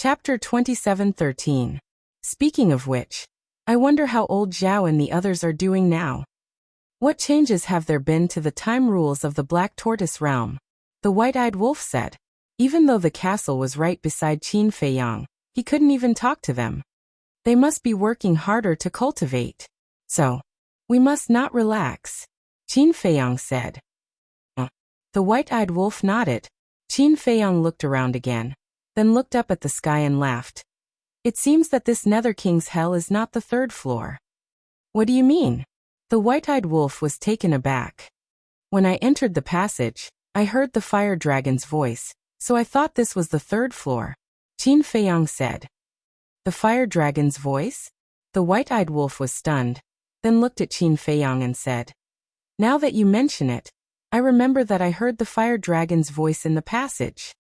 Chapter 27:13. Speaking of which, I wonder how old Zhao and the others are doing now. What changes have there been to the time rules of the Black Tortoise realm? The White-Eyed Wolf said. Even though the castle was right beside Qin Feiyang, he couldn't even talk to them. They must be working harder to cultivate. So, we must not relax, Qin Feiyang said. The White-Eyed Wolf nodded. Qin Feiyang looked around again, then looked up at the sky and laughed. It seems that this Nether King's hell is not the third floor. What do you mean? The White-Eyed Wolf was taken aback. When I entered the passage, I heard the fire dragon's voice, so I thought this was the third floor, Qin Feiyang said. The fire dragon's voice? The White-Eyed Wolf was stunned, then looked at Qin Feiyang and said, Now that you mention it, I remember that I heard the fire dragon's voice in the passage.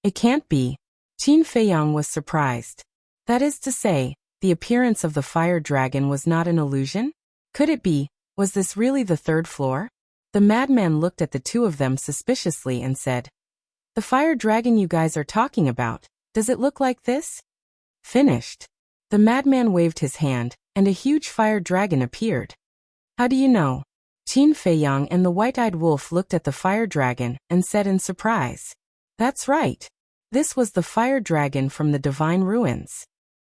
It can't be. Qin Feiyang was surprised. That is to say, the appearance of the fire dragon was not an illusion? Could it be? Was this really the third floor? The madman looked at the two of them suspiciously and said, The fire dragon you guys are talking about, does it look like this? Finished. The madman waved his hand, and a huge fire dragon appeared. How do you know? Qin Feiyang and the White-Eyed Wolf looked at the fire dragon and said in surprise, That's right. This was the fire dragon from the Divine Ruins.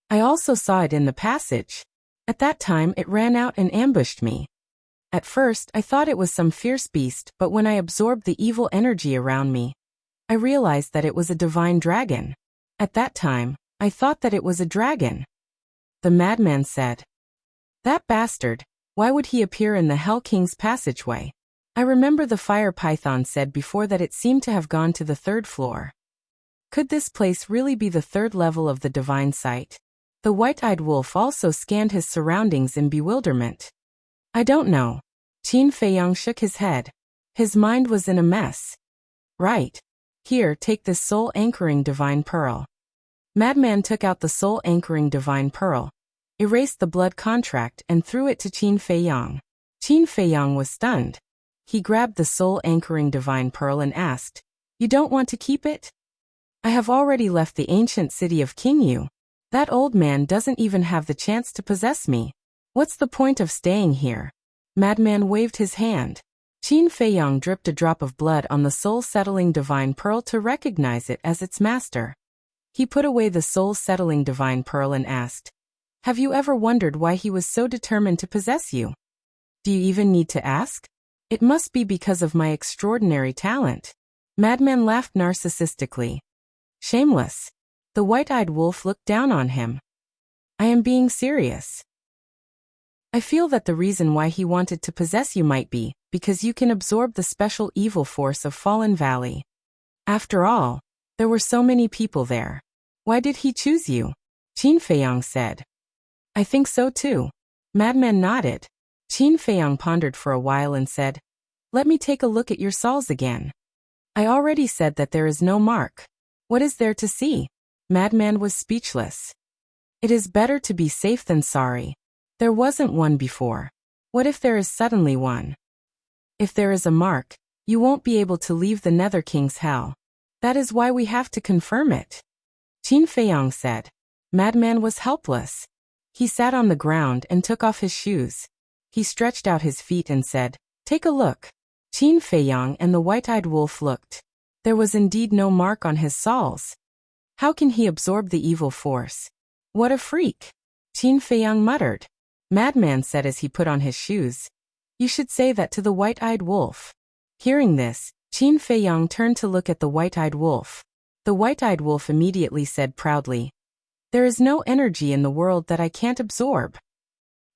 I also saw it in the passage. At that time it ran out and ambushed me. At first I thought it was some fierce beast, but when I absorbed the evil energy around me, I realized that it was a divine dragon. At that time, I thought that it was a dragon. The madman said, That bastard, why would he appear in the Hell King's passageway? I remember the fire python said before that it seemed to have gone to the third floor. Could this place really be the third level of the divine site? The White-Eyed Wolf also scanned his surroundings in bewilderment. I don't know. Qin Feiyang shook his head. His mind was in a mess. Right. Here, take this soul-anchoring divine pearl. Madman took out the soul-anchoring divine pearl, erased the blood contract and threw it to Qin Feiyang. Qin Feiyang was stunned. He grabbed the soul-anchoring divine pearl and asked, You don't want to keep it? I have already left the ancient city of Qingyu. That old man doesn't even have the chance to possess me. What's the point of staying here? Madman waved his hand. Qin Feiyang dripped a drop of blood on the soul-settling divine pearl to recognize it as its master. He put away the soul-settling divine pearl and asked, Have you ever wondered why he was so determined to possess you? Do you even need to ask? It must be because of my extraordinary talent. Madman laughed narcissistically. Shameless. The White-Eyed Wolf looked down on him. I am being serious. I feel that the reason why he wanted to possess you might be because you can absorb the special evil force of Fallen Valley. After all, there were so many people there. Why did he choose you? Qin Feiyang said. I think so too. Madman nodded. Qin Feiyang pondered for a while and said, Let me take a look at your souls again. I already said that there is no mark. What is there to see? Madman was speechless. It is better to be safe than sorry. There wasn't one before. What if there is suddenly one? If there is a mark, you won't be able to leave the Nether King's hell. That is why we have to confirm it. Qin Feiyang said. Madman was helpless. He sat on the ground and took off his shoes. He stretched out his feet and said, Take a look. Qin Feiyang and the White-Eyed Wolf looked. There was indeed no mark on his soles. How can he absorb the evil force? What a freak! Qin Feiyang muttered. Madman said as he put on his shoes, You should say that to the White-Eyed Wolf. Hearing this, Qin Feiyang turned to look at the White-Eyed Wolf. The White-Eyed Wolf immediately said proudly, There is no energy in the world that I can't absorb.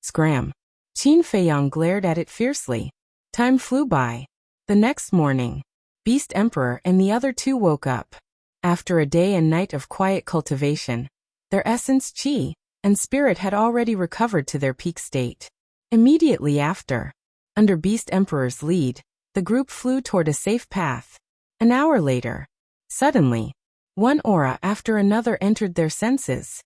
Scram! Qin Feiyang glared at it fiercely. Time flew by. The next morning, Beast Emperor and the other two woke up. After a day and night of quiet cultivation, their essence, qi, and spirit had already recovered to their peak state. Immediately after, under Beast Emperor's lead, the group flew toward a safe path. An hour later, suddenly, one aura after another entered their senses.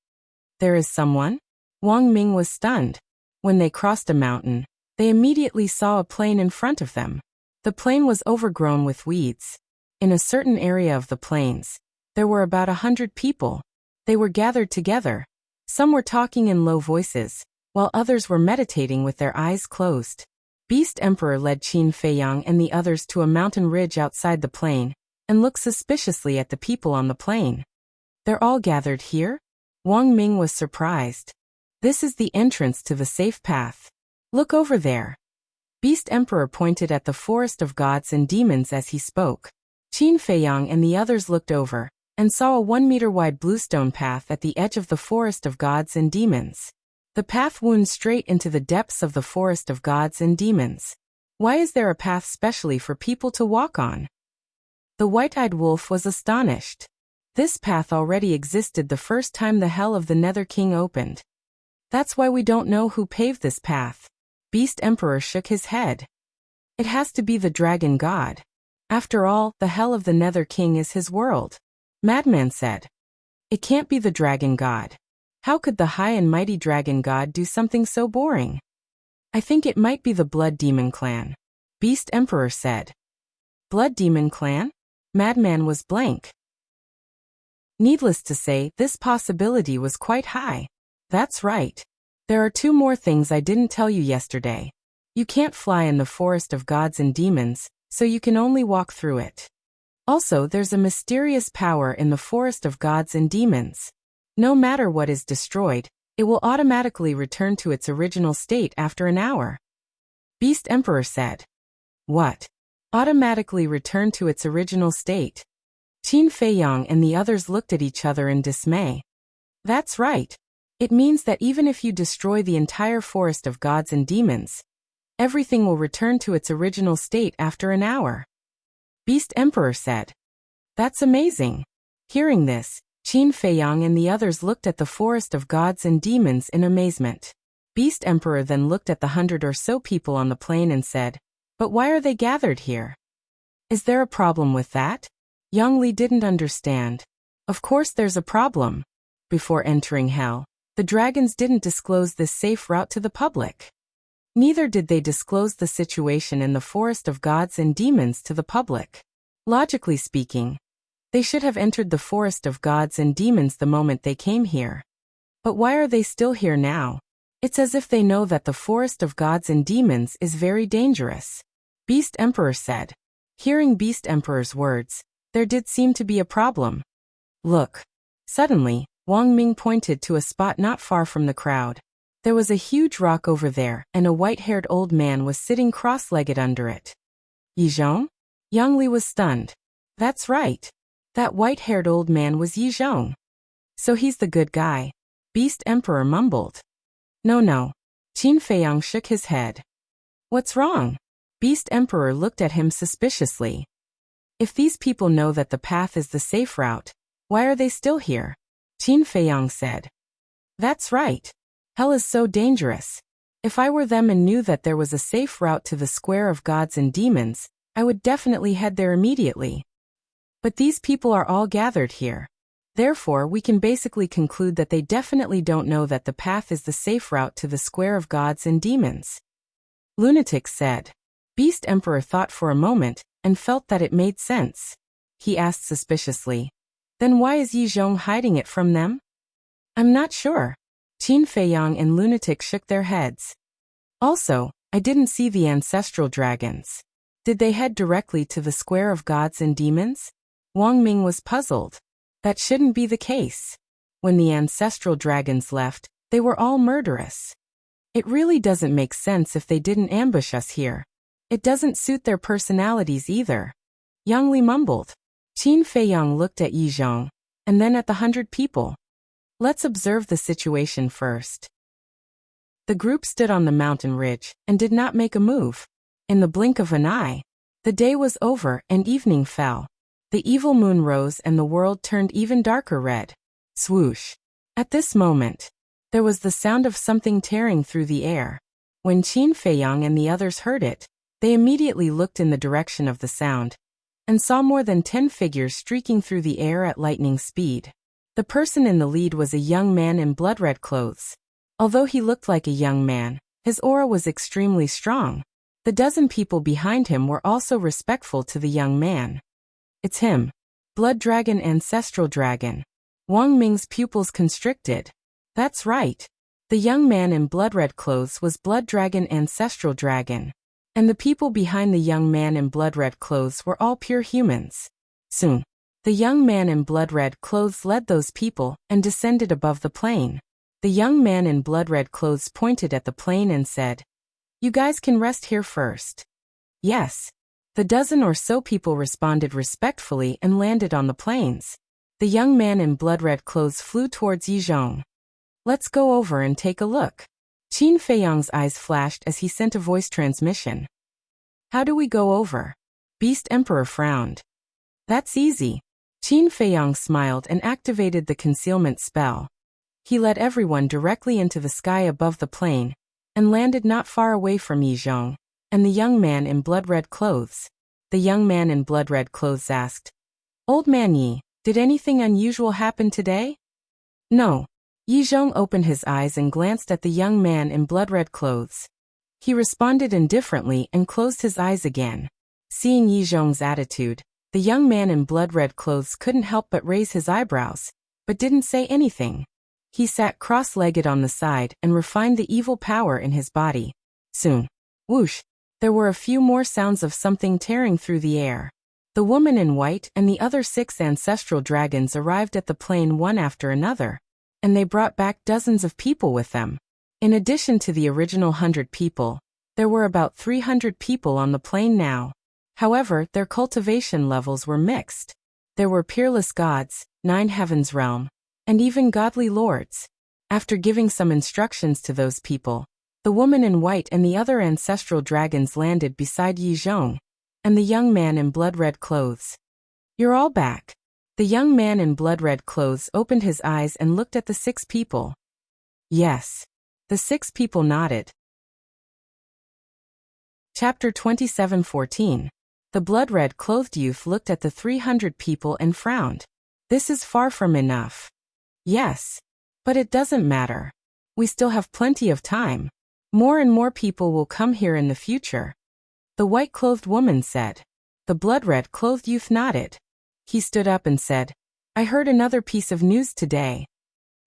There is someone? Wang Ming was stunned. When they crossed a mountain, they immediately saw a plain in front of them. The plain was overgrown with weeds. In a certain area of the plains, there were about 100 people. They were gathered together. Some were talking in low voices, while others were meditating with their eyes closed. Beast Emperor led Qin Feiyang and the others to a mountain ridge outside the plain, and looked suspiciously at the people on the plain. They're all gathered here? Wang Ming was surprised. This is the entrance to the safe path. Look over there. Beast Emperor pointed at the forest of gods and demons as he spoke. Qin Feiyang and the others looked over, and saw a 1-meter-wide bluestone path at the edge of the forest of gods and demons. The path wound straight into the depths of the forest of gods and demons. Why is there a path specially for people to walk on? The white-eyed wolf was astonished. This path already existed the first time the Hell of the Nether King opened. That's why we don't know who paved this path. Beast Emperor shook his head. It has to be the dragon god. After all, the Hell of the Nether King is his world. Madman said. It can't be the dragon god. How could the high and mighty dragon god do something so boring? I think it might be the Blood Demon clan. Beast Emperor said. Blood Demon clan? Madman was blank. Needless to say, this possibility was quite high. That's right. There are 2 more things I didn't tell you yesterday. You can't fly in the forest of gods and demons, so you can only walk through it. Also, there's a mysterious power in the forest of gods and demons. No matter what is destroyed, it will automatically return to its original state after an hour. Beast Emperor said. What? Automatically return to its original state? Qin Feiyang and the others looked at each other in dismay. That's right. It means that even if you destroy the entire forest of gods and demons, everything will return to its original state after an hour. Beast Emperor said. That's amazing. Hearing this, Qin Feiyang and the others looked at the forest of gods and demons in amazement. Beast Emperor then looked at the 100 or so people on the plain and said, But why are they gathered here? Is there a problem with that? Yang Li didn't understand. Of course there's a problem. Before entering hell, the dragons didn't disclose this safe route to the public. Neither did they disclose the situation in the forest of gods and demons to the public. Logically speaking, they should have entered the forest of gods and demons the moment they came here. But why are they still here now? It's as if they know that the forest of gods and demons is very dangerous. Beast Emperor said. Hearing Beast Emperor's words, there did seem to be a problem. Look. Suddenly, Wang Ming pointed to a spot not far from the crowd. There was a huge rock over there, and a white-haired old man was sitting cross-legged under it. Yizhong? Yang Li was stunned. That's right. That white-haired old man was Yizhong. So he's the good guy. Beast Emperor mumbled. No. Qin Feiyang shook his head. What's wrong? Beast Emperor looked at him suspiciously. If these people know that the path is the safe route, why are they still here? Qin Feiyang said. That's right. Hell is so dangerous. If I were them and knew that there was a safe route to the square of gods and demons, I would definitely head there immediately. But these people are all gathered here. Therefore, we can basically conclude that they definitely don't know that the path is the safe route to the square of gods and demons. Lunatic said. Beast Emperor thought for a moment, and felt that it made sense. He asked suspiciously. Then why is Yizhong hiding it from them? I'm not sure. Qin Feiyang and Lunatic shook their heads. Also, I didn't see the ancestral dragons. Did they head directly to the square of gods and demons? Wang Ming was puzzled. That shouldn't be the case. When the ancestral dragons left, they were all murderous. It really doesn't make sense if they didn't ambush us here. It doesn't suit their personalities either. Yang Li mumbled. Qin Feiyang looked at Yizhong, and then at the 100 people. Let's observe the situation first. The group stood on the mountain ridge, and did not make a move. In the blink of an eye, the day was over and evening fell. The evil moon rose and the world turned even darker red. Swoosh. At this moment, there was the sound of something tearing through the air. When Qin Feiyang and the others heard it, they immediately looked in the direction of the sound, and saw more than 10 figures streaking through the air at lightning speed. The person in the lead was a young man in blood-red clothes. Although he looked like a young man, his aura was extremely strong. The dozen people behind him were also respectful to the young man. It's him. Blood Dragon, Ancestral Dragon. Wang Ming's pupils constricted. That's right. The young man in blood-red clothes was Blood Dragon Ancestral Dragon. And the people behind the young man in blood-red clothes were all pure humans. Soon, the young man in blood-red clothes led those people and descended above the plain. The young man in blood-red clothes pointed at the plain and said, "You guys can rest here first." Yes. The dozen or so people responded respectfully and landed on the plains. The young man in blood-red clothes flew towards Yizhong. "Let's go over and take a look." Qin Feiyang's eyes flashed as he sent a voice transmission. "How do we go over?" Beast Emperor frowned. "That's easy." Qin Feiyang smiled and activated the concealment spell. He led everyone directly into the sky above the plain and landed not far away from Yizhong and the young man in blood-red clothes. The young man in blood-red clothes asked, "Old man Yi, did anything unusual happen today?" "No." Yizhong opened his eyes and glanced at the young man in blood-red clothes. He responded indifferently and closed his eyes again. Seeing Yizhong's attitude, the young man in blood-red clothes couldn't help but raise his eyebrows, but didn't say anything. He sat cross-legged on the side and refined the evil power in his body. Soon, whoosh, there were a few more sounds of something tearing through the air. The woman in white and the other 6 ancestral dragons arrived at the plain one after another, and they brought back dozens of people with them. In addition to the original 100 people, there were about 300 people on the plain now. However, their cultivation levels were mixed. There were peerless gods, 9 heavens realm, and even godly lords. After giving some instructions to those people, the woman in white and the other ancestral dragons landed beside Yizhong and the young man in blood-red clothes. "You're all back." The young man in blood-red clothes opened his eyes and looked at the 6 people. "Yes." The 6 people nodded. Chapter 27:14. The blood-red clothed youth looked at the 300 people and frowned. "This is far from enough." "Yes. But it doesn't matter. We still have plenty of time. More and more people will come here in the future," the white-clothed woman said. The blood-red clothed youth nodded. He stood up and said, "I heard another piece of news today."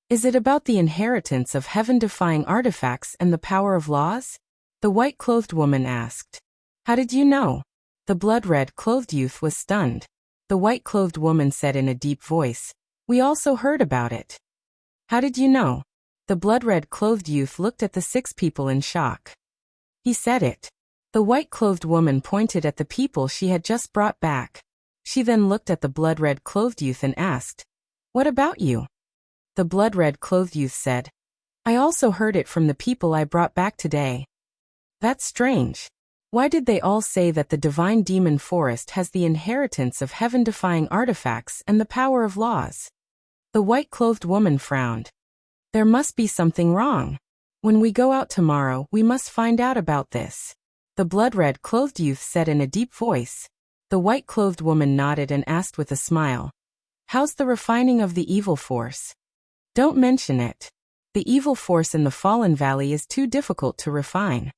"Is it about the inheritance of heaven-defying artifacts and the power of laws?" the white-clothed woman asked. "How did you know?" The blood-red clothed youth was stunned. The white-clothed woman said in a deep voice, "We also heard about it." "How did you know?" The blood-red clothed youth looked at the 6 people in shock. "He said it." The white-clothed woman pointed at the people she had just brought back. She then looked at the blood-red clothed youth and asked, "What about you?" The blood-red clothed youth said, "I also heard it from the people I brought back today." "That's strange. Why did they all say that the divine demon forest has the inheritance of heaven-defying artifacts and the power of laws?" The white-clothed woman frowned. "There must be something wrong. When we go out tomorrow, we must find out about this," the blood-red clothed youth said in a deep voice. The white-clothed woman nodded and asked with a smile, "How's the refining of the evil force?" "Don't mention it. The evil force in the Fallen Valley is too difficult to refine."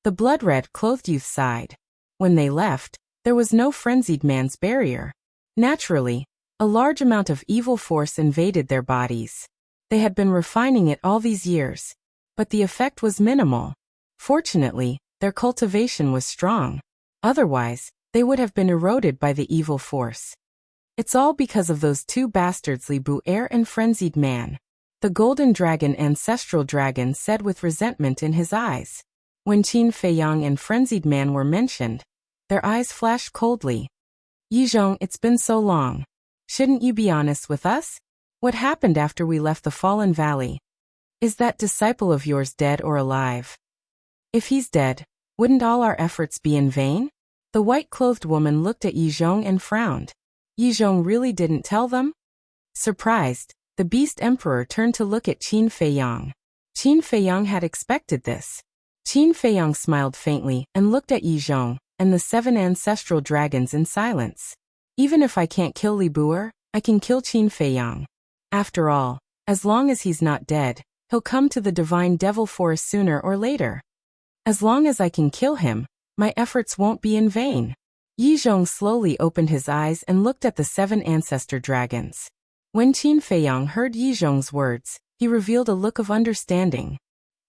The blood-red clothed youth sighed. When they left, there was no frenzied man's barrier. Naturally, a large amount of evil force invaded their bodies. They had been refining it all these years, but the effect was minimal. Fortunately, their cultivation was strong. Otherwise, they would have been eroded by the evil force. It's all because of those 2 bastards Li Bu Air and Frenzied Man, the Golden Dragon Ancestral Dragon said with resentment in his eyes. When Qin Feiyang and Frenzied Man were mentioned, their eyes flashed coldly. "Yizhong, it's been so long. Shouldn't you be honest with us? What happened after we left the Fallen Valley? Is that disciple of yours dead or alive? If he's dead, wouldn't all our efforts be in vain?" The white-clothed woman looked at Yizhong and frowned. Yizhong really didn't tell them? Surprised, the Beast Emperor turned to look at Qin Feiyang. Qin Feiyang had expected this. Qin Feiyang smiled faintly and looked at Yizhong and the 7 ancestral dragons in silence. "Even if I can't kill Li Buer, I can kill Qin Feiyang. After all, as long as he's not dead, he'll come to the divine devil forest sooner or later. As long as I can kill him, my efforts won't be in vain." Yizhong slowly opened his eyes and looked at the 7 ancestor dragons. When Qin Feiyang heard Yi Zhong's words, he revealed a look of understanding.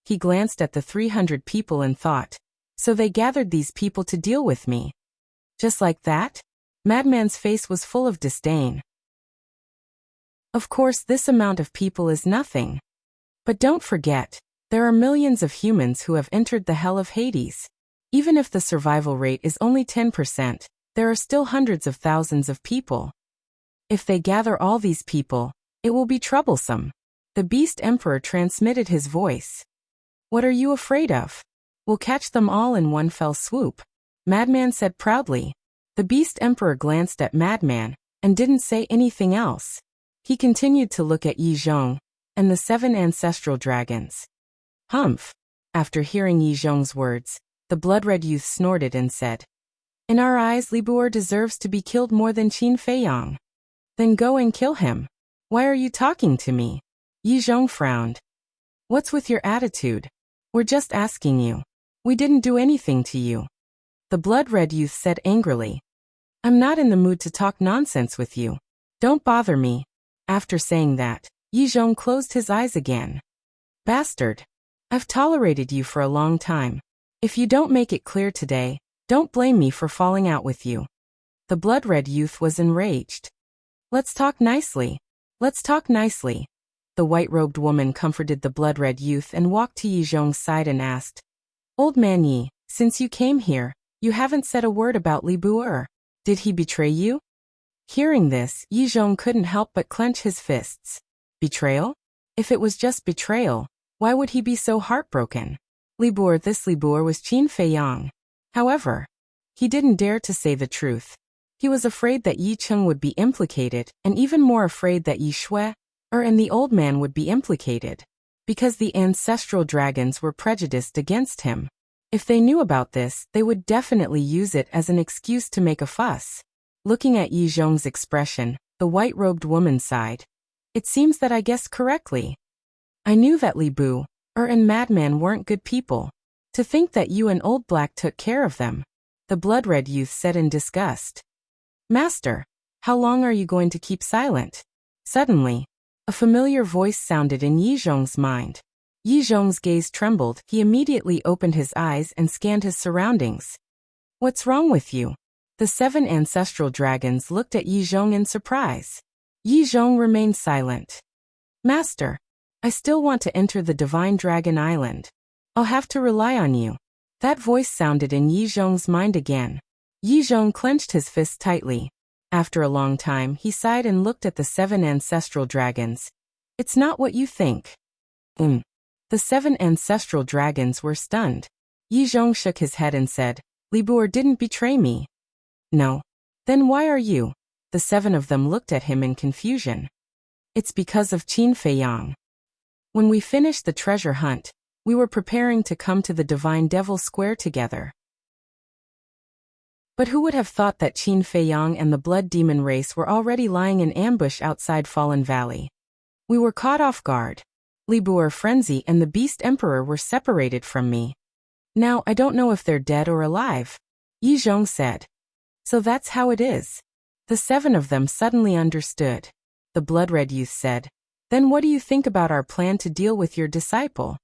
He glanced at the 300 people and thought, so they gathered these people to deal with me. Just like that? Madman's face was full of disdain. Of course, this amount of people is nothing. But don't forget, there are millions of humans who have entered the hell of Hades. Even if the survival rate is only 10%, there are still hundreds of thousands of people. If they gather all these people, it will be troublesome. The Beast Emperor transmitted his voice. What are you afraid of? We'll catch them all in one fell swoop, Madman said proudly. The Beast Emperor glanced at Madman and didn't say anything else. He continued to look at Yi Zhong and the 7 ancestral dragons. Humph! After hearing Yi Zhong's words, the blood-red youth snorted and said, in our eyes, Li Buer deserves to be killed more than Qin Feiyang. Then go and kill him. Why are you talking to me? Yi Zhong frowned. What's with your attitude? We're just asking you. We didn't do anything to you. The blood-red youth said angrily. I'm not in the mood to talk nonsense with you. Don't bother me. After saying that, Yi Zhong closed his eyes again. Bastard. I've tolerated you for a long time. If you don't make it clear today, don't blame me for falling out with you. The blood-red youth was enraged. Let's talk nicely. Let's talk nicely. The white-robed woman comforted the blood-red youth and walked to Yi Zhong's side and asked, Old man Yi, since you came here, you haven't said a word about Li Buer. Did he betray you? Hearing this, Yi Zhong couldn't help but clench his fists. Betrayal? If it was just betrayal, why would he be so heartbroken? Li Buer was Qin Feiyang. However, he didn't dare to say the truth. He was afraid that Yi Cheng would be implicated, and even more afraid that Yi Shui, and the old man would be implicated, because the ancestral dragons were prejudiced against him. If they knew about this, they would definitely use it as an excuse to make a fuss. Looking at Yi Zhong's expression, the white-robed woman sighed. It seems that I guessed correctly. I knew that Li Buer and Madman weren't good people. To think that you and Old Black took care of them, the blood-red youth said in disgust. Master, how long are you going to keep silent? Suddenly, a familiar voice sounded in Yi Zhong's mind. Yi Zhong's gaze trembled. He immediately opened his eyes and scanned his surroundings. What's wrong with you? The 7 ancestral dragons looked at Yi Zhong in surprise. Yi Zhong remained silent. Master, I still want to enter the Divine Dragon Island. I'll have to rely on you. That voice sounded in Yi Zhong's mind again. Yi Zhong clenched his fist tightly. After a long time, he sighed and looked at the 7 ancestral dragons. It's not what you think. The 7 ancestral dragons were stunned. Yi Zhong shook his head and said, Li Buer didn't betray me. No. Then why are you? The 7 of them looked at him in confusion. It's because of Qin Feiyang. When we finished the treasure hunt, we were preparing to come to the Divine Devil Square together. But who would have thought that Qin Feiyang and the Blood Demon race were already lying in ambush outside Fallen Valley? We were caught off guard. Li Buer Frenzy and the Beast Emperor were separated from me. Now I don't know if they're dead or alive, Yi Zhong said. So that's how it is. The 7 of them suddenly understood. The blood-red youth said, Then what do you think about our plan to deal with your disciple?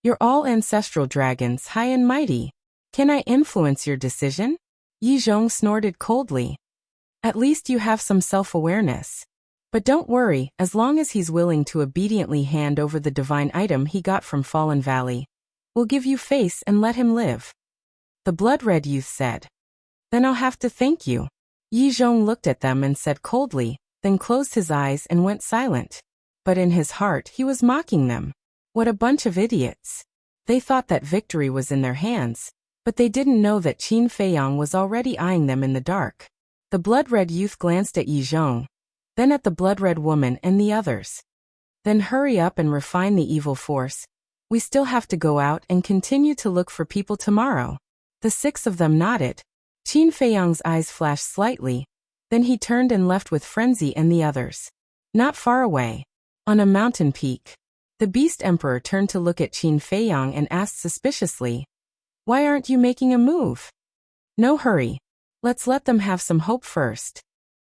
You're all ancestral dragons, high and mighty. Can I influence your decision? Yi Zhong snorted coldly. At least you have some self-awareness. But don't worry, as long as he's willing to obediently hand over the divine item he got from Fallen Valley, we'll give you face and let him live. The blood-red youth said. Then I'll have to thank you. Yi Zhong looked at them and said coldly, then closed his eyes and went silent. But in his heart he was mocking them. What a bunch of idiots. They thought that victory was in their hands, but they didn't know that Qin Feiyang was already eyeing them in the dark. The blood-red youth glanced at Yi Zhong, then at the blood-red woman and the others. Then hurry up and refine the evil force. We still have to go out and continue to look for people tomorrow. The 6 of them nodded. Qin Feiyang's eyes flashed slightly, then he turned and left with Frenzy and the others. Not far away, on a mountain peak, the Beast Emperor turned to look at Qin Feiyang and asked suspiciously, Why aren't you making a move? No hurry. Let's let them have some hope first.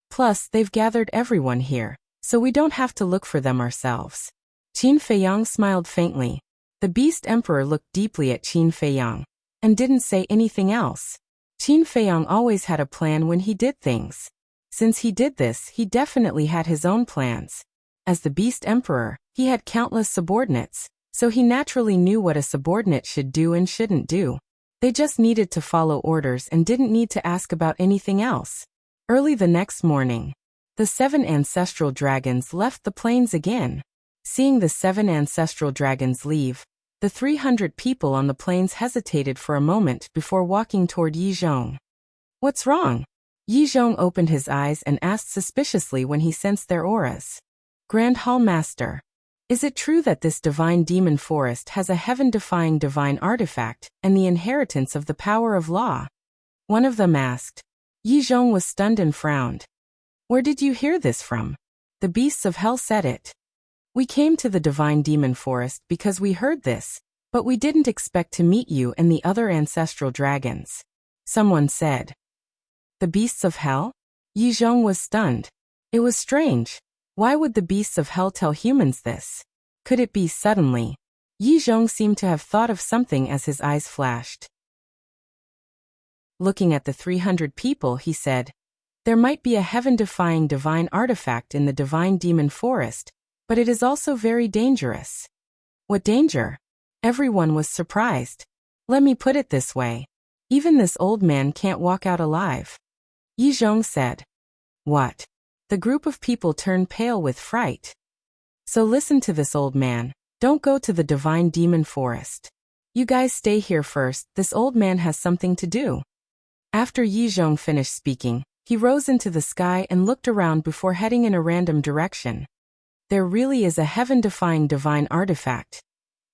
Plus, they've gathered everyone here, so we don't have to look for them ourselves. Qin Feiyang smiled faintly. The Beast Emperor looked deeply at Qin Feiyang and didn't say anything else. Qin Feiyang always had a plan when he did things. Since he did this, he definitely had his own plans. As the Beast Emperor, he had countless subordinates, so he naturally knew what a subordinate should do and shouldn't do. They just needed to follow orders and didn't need to ask about anything else. Early the next morning, the 7 ancestral dragons left the plains again. Seeing the 7 ancestral dragons leave, the 300 people on the plains hesitated for a moment before walking toward Yi Zhong. "What's wrong?" Yi Zhong opened his eyes and asked suspiciously when he sensed their auras. "Grand Hall Master, is it true that this divine demon forest has a heaven-defying divine artifact and the inheritance of the power of law?" one of them asked. Yi Zhong was stunned and frowned. "Where did you hear this from?" "The beasts of hell said it. We came to the divine demon forest because we heard this, but we didn't expect to meet you and the other ancestral dragons," someone said. "The beasts of hell?" Yi Zhong was stunned. It was strange. Why would the beasts of hell tell humans this? Could it be suddenly? Yi Zhong seemed to have thought of something as his eyes flashed. Looking at the 300 people, he said, "There might be a heaven-defying divine artifact in the divine demon forest, but it is also very dangerous." "What danger?" Everyone was surprised. "Let me put it this way. Even this old man can't walk out alive," Yi Zhong said. "What?" The group of people turned pale with fright. "So listen to this, old man. Don't go to the divine demon forest. You guys stay here first. This old man has something to do." After Yi Zhong finished speaking, he rose into the sky and looked around before heading in a random direction. "There really is a heaven-defying divine artifact.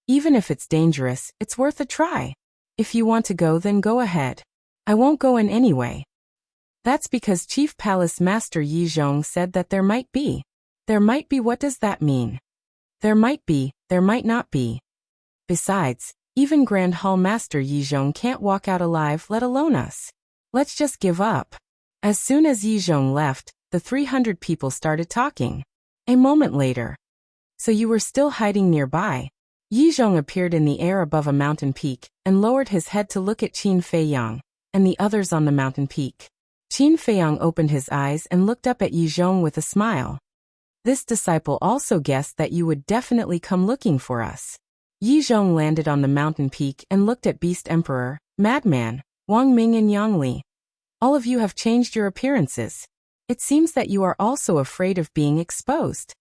Even if it's dangerous, it's worth a try. If you want to go, then go ahead. I won't go in anyway." "That's because Chief Palace Master Yi Zhong said that there might be." "There might be? What does that mean?" "There might be, there might not be. Besides, even Grand Hall Master Yi Zhong can't walk out alive, let alone us. Let's just give up." As soon as Yi Zhong left, the 300 people started talking. A moment later. "So you were still hiding nearby?" Yi Zhong appeared in the air above a mountain peak and lowered his head to look at Qin Feiyang and the others on the mountain peak. Qin Feiyang opened his eyes and looked up at Yi Zhong with a smile. "This disciple also guessed that you would definitely come looking for us." Yi Zhong landed on the mountain peak and looked at Beast Emperor, Madman, Wang Ming and Yang Li. "All of you have changed your appearances. It seems that you are also afraid of being exposed."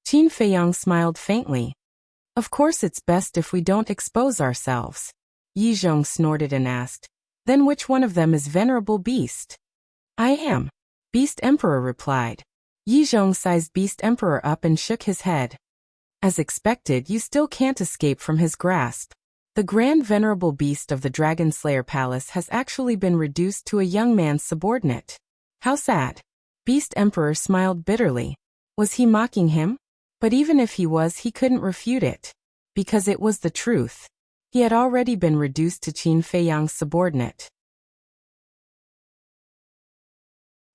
Qin Feiyang smiled faintly. "Of course it's best if we don't expose ourselves." Yi Zhong snorted and asked, "Then which one of them is Venerable Beast?" "I am," Beast Emperor replied. Yi Zhong sized Beast Emperor up and shook his head. "As expected, you still can't escape from his grasp. The Grand Venerable Beast of the Dragon Slayer Palace has actually been reduced to a young man's subordinate." "How sad." Beast Emperor smiled bitterly. Was he mocking him? But even if he was, he couldn't refute it. Because it was the truth. He had already been reduced to Qin Feiyang's subordinate.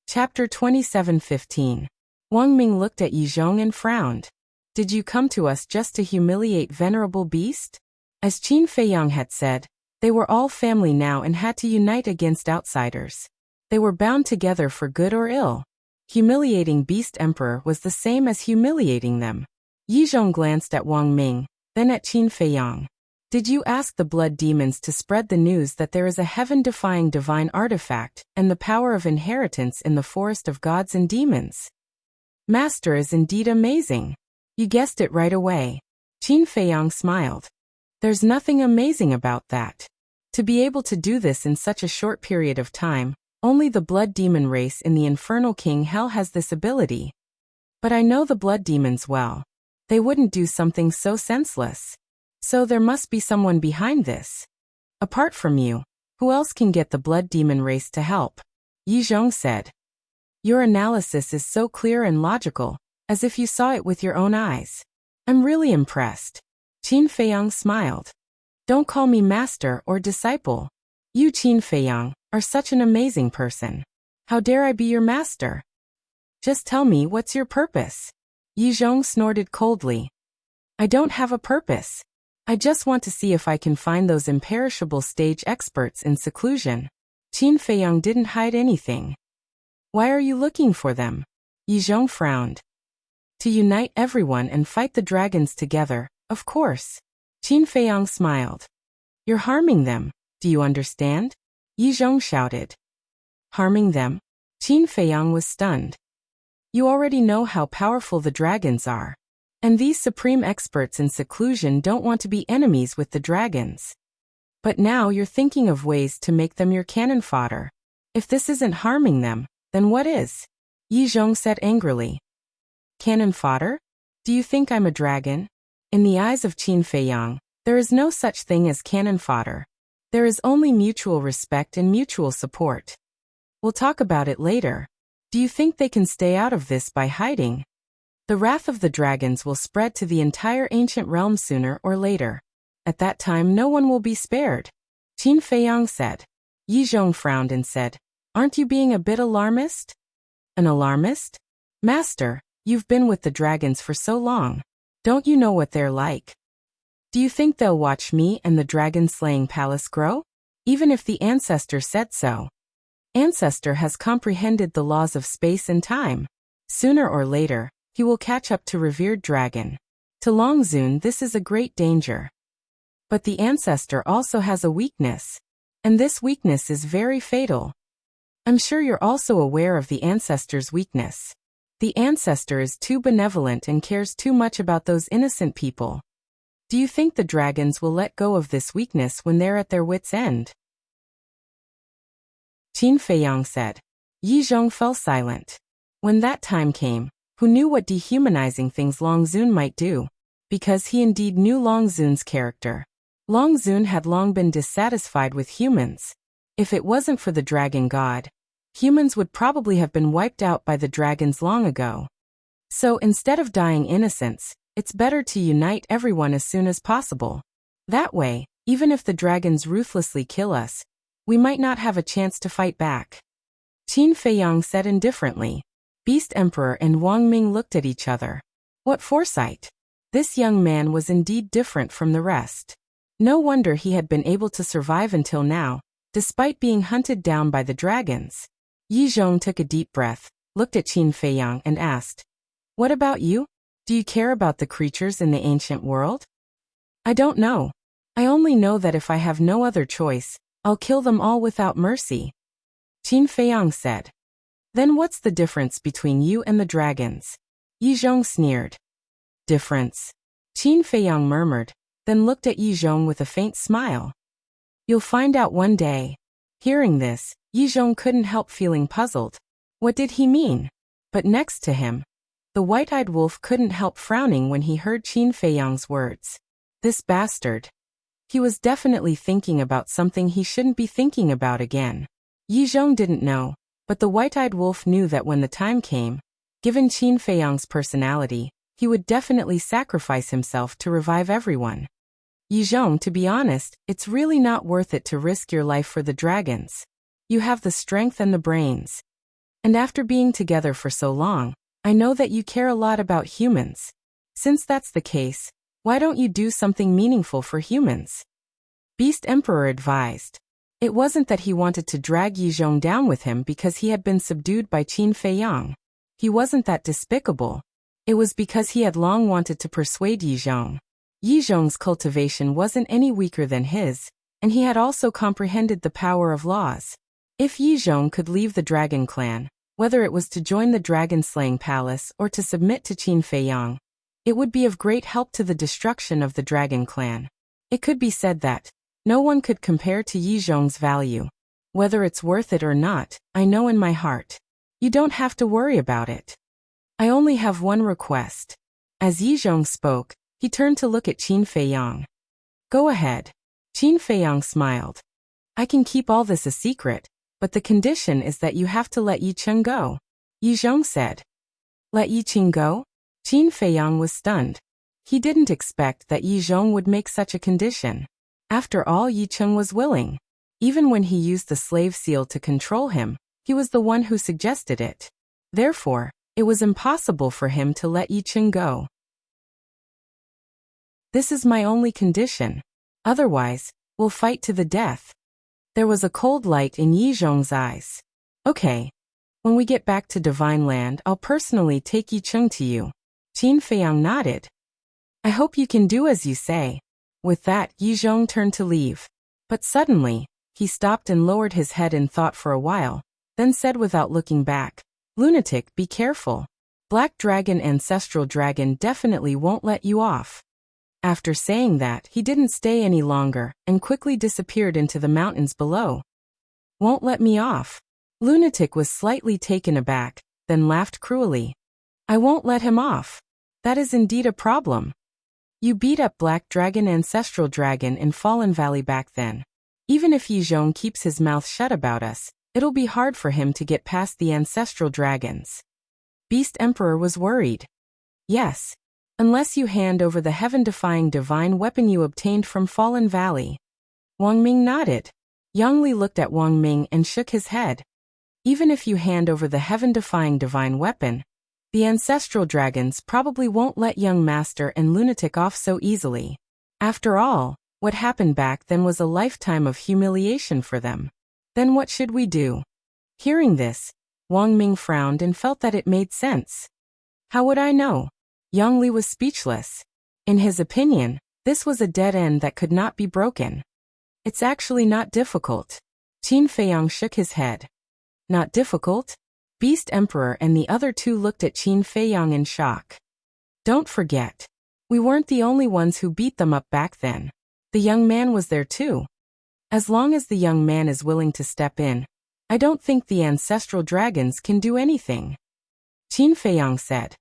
Chapter 27:15. Wang Ming looked at Yi Zhong and frowned. "Did you come to us just to humiliate Venerable Beast?" As Qin Feiyang had said, they were all family now and had to unite against outsiders. They were bound together for good or ill. Humiliating Beast Emperor was the same as humiliating them. Yi Zhong glanced at Wang Ming, then at Qin Feiyang. "Did you ask the blood demons to spread the news that there is a heaven-defying divine artifact and the power of inheritance in the forest of gods and demons?" "Master is indeed amazing. You guessed it right away." Qin Feiyang smiled. "There's nothing amazing about that. To be able to do this in such a short period of time, only the blood demon race in the Infernal King Hell has this ability. But I know the blood demons well. They wouldn't do something so senseless. So there must be someone behind this. Apart from you, who else can get the blood demon race to help?" Yi Zhong said. "Your analysis is so clear and logical, as if you saw it with your own eyes. I'm really impressed." Qin Feiyang smiled. "Don't call me master or disciple. You, Qin Feiyang, are such an amazing person. How dare I be your master? Just tell me, what's your purpose?" Yi Zhong snorted coldly. I don't have a purpose. I just want to see if I can find those imperishable stage experts in seclusion. Qin Feiyang didn't hide anything. Why are you looking for them? Yi Zhong frowned. To unite everyone and fight the dragons together, of course. Qin Feiyang smiled. You're harming them, do you understand? Yi Zhong shouted. Harming them? Qin Feiyang was stunned. You already know how powerful the dragons are. And these supreme experts in seclusion don't want to be enemies with the dragons. But now you're thinking of ways to make them your cannon fodder. If this isn't harming them, then what is? Yi Zhong said angrily. Cannon fodder? Do you think I'm a dragon? In the eyes of Qin Feiyang, there is no such thing as cannon fodder. There is only mutual respect and mutual support. We'll talk about it later. Do you think they can stay out of this by hiding? The wrath of the dragons will spread to the entire ancient realm sooner or later. At that time no one will be spared. Qin Feiyang said. Yi Zhong frowned and said, Aren't you being a bit alarmist? An alarmist? Master, you've been with the dragons for so long. Don't you know what they're like? Do you think they'll watch me and the dragon-slaying palace grow? Even if the ancestor said so. Ancestor has comprehended the laws of space and time. Sooner or later, he will catch up to revered dragon. To Longzun this is a great danger. But the ancestor also has a weakness. And this weakness is very fatal. I'm sure you're also aware of the ancestor's weakness. The ancestor is too benevolent and cares too much about those innocent people. Do you think the dragons will let go of this weakness when they're at their wits' end? Qin Feiyang said. Yi Zhong fell silent. When that time came, who knew what dehumanizing things Longzun might do? Because he indeed knew Longzun's character. Longzun had long been dissatisfied with humans. If it wasn't for the dragon god, humans would probably have been wiped out by the dragons long ago. So instead of dying innocents, it's better to unite everyone as soon as possible. That way, even if the dragons ruthlessly kill us, we might not have a chance to fight back. Qin Feiyang said indifferently. Beast Emperor and Wang Ming looked at each other. What foresight! This young man was indeed different from the rest. No wonder he had been able to survive until now, despite being hunted down by the dragons. Yi Zhong took a deep breath, looked at Qin Feiyang and asked, What about you? Do you care about the creatures in the ancient world? I don't know. I only know that if I have no other choice, I'll kill them all without mercy. Qin Feiyang said. Then what's the difference between you and the dragons? Yi Zhong sneered. Difference? Qin Feiyang murmured, then looked at Yi Zhong with a faint smile. You'll find out one day. Hearing this, Yi Zhong couldn't help feeling puzzled. What did he mean? But next to him, the white-eyed wolf couldn't help frowning when he heard Qin Feiyang's words. This bastard. He was definitely thinking about something he shouldn't be thinking about again. Yi Zhong didn't know, but the white-eyed wolf knew that when the time came, given Qin Feiyang's personality, he would definitely sacrifice himself to revive everyone. Yi Zhong, to be honest, it's really not worth it to risk your life for the dragons. You have the strength and the brains. And after being together for so long, I know that you care a lot about humans. Since that's the case, why don't you do something meaningful for humans? Beast Emperor advised. It wasn't that he wanted to drag Yi Zhong down with him because he had been subdued by Qin Feiyang. He wasn't that despicable. It was because he had long wanted to persuade Yi Zhong. Yi Zhong's cultivation wasn't any weaker than his, and he had also comprehended the power of laws. If Yi Zhong could leave the Dragon Clan, whether it was to join the dragon-slaying palace or to submit to Qin Feiyang, it would be of great help to the destruction of the Dragon Clan. It could be said that no one could compare to Yi Zhong's value. Whether it's worth it or not, I know in my heart. You don't have to worry about it. I only have one request. As Yi Zhong spoke, he turned to look at Qin Feiyang. Go ahead. Qin Feiyang smiled. I can keep all this a secret, but the condition is that you have to let Yi Cheng go. Yi Zhong said. Let Yi Cheng go? Qin Feiyang was stunned. He didn't expect that Yi Zhong would make such a condition. After all, Yi Cheng was willing. Even when he used the slave seal to control him, he was the one who suggested it. Therefore, It was impossible for him to let Yi Cheng go. This is my only condition. Otherwise, we'll fight to the death. There was a cold light in Yi Zhong's eyes. Okay. When we get back to Divine Land, I'll personally take Yi Cheng to you. Qin Feiyang nodded. I hope you can do as you say. With that, Yi Zhong turned to leave. But suddenly, he stopped and lowered his head in thought for a while, then said without looking back, Lunatic, be careful. Black Dragon Ancestral Dragon definitely won't let you off. After saying that, he didn't stay any longer, and quickly disappeared into the mountains below. Won't let me off. Lunatic was slightly taken aback, then laughed cruelly. I won't let him off. That is indeed a problem. You beat up Black Dragon Ancestral Dragon in Fallen Valley back then. Even if Yi Zhong keeps his mouth shut about us, it'll be hard for him to get past the Ancestral Dragons. Beast Emperor was worried. Yes. Unless you hand over the heaven-defying divine weapon you obtained from Fallen Valley. Wang Ming nodded. Yang Li looked at Wang Ming and shook his head. Even if you hand over the heaven-defying divine weapon, the Ancestral Dragons probably won't let young Master and Lunatic off so easily. After all, what happened back then was a lifetime of humiliation for them. Then what should we do? Hearing this, Wang Ming frowned and felt that it made sense. How would I know? Yang Li was speechless. In his opinion, this was a dead end that could not be broken. It's actually not difficult. Qin Feiyang shook his head. Not difficult? Beast Emperor and the other two looked at Qin Feiyang in shock. Don't forget. We weren't the only ones who beat them up back then. The young man was there too. As long as the young man is willing to step in, I don't think the Ancestral Dragons can do anything. Qin Feiyang said.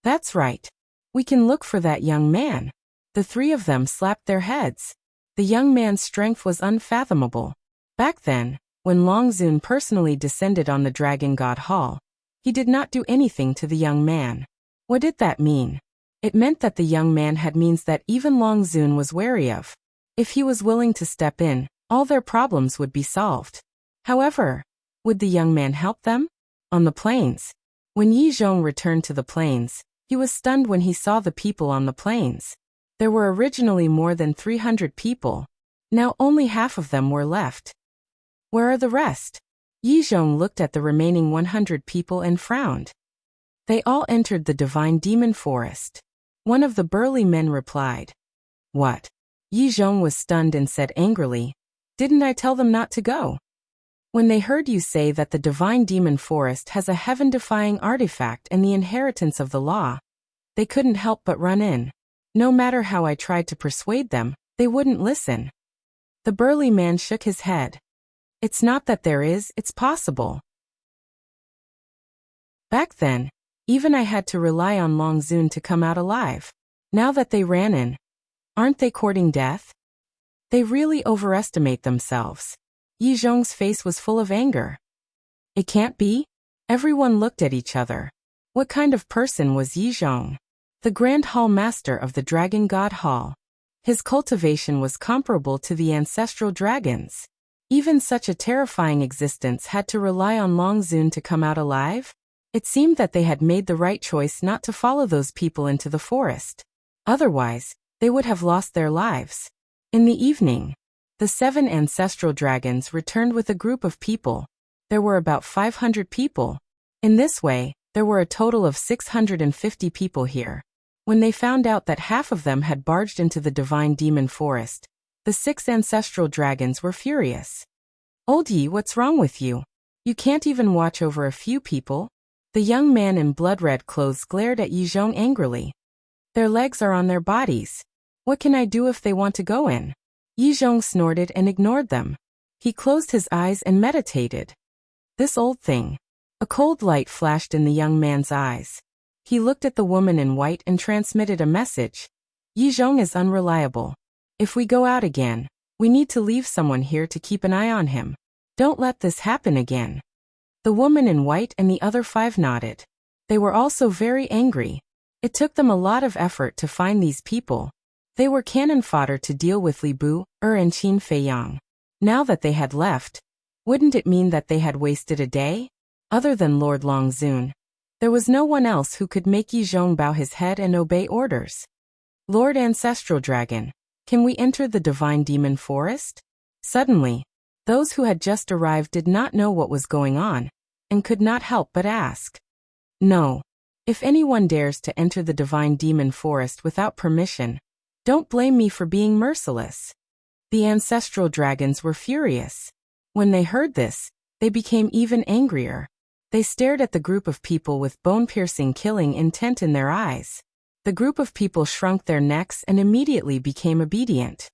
That's right. We can look for that young man. The three of them slapped their heads. The young man's strength was unfathomable. Back then, when Long Zun personally descended on the Dragon God Hall, he did not do anything to the young man. What did that mean? It meant that the young man had means that even Long Zun was wary of. If he was willing to step in, all their problems would be solved. However, would the young man help them? On the plains. When Yi Zhong returned to the plains, he was stunned when he saw the people on the plains. There were originally more than 300 people. Now only half of them were left. Where are the rest? Yi Zhong looked at the remaining 100 people and frowned. They all entered the Divine Demon Forest. One of the burly men replied. What? Yi Zhong was stunned and said angrily, Didn't I tell them not to go? When they heard you say that the Divine Demon Forest has a heaven-defying artifact and the inheritance of the law, they couldn't help but run in. No matter how I tried to persuade them, they wouldn't listen. The burly man shook his head. It's not that there is, it's possible. Back then, even I had to rely on Long Zun to come out alive. Now that they ran in, aren't they courting death? They really overestimate themselves. Yi Zhong's face was full of anger. It can't be? Everyone looked at each other. What kind of person was Yi Zhong? The Grand Hall Master of the Dragon God Hall. His cultivation was comparable to the ancestral dragons. Even such a terrifying existence had to rely on Long Zun to come out alive? It seemed that they had made the right choice not to follow those people into the forest. Otherwise, they would have lost their lives. In the evening, the 7 ancestral dragons returned with a group of people. There were about 500 people. In this way, there were a total of 650 people here. When they found out that half of them had barged into the Divine Demon Forest, the 6 ancestral dragons were furious. Old Yi, what's wrong with you? You can't even watch over a few people? The young man in blood-red clothes glared at Yi Zhong angrily. Their legs are on their bodies. What can I do if they want to go in? Yi Zhong snorted and ignored them. He closed his eyes and meditated. This old thing. A cold light flashed in the young man's eyes. He looked at the woman in white and transmitted a message. Yi Zhong is unreliable. If we go out again, we need to leave someone here to keep an eye on him. Don't let this happen again. The woman in white and the other 5 nodded. They were also very angry. It took them a lot of effort to find these people. They were cannon fodder to deal with Li Bu, and Qin Feiyang. Now that they had left, wouldn't it mean that they had wasted a day? Other than Lord Long Zun, There was no one else who could make Yi Zhong bow his head and obey orders. Lord Ancestral Dragon, can we enter the Divine Demon Forest? Suddenly, those who had just arrived did not know what was going on, and could not help but ask. No. If anyone dares to enter the Divine Demon Forest without permission, don't blame me for being merciless. The ancestral dragons were furious. When they heard this, they became even angrier. They stared at the group of people with bone-piercing killing intent in their eyes. The group of people shrunk their necks and immediately became obedient.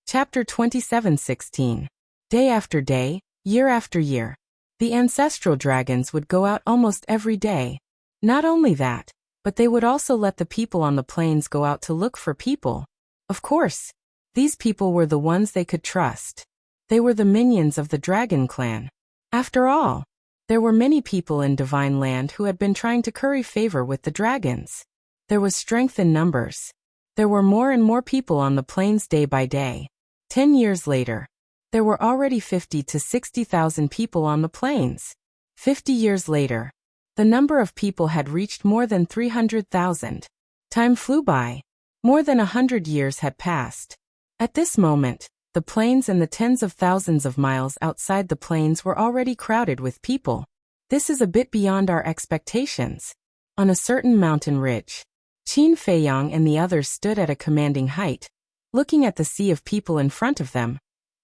Chapter 27:16. Day after day, year after year, the ancestral dragons would go out almost every day. Not only that, but they would also let the people on the plains go out to look for people. Of course, these people were the ones they could trust. They were the minions of the Dragon Clan. After all, there were many people in Divine Land who had been trying to curry favor with the dragons. There was strength in numbers. There were more and more people on the plains day by day. 10 years later, there were already 50 to 60,000 people on the plains. 50 years later, the number of people had reached more than 300,000. Time flew by. More than 100 years had passed. At this moment, the plains and the tens of thousands of miles outside the plains were already crowded with people. This is a bit beyond our expectations. On a certain mountain ridge, Qin Feiyang and the others stood at a commanding height, looking at the sea of people in front of them.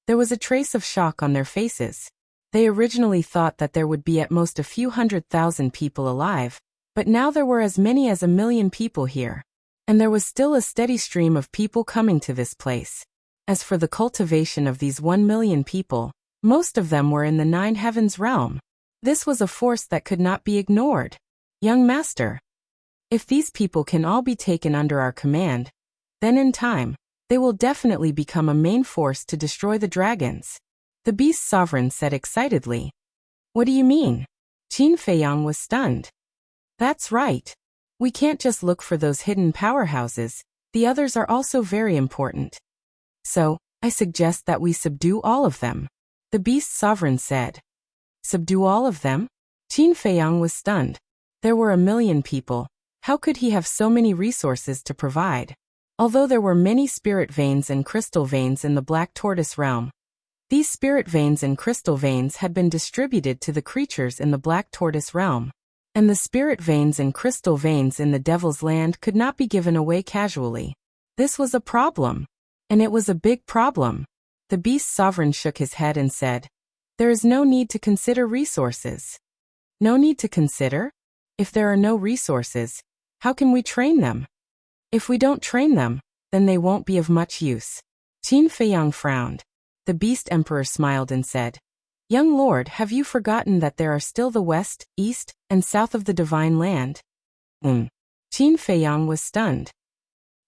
There was a trace of shock on their faces. They originally thought that there would be at most a few 100,000 people alive, but now there were as many as 1,000,000 people here. And there was still a steady stream of people coming to this place. As for the cultivation of these 1,000,000 people, most of them were in the Nine Heavens realm. This was a force that could not be ignored. Young master, if these people can all be taken under our command, then in time, they will definitely become a main force to destroy the dragons. The beast sovereign said excitedly. What do you mean? Qin Feiyang was stunned. That's right. We can't just look for those hidden powerhouses, the others are also very important. So, I suggest that we subdue all of them. The beast sovereign said. Subdue all of them? Qin Feiyang was stunned. There were 1,000,000 people. How could he have so many resources to provide? Although there were many spirit veins and crystal veins in the Black Tortoise realm, these spirit veins and crystal veins had been distributed to the creatures in the Black Tortoise realm. And the spirit veins and crystal veins in the Devil's Land could not be given away casually. This was a problem. And it was a big problem. The beast sovereign shook his head and said, there is no need to consider resources. No need to consider? If there are no resources, how can we train them? If we don't train them, then they won't be of much use. Qin Feiyang frowned. The beast emperor smiled and said, Young lord, have you forgotten that there are still the west, east, and south of the Divine Land? Qin Feiyang was stunned.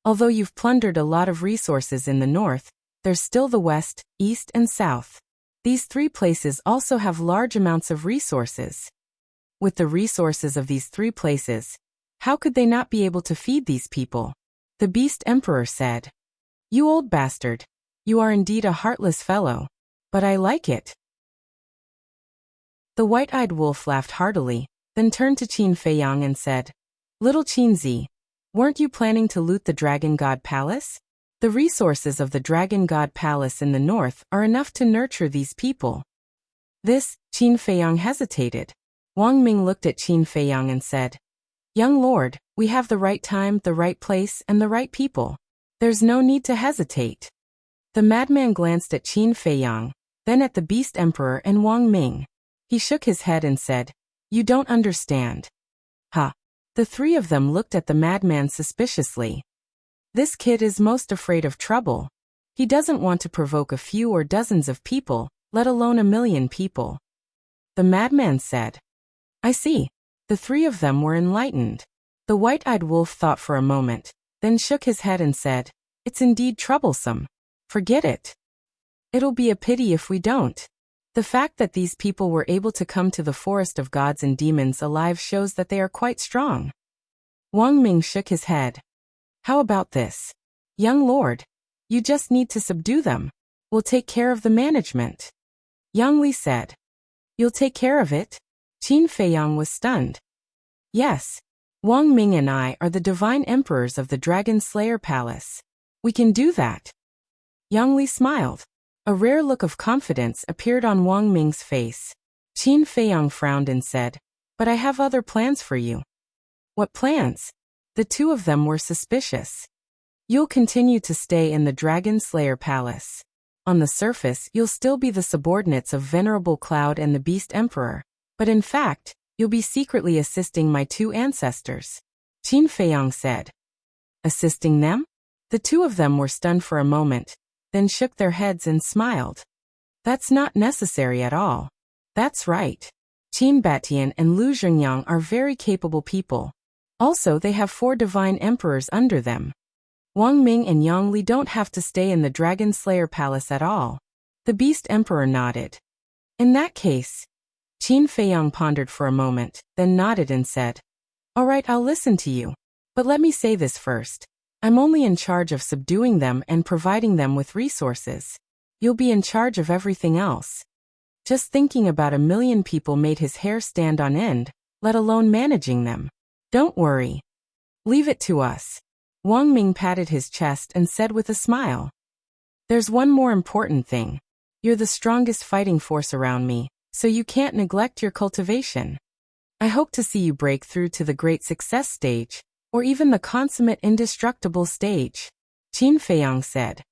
Although you've plundered a lot of resources in the north, there's still the west, east, and south. These three places also have large amounts of resources. With the resources of these three places, how could they not be able to feed these people? The beast emperor said. You old bastard. You are indeed a heartless fellow. But I like it. The white-eyed wolf laughed heartily, then turned to Qin Feiyang and said, Little Qinzi, weren't you planning to loot the Dragon God Palace? The resources of the Dragon God Palace in the north are enough to nurture these people. Qin Feiyang hesitated. Wang Ming looked at Qin Feiyang and said, Young lord, we have the right time, the right place, and the right people. There's no need to hesitate. The madman glanced at Qin Feiyang, then at the beast emperor and Wang Ming. He shook his head and said, You don't understand. Ha! The three of them looked at the madman suspiciously. This kid is most afraid of trouble. He doesn't want to provoke a few or dozens of people, let alone 1,000,000 people. The madman said. I see. The three of them were enlightened. The white-eyed wolf thought for a moment, then shook his head and said, It's indeed troublesome. Forget it. It'll be a pity if we don't. The fact that these people were able to come to the forest of gods and demons alive shows that they are quite strong. Wang Ming shook his head. How about this? Young lord, you just need to subdue them. We'll take care of the management. Yang Li said. You'll take care of it? Qin Feiyang was stunned. Yes. Wang Ming and I are the divine emperors of the Dragon Slayer Palace. We can do that. Yang Li smiled. A rare look of confidence appeared on Wang Ming's face. Qin Feiyang frowned and said, "But I have other plans for you." What plans? The two of them were suspicious. You'll continue to stay in the Dragon Slayer Palace. On the surface, you'll still be the subordinates of Venerable Cloud and the Beast Emperor, but in fact, you'll be secretly assisting my two ancestors. Qin Feiyang said. Assisting them? The two of them were stunned for a moment, then shook their heads and smiled. That's not necessary at all. That's right. Qin Batian and Lu Zhengyang are very capable people. Also, they have 4 divine emperors under them. Wang Ming and Yang Li don't have to stay in the Dragon Slayer Palace at all. The Beast Emperor nodded. In that case, Qin Feiyang pondered for a moment, then nodded and said, "All right, I'll listen to you. But let me say this first. I'm only in charge of subduing them and providing them with resources. You'll be in charge of everything else." Just thinking about 1 million people made his hair stand on end, let alone managing them. Don't worry. Leave it to us. Wang Ming patted his chest and said with a smile. There's one more important thing. You're the strongest fighting force around me, so you can't neglect your cultivation. I hope to see you break through to the great success stage, or even the consummate indestructible stage, Qin Feiyang said.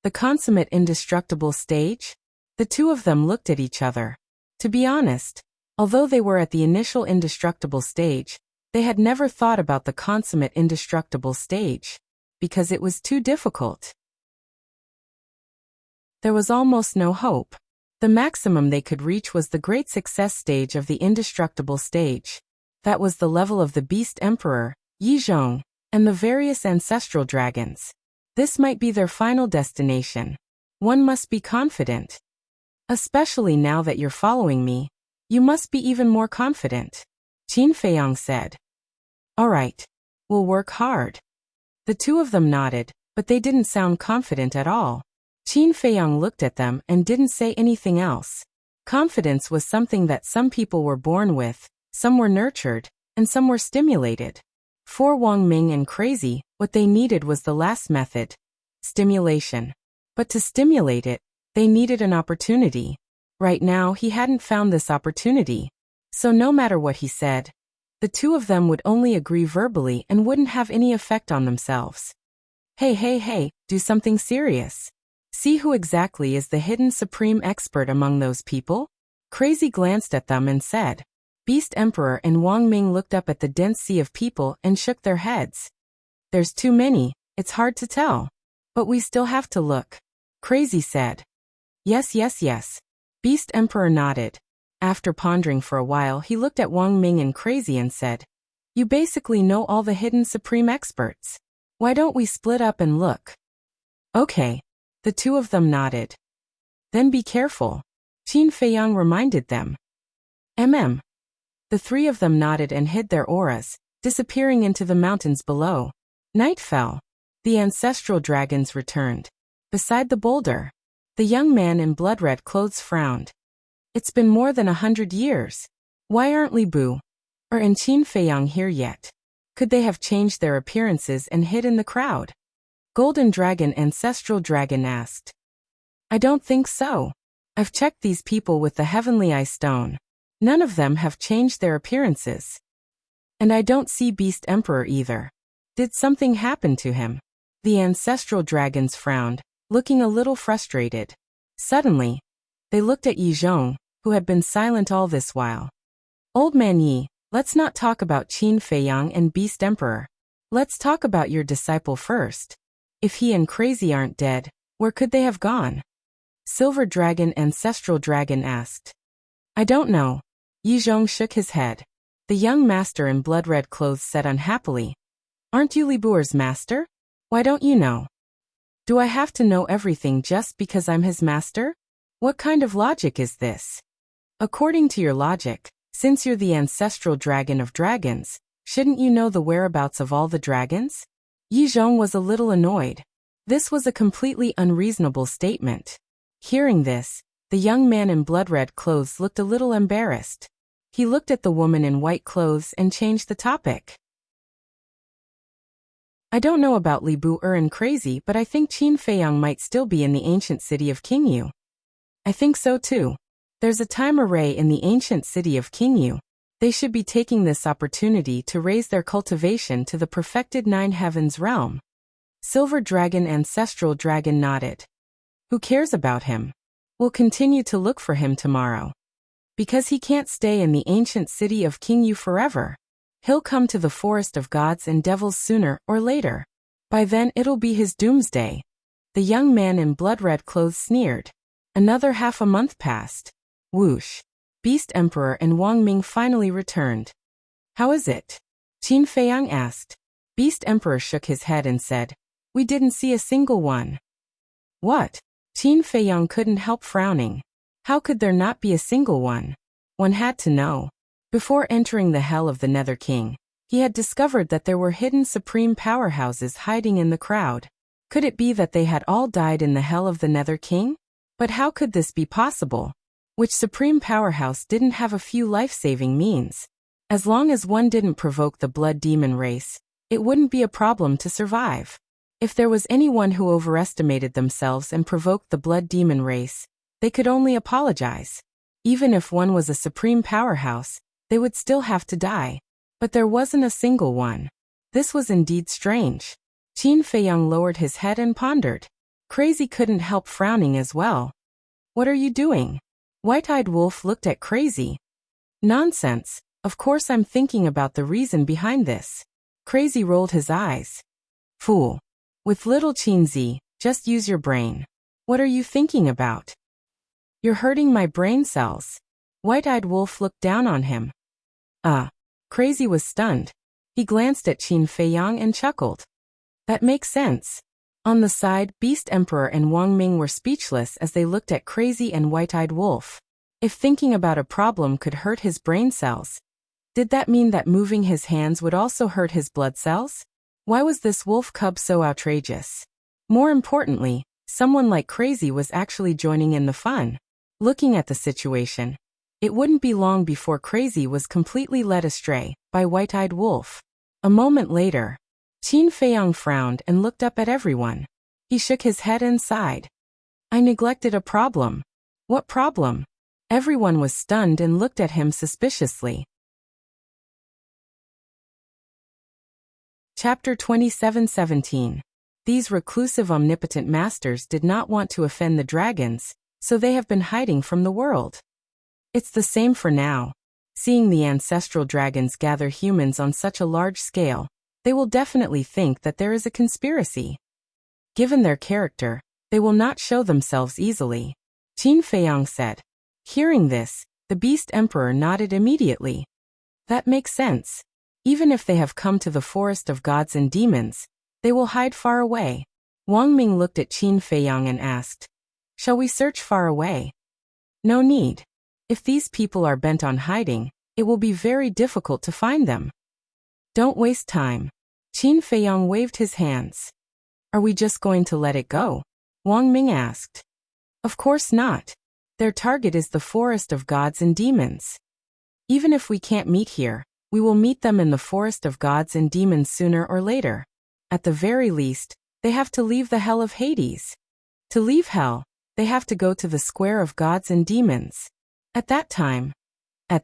The consummate indestructible stage? The two of them looked at each other. To be honest, although they were at the initial indestructible stage, they had never thought about the consummate indestructible stage, because it was too difficult. There was almost no hope. The maximum they could reach was the great success stage of the indestructible stage. That was the level of the Beast Emperor, Yizhong, and the various ancestral dragons. This might be their final destination. One must be confident. Especially now that you're following me, you must be even more confident, Qin Feiyang said. All right. We'll work hard. The two of them nodded, but they didn't sound confident at all. Qin Feiyang looked at them and didn't say anything else. Confidence was something that some people were born with, some were nurtured, and some were stimulated. For Wang Ming and Crazy, what they needed was the last method, stimulation. But to stimulate it, they needed an opportunity. Right now, he hadn't found this opportunity. So no matter what he said, the two of them would only agree verbally and wouldn't have any effect on themselves. Hey, do something serious. See who exactly is the hidden supreme expert among those people? Crazy glanced at them and said. Beast Emperor and Wang Ming looked up at the dense sea of people and shook their heads. There's too many, it's hard to tell. But we still have to look. Crazy said. Yes. Beast Emperor nodded. After pondering for a while, he looked at Wang Ming and Crazy and said, You basically know all the hidden supreme experts. Why don't we split up and look? Okay. The two of them nodded. Then be careful. Qin Feiyang reminded them. The three of them nodded and hid their auras, disappearing into the mountains below. Night fell. The ancestral dragons returned. Beside the boulder, the young man in blood-red clothes frowned. It's been more than 100 years. Why aren't Li Bu and Qin Feiyang here yet? Could they have changed their appearances and hid in the crowd? Golden Dragon Ancestral Dragon asked. I don't think so. I've checked these people with the Heavenly Eye Stone. None of them have changed their appearances. And I don't see Beast Emperor either. Did something happen to him? The ancestral dragons frowned, looking a little frustrated. Suddenly, they looked at Yizhong, who had been silent all this while. Old man Yi, let's not talk about Qin Feiyang and Beast Emperor. Let's talk about your disciple first. If he and Crazy aren't dead, where could they have gone? Silver Dragon Ancestral Dragon asked. I don't know. Yizhong shook his head. The young master in blood-red clothes said unhappily. Aren't you Li Bu's master? Why don't you know? Do I have to know everything just because I'm his master? What kind of logic is this? According to your logic, since you're the ancestral dragon of dragons, shouldn't you know the whereabouts of all the dragons? Yizhong was a little annoyed. This was a completely unreasonable statement. Hearing this, The young man in blood-red clothes looked a little embarrassed. He looked at the woman in white clothes and changed the topic. I don't know about Li Bu and Crazy, but I think Qin Feiyang might still be in the ancient city of Qingyu. I think so too. There's a time array in the ancient city of Qingyu. They should be taking this opportunity to raise their cultivation to the perfected nine heavens realm. Silver Dragon Ancestral Dragon nodded. Who cares about him? We'll continue to look for him tomorrow. Because he can't stay in the ancient city of Qingyu forever. He'll come to the forest of gods and devils sooner or later. By then it'll be his doomsday. The young man in blood-red clothes sneered. Another half a month passed. Whoosh. Beast Emperor and Wang Ming finally returned. How is it? Qin Feiyang asked. Beast Emperor shook his head and said, we didn't see a single one. What? Qin Feiyang couldn't help frowning. How could there not be a single one? One had to know. Before entering the Hell of the Nether King, he had discovered that there were hidden supreme powerhouses hiding in the crowd. Could it be that they had all died in the Hell of the Nether King? But how could this be possible? Which supreme powerhouse didn't have a few life-saving means? As long as one didn't provoke the blood demon race, it wouldn't be a problem to survive. If there was anyone who overestimated themselves and provoked the blood demon race, they could only apologize. Even if one was a supreme powerhouse, they would still have to die. But there wasn't a single one. This was indeed strange. Qin Feiyang lowered his head and pondered. Crazy couldn't help frowning as well. What are you doing? White-eyed Wolf looked at Crazy. Nonsense. Of course I'm thinking about the reason behind this. Crazy rolled his eyes. Fool. With little Qinzi, just use your brain. What are you thinking about? You're hurting my brain cells. White-eyed Wolf looked down on him. Crazy was stunned. He glanced at Qin Feiyang and chuckled. That makes sense. On the side, Beast Emperor and Wang Ming were speechless as they looked at Crazy and White-eyed Wolf. If thinking about a problem could hurt his brain cells, did that mean that moving his hands would also hurt his blood cells? Why was this wolf cub so outrageous? More importantly, someone like Crazy was actually joining in the fun. Looking at the situation, it wouldn't be long before Crazy was completely led astray by White-eyed Wolf. A moment later, Qin Feiyang frowned and looked up at everyone. He shook his head and sighed. I neglected a problem. What problem? Everyone was stunned and looked at him suspiciously. Chapter 27:17. These reclusive omnipotent masters did not want to offend the dragons, so they have been hiding from the world. It's the same for now. Seeing the ancestral dragons gather humans on such a large scale, they will definitely think that there is a conspiracy. Given their character, they will not show themselves easily. Qin Feiyang said. Hearing this, the Beast Emperor nodded immediately. That makes sense. Even if they have come to the forest of gods and demons, they will hide far away. Wang Ming looked at Qin Feiyang and asked, shall we search far away? No need. If these people are bent on hiding, it will be very difficult to find them. Don't waste time. Qin Feiyang waved his hands. Are we just going to let it go? Wang Ming asked. Of course not. Their target is the forest of gods and demons. Even if we can't meet here, we will meet them in the forest of gods and demons sooner or later. At the very least, they have to leave the hell of Hades. To leave hell, they have to go to the square of gods and demons. At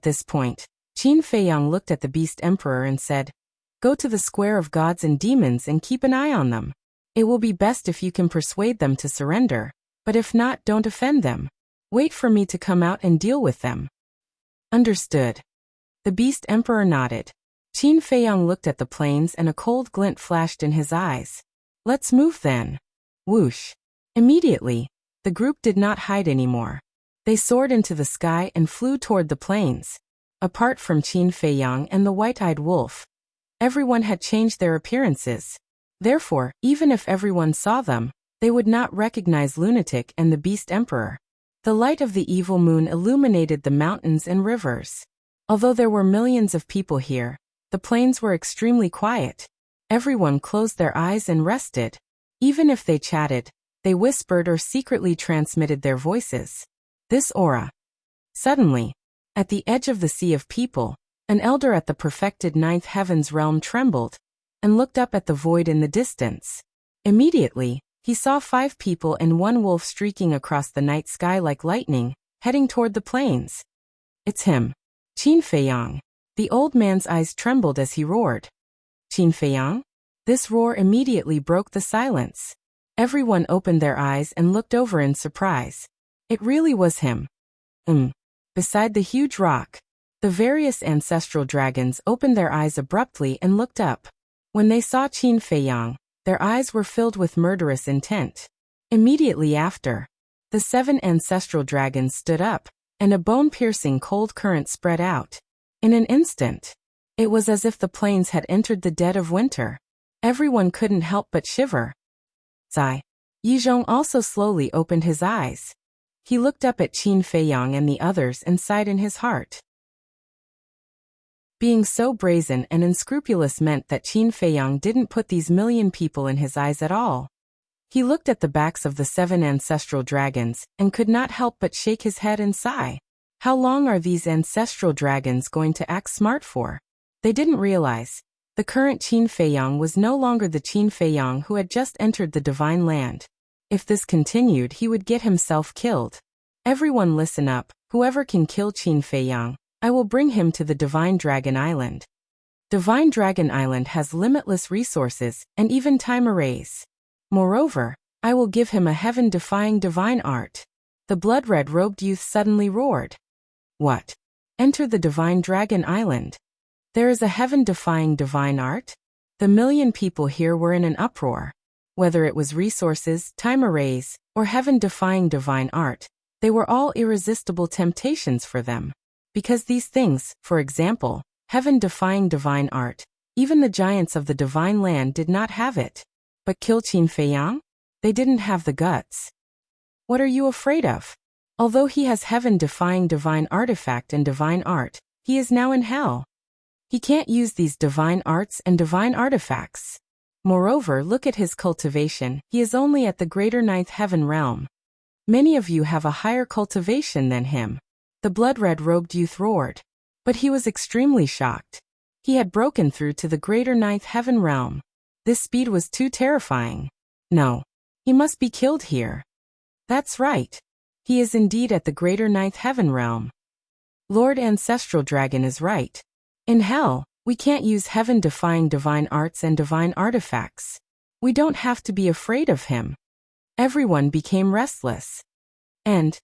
this point, Qin Feiyang looked at the Beast Emperor and said, go to the square of gods and demons and keep an eye on them. It will be best if you can persuade them to surrender, but if not, don't offend them. Wait for me to come out and deal with them. Understood. The Beast Emperor nodded. Qin Feiyang looked at the plains and a cold glint flashed in his eyes. Let's move then. Whoosh. Immediately, the group did not hide anymore. They soared into the sky and flew toward the plains. Apart from Qin Feiyang and the White-eyed Wolf, everyone had changed their appearances. Therefore, even if everyone saw them, they would not recognize Lunatic and the Beast Emperor. The light of the evil moon illuminated the mountains and rivers. Although there were millions of people here, the plains were extremely quiet. Everyone closed their eyes and rested. Even if they chatted, they whispered or secretly transmitted their voices. This aura. Suddenly, at the edge of the sea of people, an elder at the perfected ninth heaven's realm trembled and looked up at the void in the distance. Immediately, he saw 5 people and 1 wolf streaking across the night sky like lightning, heading toward the plains. It's him. Qin Feiyang. The old man's eyes trembled as he roared. Qin Feiyang? This roar immediately broke the silence. Everyone opened their eyes and looked over in surprise. It really was him. Beside the huge rock, the various ancestral dragons opened their eyes abruptly and looked up. When they saw Qin Feiyang, their eyes were filled with murderous intent. Immediately after, the 7 ancestral dragons stood up, and a bone-piercing cold current spread out. In an instant, it was as if the plains had entered the dead of winter. Everyone couldn't help but shiver. Zai. Yizhong also slowly opened his eyes. He looked up at Qin Feiyang and the others and sighed in his heart. Being so brazen and unscrupulous meant that Qin Feiyang didn't put these million people in his eyes at all. He looked at the backs of the 7 ancestral dragons and could not help but shake his head and sigh. How long are these ancestral dragons going to act smart for? They didn't realize. The current Qin Feiyang was no longer the Qin Feiyang who had just entered the divine land. If this continued, he would get himself killed. Everyone listen up. Whoever can kill Qin Feiyang, I will bring him to the Divine Dragon Island. Divine Dragon Island has limitless resources and even time arrays. Moreover, I will give him a heaven-defying divine art. The blood-red-robed youth suddenly roared. What? Enter the Divine Dragon Island. There is a heaven-defying divine art? The million people here were in an uproar. Whether it was resources, time arrays, or heaven-defying divine art, they were all irresistible temptations for them. Because these things, for example, heaven-defying divine art, even the giants of the divine land did not have it. But kill Qin Feiyang? They didn't have the guts. What are you afraid of? Although he has heaven-defying divine artifact and divine art, he is now in hell. He can't use these divine arts and divine artifacts. Moreover, look at his cultivation. He is only at the greater ninth heaven realm. Many of you have a higher cultivation than him. The blood-red-robed youth roared. But he was extremely shocked. He had broken through to the greater ninth heaven realm. This speed was too terrifying. No. He must be killed here. That's right. He is indeed at the greater ninth heaven realm. Lord Ancestral Dragon is right. In hell, we can't use heaven-defying divine arts and divine artifacts. We don't have to be afraid of him. Everyone became restless. And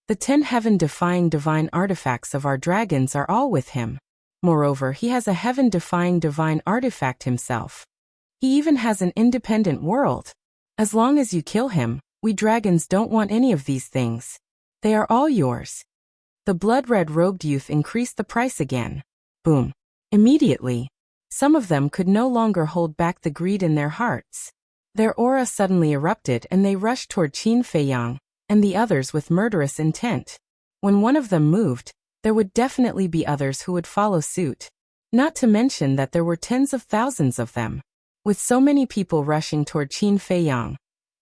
the 10 heaven-defying divine artifacts of our dragons are all with him. Moreover, he has a heaven-defying divine artifact himself. He even has an independent world. As long as you kill him, we dragons don't want any of these things. They are all yours. The blood-red-robed youth increased the price again. Boom. Immediately, some of them could no longer hold back the greed in their hearts. Their aura suddenly erupted and they rushed toward Qin Feiyang and the others with murderous intent. When one of them moved, there would definitely be others who would follow suit. Not to mention that there were tens of thousands of them. With so many people rushing toward Qin Feiyang,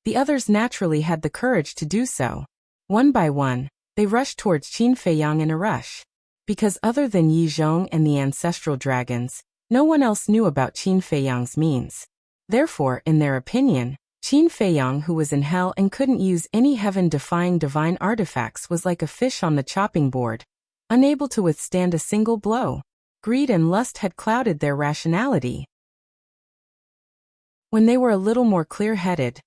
the others naturally had the courage to do so. One by one, they rushed towards Qin Feiyang in a rush. Because other than Yi Zhong and the ancestral dragons, no one else knew about Qin Feiyang's means. Therefore, in their opinion, Qin Feiyang, who was in hell and couldn't use any heaven-defying divine artifacts, was like a fish on the chopping board, unable to withstand a single blow. Greed and lust had clouded their rationality. When they were a little more clear-headed,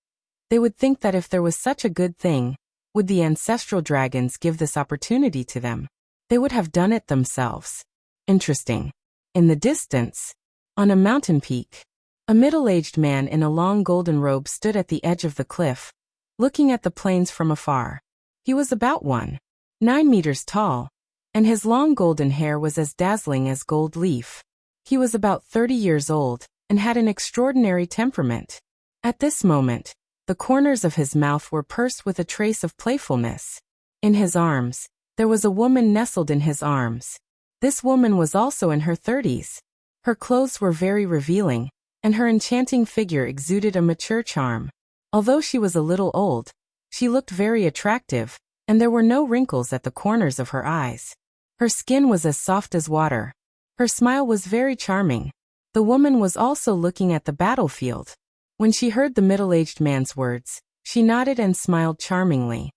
they would think that if there was such a good thing, would the ancestral dragons give this opportunity to them? They would have done it themselves. Interesting. In the distance, on a mountain peak, a middle-aged man in a long golden robe stood at the edge of the cliff, looking at the plains from afar. He was about 1.9 meters tall, and his long golden hair was as dazzling as gold leaf. He was about 30 years old, and had an extraordinary temperament. At this moment, the corners of his mouth were pursed with a trace of playfulness. In his arms, there was a woman nestled in his arms. This woman was also in her 30s. Her clothes were very revealing, and her enchanting figure exuded a mature charm. Although she was a little old, she looked very attractive, and there were no wrinkles at the corners of her eyes. Her skin was as soft as water. Her smile was very charming. The woman was also looking at the battlefield. When she heard the middle-aged man's words, she nodded and smiled charmingly.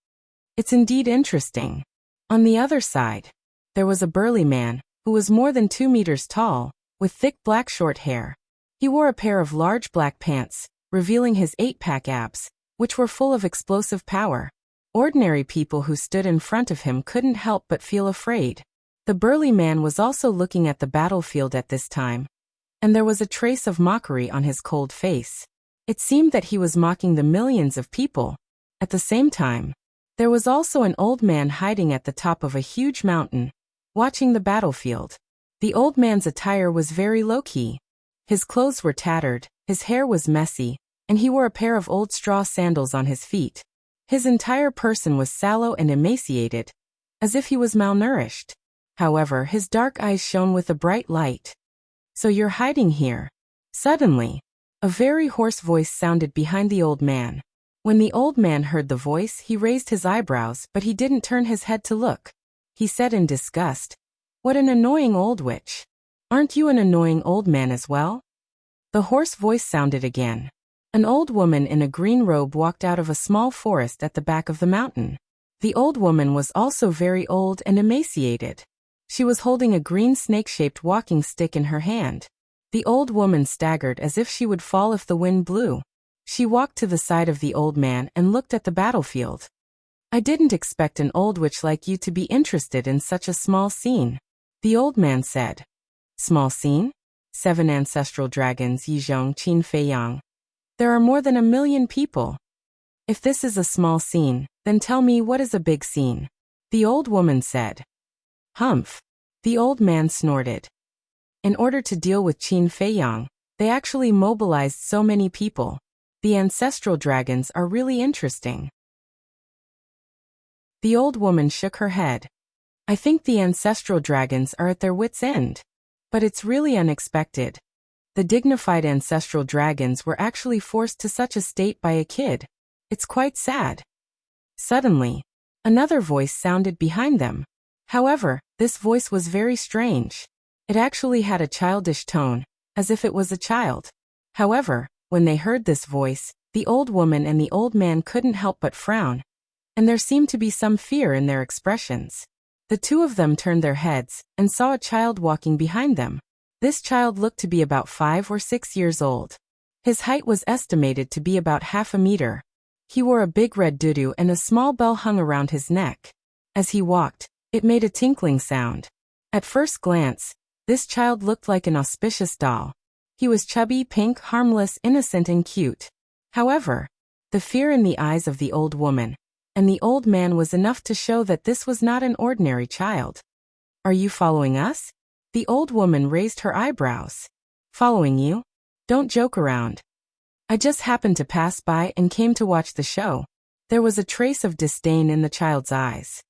It's indeed interesting. On the other side, there was a burly man, who was more than 2 meters tall, with thick black short hair. He wore a pair of large black pants, revealing his 8-pack abs, which were full of explosive power. Ordinary people who stood in front of him couldn't help but feel afraid. The burly man was also looking at the battlefield at this time, and there was a trace of mockery on his cold face. It seemed that he was mocking the millions of people. At the same time, there was also an old man hiding at the top of a huge mountain, watching the battlefield. The old man's attire was very low-key. His clothes were tattered, his hair was messy, and he wore a pair of old straw sandals on his feet. His entire person was sallow and emaciated, as if he was malnourished. However, his dark eyes shone with a bright light. "So you're hiding here?" Suddenly, a very hoarse voice sounded behind the old man. When the old man heard the voice, he raised his eyebrows, but he didn't turn his head to look. He said in disgust, "What an annoying old witch. Aren't you an annoying old man as well?" The hoarse voice sounded again. An old woman in a green robe walked out of a small forest at the back of the mountain. The old woman was also very old and emaciated. She was holding a green snake-shaped walking stick in her hand. The old woman staggered as if she would fall if the wind blew. She walked to the side of the old man and looked at the battlefield. "I didn't expect an old witch like you to be interested in such a small scene," the old man said. "Small scene? 7 ancestral dragons, Yizhong Qin Feiyang. There are more than 1 million people. If this is a small scene, then tell me what is a big scene," the old woman said. "Humph," the old man snorted. In order to deal with Qin Feiyang, they actually mobilized so many people. The ancestral dragons are really interesting. The old woman shook her head. "I think the ancestral dragons are at their wits' end. But it's really unexpected. The dignified ancestral dragons were actually forced to such a state by a kid. It's quite sad." Suddenly, another voice sounded behind them. However, this voice was very strange. It actually had a childish tone, as if it was a child. However, when they heard this voice, the old woman and the old man couldn't help but frown, and there seemed to be some fear in their expressions. The two of them turned their heads and saw a child walking behind them. This child looked to be about 5 or 6 years old. His height was estimated to be about half a meter. He wore a big red tutu and a small bell hung around his neck. As he walked, it made a tinkling sound. At first glance, this child looked like an auspicious doll. He was chubby, pink, harmless, innocent, and cute. However, the fear in the eyes of the old woman and the old man was enough to show that this was not an ordinary child. "Are you following us?" The old woman raised her eyebrows. "Following you? Don't joke around. I just happened to pass by and came to watch the show." There was a trace of disdain in the child's eyes.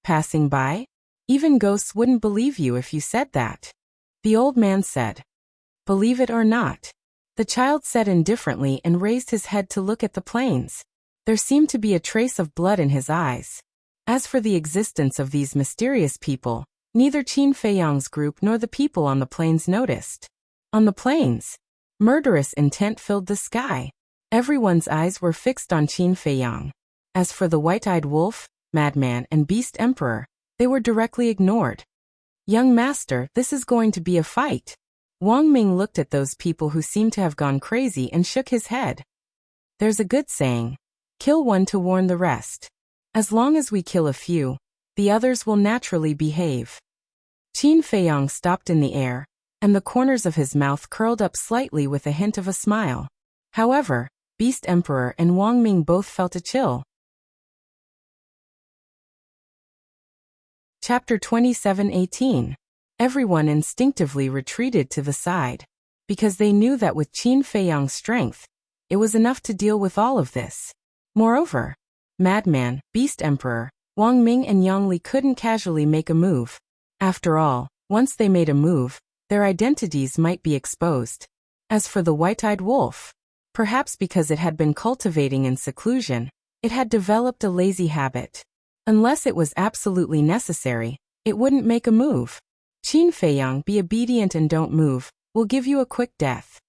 "Passing by? Even ghosts wouldn't believe you if you said that," the old man said. "Believe it or not," the child said indifferently and raised his head to look at the plains. There seemed to be a trace of blood in his eyes. As for the existence of these mysterious people, neither Qin Feiyang's group nor the people on the plains noticed. On the plains, murderous intent filled the sky. Everyone's eyes were fixed on Qin Feiyang. As for the white-eyed wolf, madman, and beast emperor, they were directly ignored. "Young master, this is going to be a fight." Wang Ming looked at those people who seemed to have gone crazy and shook his head. "There's a good saying, kill one to warn the rest. As long as we kill a few, the others will naturally behave." Qin Feiyang stopped in the air, and the corners of his mouth curled up slightly with a hint of a smile. However, Beast Emperor and Wang Ming both felt a chill. Chapter 27:18. Everyone instinctively retreated to the side, because they knew that with Qin Feiyang's strength, it was enough to deal with all of this. Moreover, Madman, Beast Emperor, Wang Ming and Yang Li couldn't casually make a move. After all, once they made a move, their identities might be exposed. As for the white-eyed wolf, perhaps because it had been cultivating in seclusion, it had developed a lazy habit. Unless it was absolutely necessary, it wouldn't make a move. Qin Feiyang, be obedient and don't move, will give you a quick death.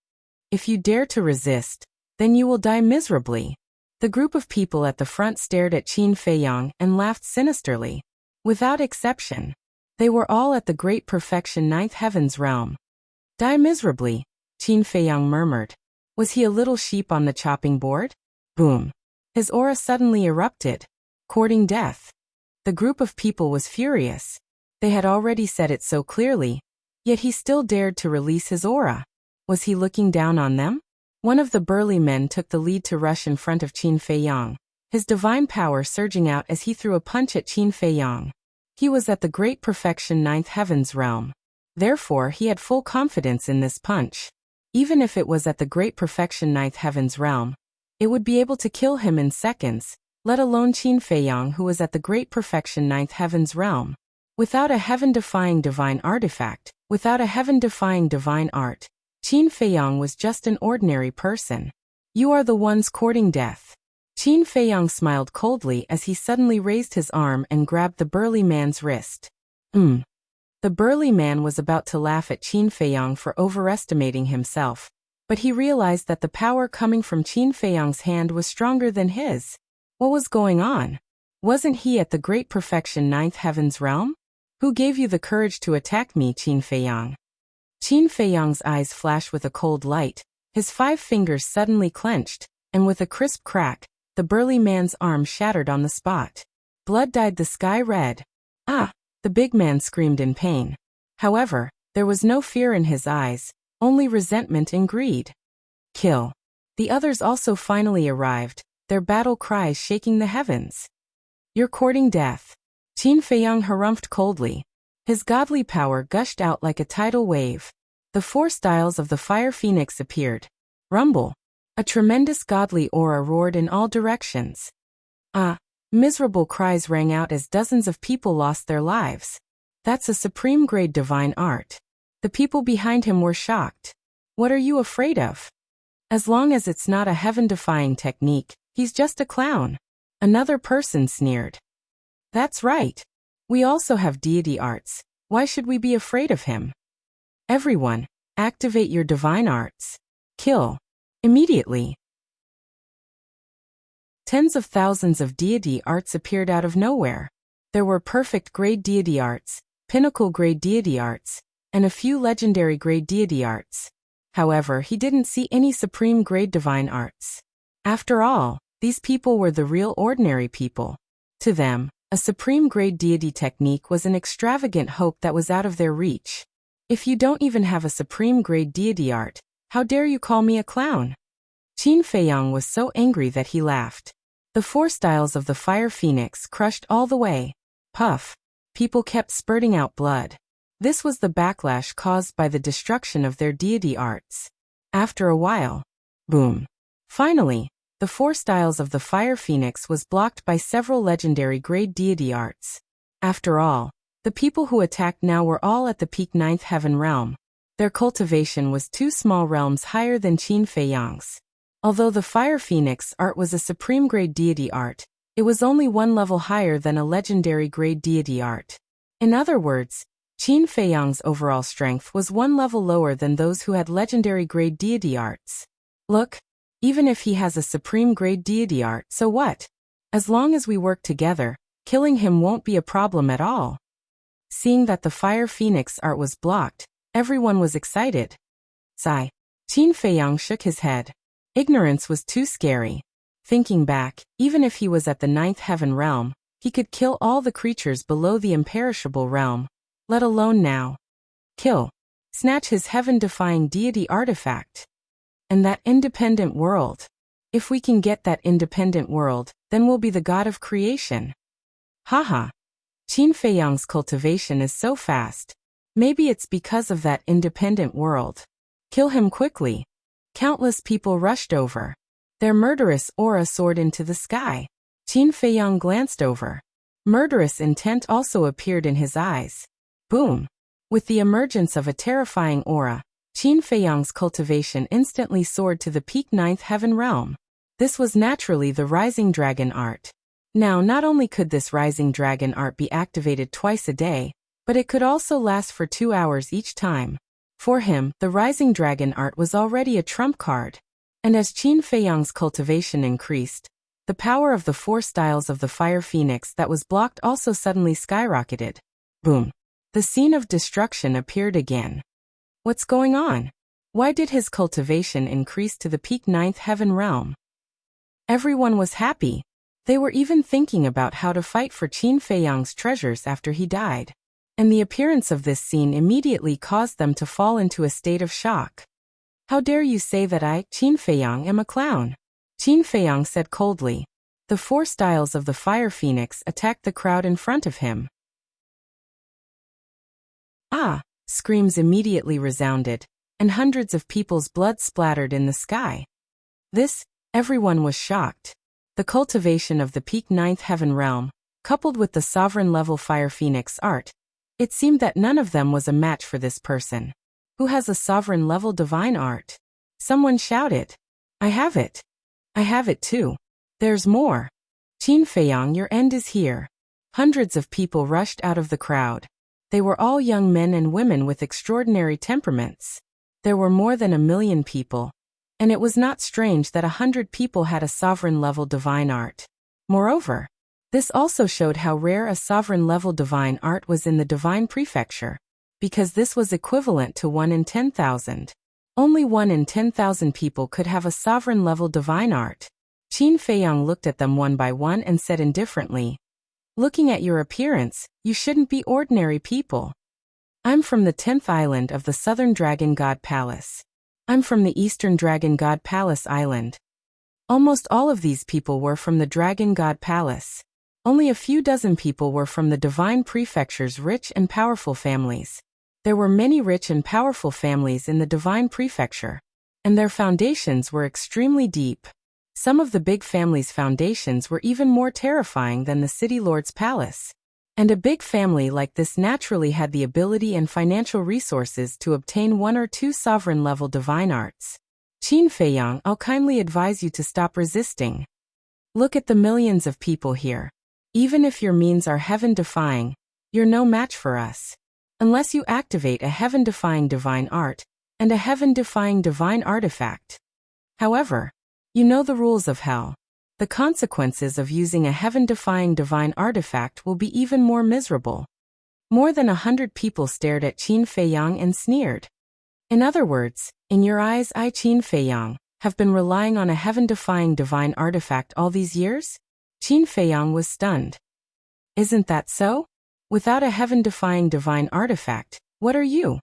If you dare to resist, then you will die miserably. The group of people at the front stared at Qin Feiyang and laughed sinisterly. Without exception, they were all at the great perfection ninth heaven's realm. Die miserably, Qin Feiyang murmured. Was he a little sheep on the chopping board? Boom. His aura suddenly erupted, courting death. The group of people was furious. They had already said it so clearly, yet he still dared to release his aura. Was he looking down on them? One of the burly men took the lead to rush in front of Qin Feiyang, his divine power surging out as he threw a punch at Qin Feiyang. He was at the great perfection ninth heaven's realm. Therefore, he had full confidence in this punch. Even if it was at the great perfection ninth heaven's realm, it would be able to kill him in seconds, let alone Qin Feiyang, who was at the great perfection ninth heaven's realm. Without a heaven-defying divine artifact, without a heaven-defying divine art, Qin Feiyang was just an ordinary person. You are the ones courting death. Qin Feiyang smiled coldly as he suddenly raised his arm and grabbed the burly man's wrist. The burly man was about to laugh at Qin Feiyang for overestimating himself, but he realized that the power coming from Qin Feiyang's hand was stronger than his. What was going on? Wasn't he at the great perfection ninth heaven's realm? Who gave you the courage to attack me, Qin Feiyang? Qin Feiyang's eyes flashed with a cold light, his 5 fingers suddenly clenched, and with a crisp crack, the burly man's arm shattered on the spot. Blood dyed the sky red. Ah! The big man screamed in pain. However, there was no fear in his eyes, only resentment and greed. Kill. The others also finally arrived, their battle cries shaking the heavens. You're courting death. Qin Feiyang harumphed coldly. His godly power gushed out like a tidal wave. The 4 styles of the fire phoenix appeared. Rumble. A tremendous godly aura roared in all directions. Ah! Miserable cries rang out as dozens of people lost their lives. That's a supreme-grade divine art. The people behind him were shocked. What are you afraid of? As long as it's not a heaven-defying technique, he's just a clown. Another person sneered. That's right. We also have deity arts. Why should we be afraid of him? Everyone, activate your divine arts. Kill. Immediately. Tens of thousands of deity arts appeared out of nowhere. There were perfect-grade deity arts, pinnacle-grade deity arts, and a few legendary-grade deity arts. However, he didn't see any supreme-grade divine arts. After all, these people were the real ordinary people. To them, a supreme-grade deity technique was an extravagant hope that was out of their reach. If you don't even have a supreme-grade deity art, how dare you call me a clown? Qin Feiyang was so angry that he laughed. The 4 styles of the fire phoenix crushed all the way. Puff. People kept spurting out blood. This was the backlash caused by the destruction of their deity arts. After a while, boom. Finally, the 4 styles of the fire phoenix was blocked by several legendary grade deity arts. After all, the people who attacked now were all at the peak ninth heaven realm. Their cultivation was 2 small realms higher than Qin Feiyang's. Although the fire phoenix art was a supreme grade deity art, it was only 1 level higher than a legendary grade deity art. In other words, Qin Feiyang's overall strength was 1 level lower than those who had legendary grade deity arts. Look, even if he has a supreme grade deity art, so what? As long as we work together, killing him won't be a problem at all. Seeing that the fire phoenix art was blocked, everyone was excited. Sigh. Qin Feiyang shook his head. Ignorance was too scary. Thinking back, even if he was at the ninth heaven realm, he could kill all the creatures below the imperishable realm, let alone now. Kill. Snatch his heaven-defying deity artifact. And that independent world. If we can get that independent world, then we'll be the god of creation. Haha. Qin Feiyang's cultivation is so fast. Maybe it's because of that independent world. Kill him quickly. Countless people rushed over. Their murderous aura soared into the sky. Qin Feiyang glanced over. Murderous intent also appeared in his eyes. Boom. With the emergence of a terrifying aura, Qin Feiyang's cultivation instantly soared to the peak ninth heaven realm. This was naturally the rising dragon art. Now, not only could this rising dragon art be activated twice a day, but it could also last for 2 hours each time. For him, the rising dragon art was already a trump card. And as Qin Feiyang's cultivation increased, the power of the 4 styles of the fire phoenix that was blocked also suddenly skyrocketed. Boom. The scene of destruction appeared again. What's going on? Why did his cultivation increase to the peak 9th heaven realm? Everyone was happy. They were even thinking about how to fight for Qin Feiyang's treasures after he died. And the appearance of this scene immediately caused them to fall into a state of shock. How dare you say that I, Qin Feiyang, am a clown? Qin Feiyang said coldly. The 4 styles of the fire phoenix attacked the crowd in front of him. Ah! Screams immediately resounded, and hundreds of people's blood splattered in the sky. Everyone was shocked. The cultivation of the peak 9th heaven realm, coupled with the sovereign-level fire phoenix art, it seemed that none of them was a match for this person. Who has a sovereign-level divine art? Someone shouted. I have it. I have it too. There's more. Qin Feiyang, your end is here. Hundreds of people rushed out of the crowd. They were all young men and women with extraordinary temperaments. There were more than 1 million people. And it was not strange that 100 people had a sovereign-level divine art. Moreover, this also showed how rare a sovereign-level divine art was in the divine prefecture, because this was equivalent to 1 in 10,000. Only 1 in 10,000 people could have a sovereign-level divine art. Qin Feiyang looked at them one by one and said indifferently, looking at your appearance, you shouldn't be ordinary people. I'm from the 10th island of the Southern Dragon God Palace. I'm from the Eastern Dragon God Palace Island. Almost all of these people were from the Dragon God Palace. Only a few dozen people were from the Divine Prefecture's rich and powerful families. There were many rich and powerful families in the Divine Prefecture, and their foundations were extremely deep. Some of the big families' foundations were even more terrifying than the City Lord's palace. And a big family like this naturally had the ability and financial resources to obtain 1 or 2 sovereign-level divine arts. Qin Feiyang, I'll kindly advise you to stop resisting. Look at the millions of people here. Even if your means are heaven-defying, you're no match for us. Unless you activate a heaven-defying divine art and a heaven-defying divine artifact. However, you know the rules of hell. The consequences of using a heaven-defying divine artifact will be even more miserable. More than 100 people stared at Qin Feiyang and sneered. In other words, in your eyes, I, Qin Feiyang, have been relying on a heaven-defying divine artifact all these years? Qin Feiyang was stunned. Isn't that so? Without a heaven-defying divine artifact, what are you?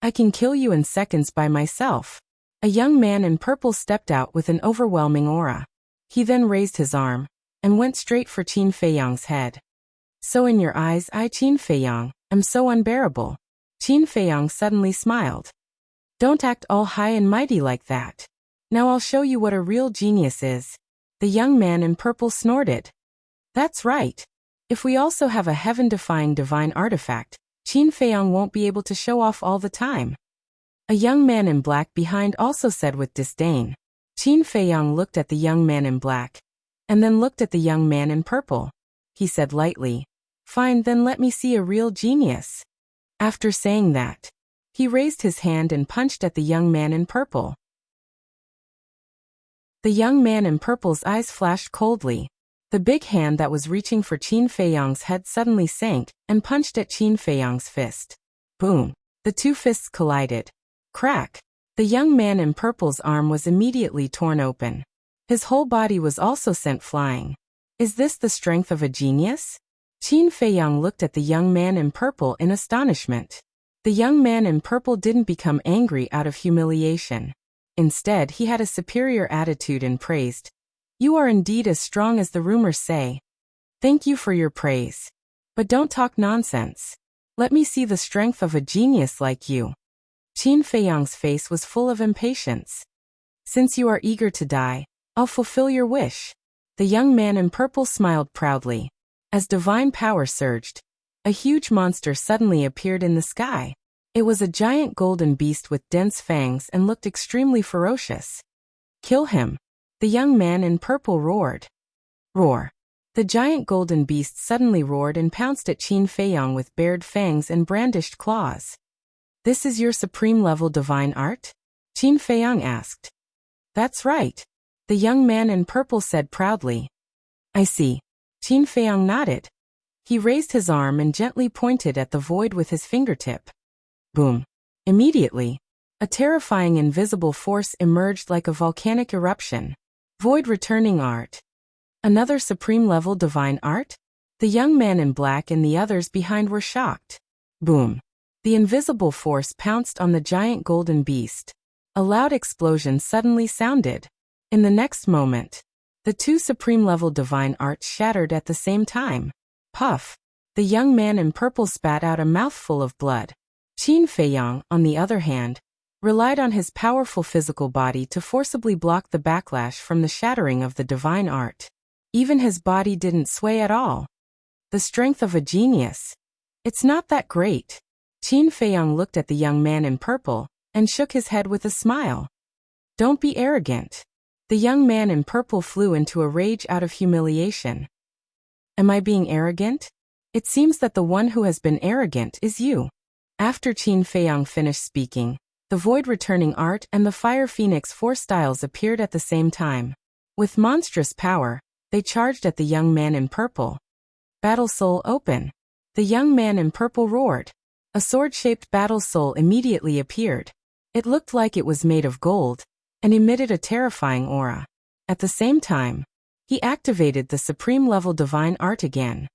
I can kill you in seconds by myself. A young man in purple stepped out with an overwhelming aura. He then raised his arm and went straight for Qin Feiyang's head. So in your eyes, I, Qin Feiyang, am so unbearable. Qin Feiyang suddenly smiled. Don't act all high and mighty like that. Now I'll show you what a real genius is. The young man in purple snorted. That's right. If we also have a heaven-defying divine artifact, Qin Feiyang won't be able to show off all the time. A young man in black behind also said with disdain. Qin Feiyang looked at the young man in black, and then looked at the young man in purple. He said lightly, Fine, then let me see a real genius. After saying that, he raised his hand and punched at the young man in purple. The young man in purple's eyes flashed coldly. The big hand that was reaching for Qin Feiyang's head suddenly sank and punched at Qin Feiyang's fist. Boom! The 2 fists collided. Crack! The young man in purple's arm was immediately torn open. His whole body was also sent flying. Is this the strength of a genius? Qin Feiyang looked at the young man in purple in astonishment. The young man in purple didn't become angry out of humiliation. Instead, he had a superior attitude and praised. You are indeed as strong as the rumors say. Thank you for your praise. But don't talk nonsense. Let me see the strength of a genius like you. Qin Feiyang's face was full of impatience. Since you are eager to die, I'll fulfill your wish. The young man in purple smiled proudly. As divine power surged, a huge monster suddenly appeared in the sky. It was a giant golden beast with dense fangs and looked extremely ferocious. Kill him! The young man in purple roared. Roar! The giant golden beast suddenly roared and pounced at Qin Feiyang with bared fangs and brandished claws. "This is your supreme-level divine art?" Qin Feiyang asked. "That's right," the young man in purple said proudly. "I see." Qin Feiyang nodded. He raised his arm and gently pointed at the void with his fingertip. Boom. Immediately, a terrifying invisible force emerged like a volcanic eruption. Void returning art. Another supreme-level divine art? The young man in black and the others behind were shocked. Boom. The invisible force pounced on the giant golden beast. A loud explosion suddenly sounded. In the next moment, the two supreme-level divine arts shattered at the same time. Puff. The young man in purple spat out a mouthful of blood. Qin Feiyang, on the other hand, relied on his powerful physical body to forcibly block the backlash from the shattering of the divine art. Even his body didn't sway at all. The strength of a genius. It's not that great. Qin Feiyang looked at the young man in purple and shook his head with a smile. Don't be arrogant. The young man in purple flew into a rage out of humiliation. Am I being arrogant? It seems that the one who has been arrogant is you. After Qin Feiyang finished speaking, the Void Returning Art and the Fire Phoenix 4 styles appeared at the same time. With monstrous power, they charged at the young man in purple. Battle Soul open. The young man in purple roared. A sword-shaped battle soul immediately appeared. It looked like it was made of gold, and emitted a terrifying aura. At the same time, he activated the supreme-level divine art again.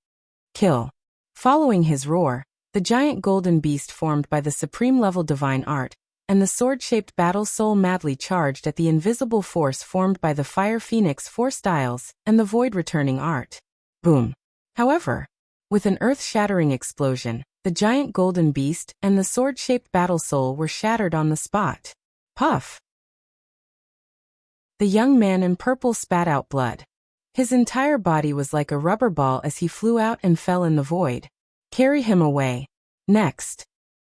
Kill. Following his roar, the giant golden beast formed by the supreme-level divine art and the sword-shaped battle soul madly charged at the invisible force formed by the Fire Phoenix 4 styles and the Void Returning Art. Boom. However, with an earth-shattering explosion, the giant golden beast and the sword-shaped battle soul were shattered on the spot. Puff. The young man in purple spat out blood. His entire body was like a rubber ball as he flew out and fell in the void. Carry him away. Next.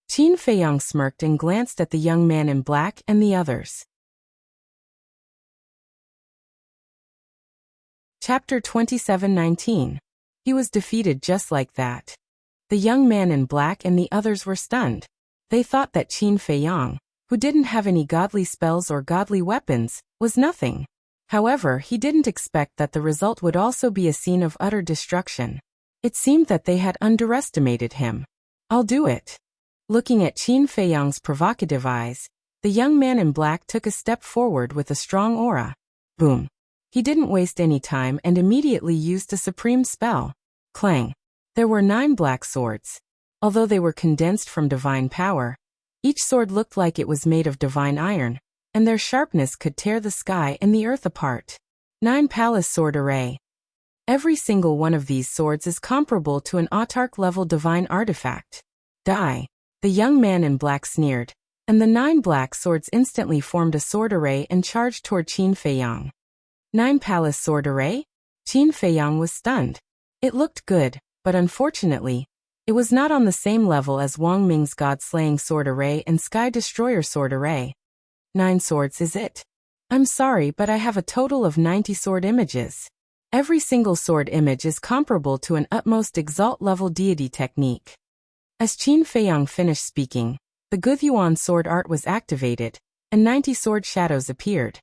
Qin Feiyang smirked and glanced at the young man in black and the others. Chapter 27:19. He was defeated just like that. The young man in black and the others were stunned. They thought that Qin Feiyang, who didn't have any godly spells or godly weapons, was nothing. However, he didn't expect that the result would also be a scene of utter destruction. It seemed that they had underestimated him. I'll do it. Looking at Qin Feiyang's provocative eyes, the young man in black took a step forward with a strong aura. Boom. He didn't waste any time and immediately used a supreme spell. Clang. There were 9 black swords. Although they were condensed from divine power, each sword looked like it was made of divine iron, and their sharpness could tear the sky and the earth apart. 9 palace sword array. Every single one of these swords is comparable to an autarch-level divine artifact. Die. The young man in black sneered, and the 9 black swords instantly formed a sword array and charged toward Qin Feiyang. 9 palace sword array? Qin Feiyang was stunned. It looked good, but unfortunately, it was not on the same level as Wang Ming's God-slaying sword array and Sky Destroyer sword array. 9 swords is it? I'm sorry, but I have a total of 90 sword images. Every single sword image is comparable to an utmost exalt-level deity technique. As Qin Feiyang finished speaking, the Guthyuan sword art was activated, and 90 sword shadows appeared.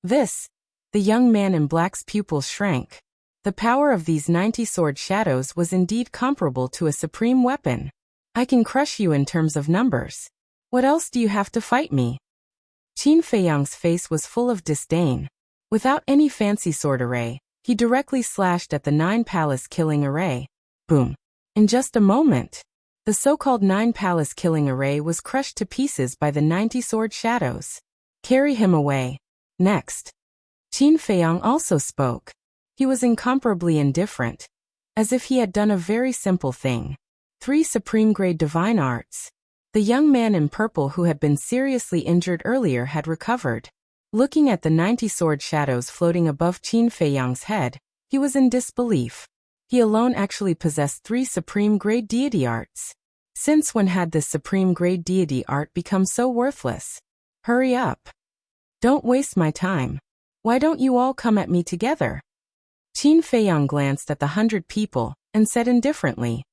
The young man in black's pupils shrank. The power of these 90 sword shadows was indeed comparable to a supreme weapon. I can crush you in terms of numbers. What else do you have to fight me? Qin Feiyang's face was full of disdain. Without any fancy sword array, he directly slashed at the 9 palace killing array. Boom. In just a moment, the so-called 9 palace killing array was crushed to pieces by the 90 sword shadows. Carry him away. Next. Qin Feiyang also spoke. He was incomparably indifferent, as if he had done a very simple thing. 3 supreme-grade divine arts. The young man in purple who had been seriously injured earlier had recovered. Looking at the 90 sword shadows floating above Qin Feiyang's head, he was in disbelief. He alone actually possessed 3 supreme-grade deity arts. Since when had this supreme-grade deity art become so worthless? Hurry up. Don't waste my time. Why don't you all come at me together? Qin Feiyang glanced at the 100 people and said indifferently,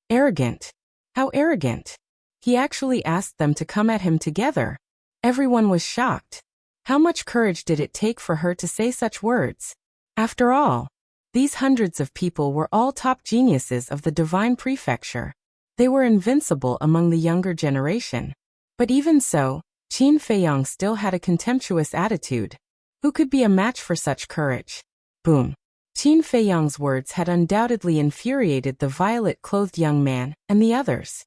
"Arrogant. How arrogant." He actually asked them to come at him together. Everyone was shocked. How much courage did it take for her to say such words? After all, these hundreds of people were all top geniuses of the divine prefecture. They were invincible among the younger generation. But even so, Qin Feiyang still had a contemptuous attitude. Who could be a match for such courage? Boom. Qin Feiyang's words had undoubtedly infuriated the violet-clothed young man and the others.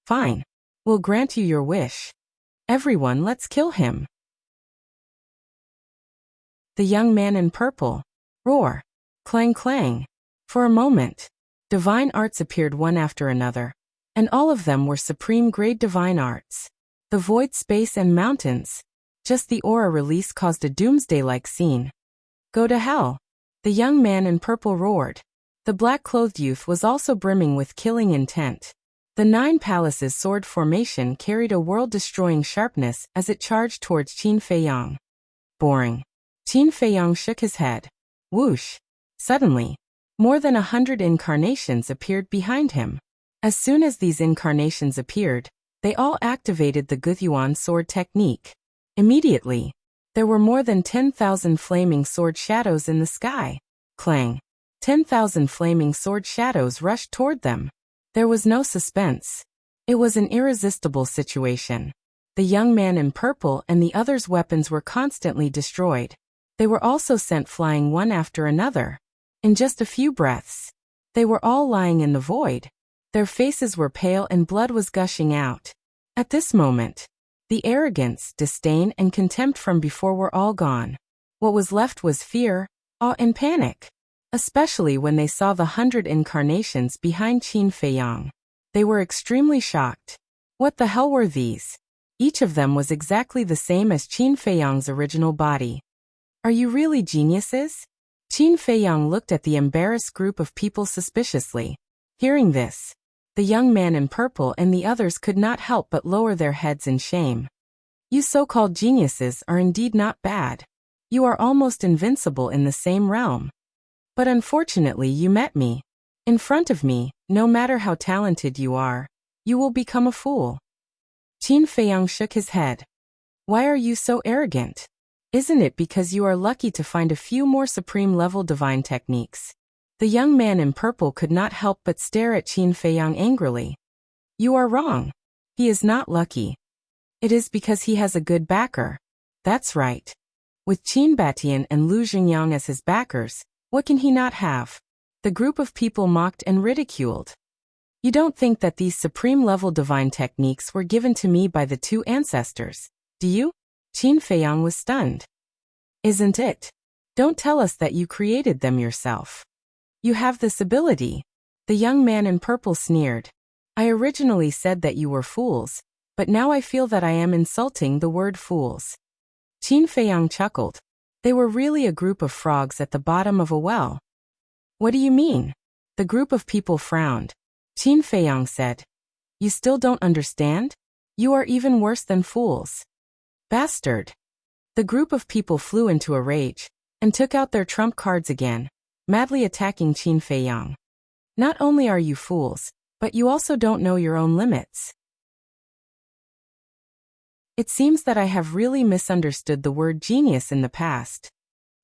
"Fine. We'll grant you your wish. Everyone, let's kill him." The young man in purple. Roar. Clang clang. For a moment, divine arts appeared one after another, and all of them were supreme-grade divine arts. The void space and mountains. Just the aura release caused a doomsday-like scene. "Go to hell." The young man in purple roared. The black-clothed youth was also brimming with killing intent. The 9 palaces sword formation carried a world-destroying sharpness as it charged towards Qin Feiyang. Boring. Qin Feiyang shook his head. Whoosh. Suddenly, more than 100 incarnations appeared behind him. As soon as these incarnations appeared, they all activated the Guthyuan sword technique. Immediately, there were more than 10,000 flaming sword shadows in the sky. Clang. 10,000 flaming sword shadows rushed toward them. There was no suspense. It was an irresistible situation. The young man in purple and the others' weapons were constantly destroyed. They were also sent flying one after another. In just a few breaths, they were all lying in the void. Their faces were pale and blood was gushing out. At this moment, the arrogance, disdain, and contempt from before were all gone. What was left was fear, awe, and panic. Especially when they saw the 100 incarnations behind Qin Feiyang. They were extremely shocked. What the hell were these? Each of them was exactly the same as Qin Feiyang's original body. Are you really geniuses? Qin Feiyang looked at the embarrassed group of people suspiciously. Hearing this, the young man in purple and the others could not help but lower their heads in shame. You so-called geniuses are indeed not bad. You are almost invincible in the same realm. But unfortunately you met me. In front of me, no matter how talented you are, you will become a fool. Qin Feiyang shook his head. Why are you so arrogant? Isn't it because you are lucky to find a few more supreme-level divine techniques? The young man in purple could not help but stare at Qin Feiyang angrily. You are wrong. He is not lucky. It is because he has a good backer. That's right. With Qin Batian and Lu Xingyang as his backers, what can he not have? The group of people mocked and ridiculed. You don't think that these supreme-level divine techniques were given to me by the 2 ancestors, do you? Qin Feiyang was stunned. Isn't it? Don't tell us that you created them yourself. You have this ability. The young man in purple sneered. I originally said that you were fools, but now I feel that I am insulting the word fools. Qin Feiyang chuckled. They were really a group of frogs at the bottom of a well. What do you mean? The group of people frowned. Qin Feiyang said. You still don't understand? You are even worse than fools. Bastard. The group of people flew into a rage and took out their trump cards again, madly attacking Qin Feiyang. Not only are you fools, but you also don't know your own limits. It seems that I have really misunderstood the word genius in the past.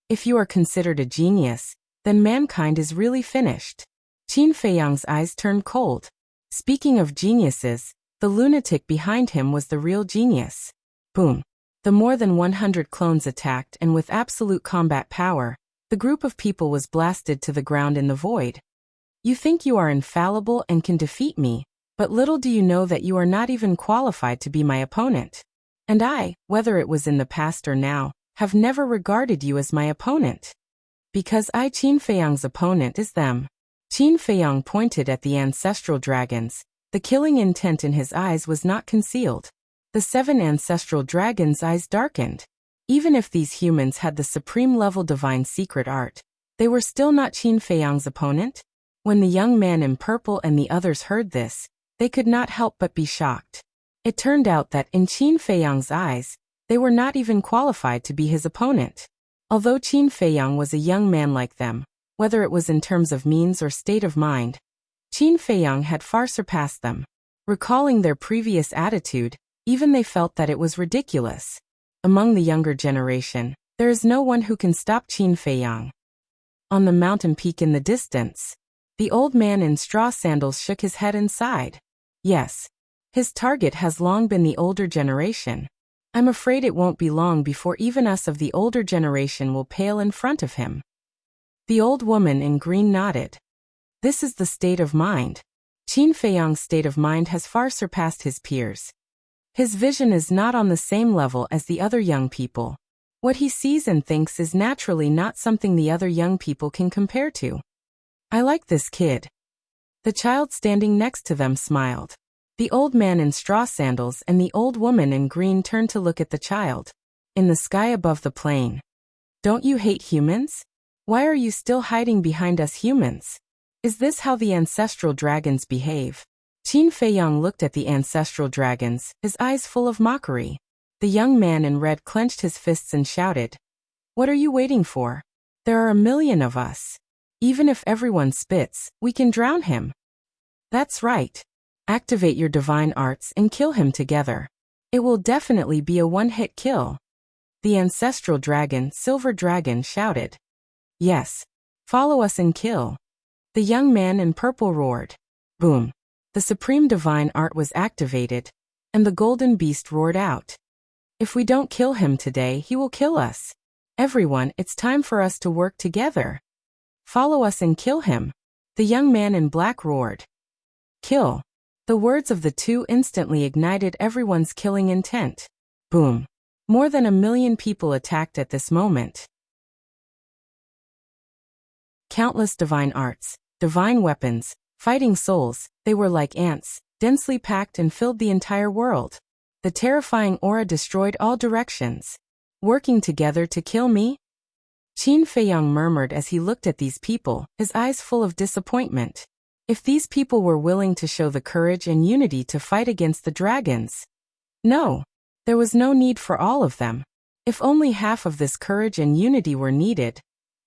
If you are considered a genius, then mankind is really finished. Qin Feiyang's eyes turned cold. Speaking of geniuses, the lunatic behind him was the real genius. Boom. The more than 100 clones attacked and with absolute combat power, the group of people was blasted to the ground in the void. You think you are infallible and can defeat me, but little do you know that you are not even qualified to be my opponent. And I, whether it was in the past or now, have never regarded you as my opponent. Because I, Qin Feiyang's opponent, is them. Qin Feiyang pointed at the ancestral dragons. The killing intent in his eyes was not concealed. The 7 ancestral dragons' eyes darkened. Even if these humans had the supreme-level divine secret art, they were still not Qin Feiyang's opponent. When the young man in purple and the others heard this, they could not help but be shocked. It turned out that in Qin Feiyang's eyes, they were not even qualified to be his opponent. Although Qin Feiyang was a young man like them, Whether it was in terms of means or state of mind, Qin Feiyang had far surpassed them. Recalling their previous attitude, even they felt that it was ridiculous. Among the younger generation, there is no one who can stop Qin Feiyang. On the mountain peak in the distance, the old man in straw sandals shook his head and sighed. Yes, his target has long been the older generation. I'm afraid it won't be long before even us of the older generation will pale in front of him. The old woman in green nodded. This is the state of mind. Qin Feiyang's state of mind has far surpassed his peers. His vision is not on the same level as the other young people. What he sees and thinks is naturally not something the other young people can compare to. I like this kid. The child standing next to them smiled. The old man in straw sandals and the old woman in green turned to look at the child. In the sky above the plain. Don't you hate humans? Why are you still hiding behind us humans? Is this how the ancestral dragons behave? Qin Feiyang looked at the ancestral dragons, his eyes full of mockery. The young man in red clenched his fists and shouted. What are you waiting for? There are 1,000,000 of us. Even if everyone spits, we can drown him. That's right. Activate your divine arts and kill him together. It will definitely be a one-hit kill. The ancestral dragon, Silver Dragon, shouted. Yes. Follow us and kill. The young man in purple roared. Boom. The supreme divine art was activated, and the golden beast roared out. If we don't kill him today, he will kill us. Everyone, it's time for us to work together. Follow us and kill him. The young man in black roared. Kill. The words of the two instantly ignited everyone's killing intent. Boom. More than 1,000,000 people attacked at this moment. Countless divine arts, divine weapons, fighting souls, they were like ants, densely packed and filled the entire world. The terrifying aura destroyed all directions. Working together to kill me? Qin Feiyang murmured as he looked at these people, his eyes full of disappointment. If these people were willing to show the courage and unity to fight against the dragons. No, there was no need for all of them. If only half of this courage and unity were needed,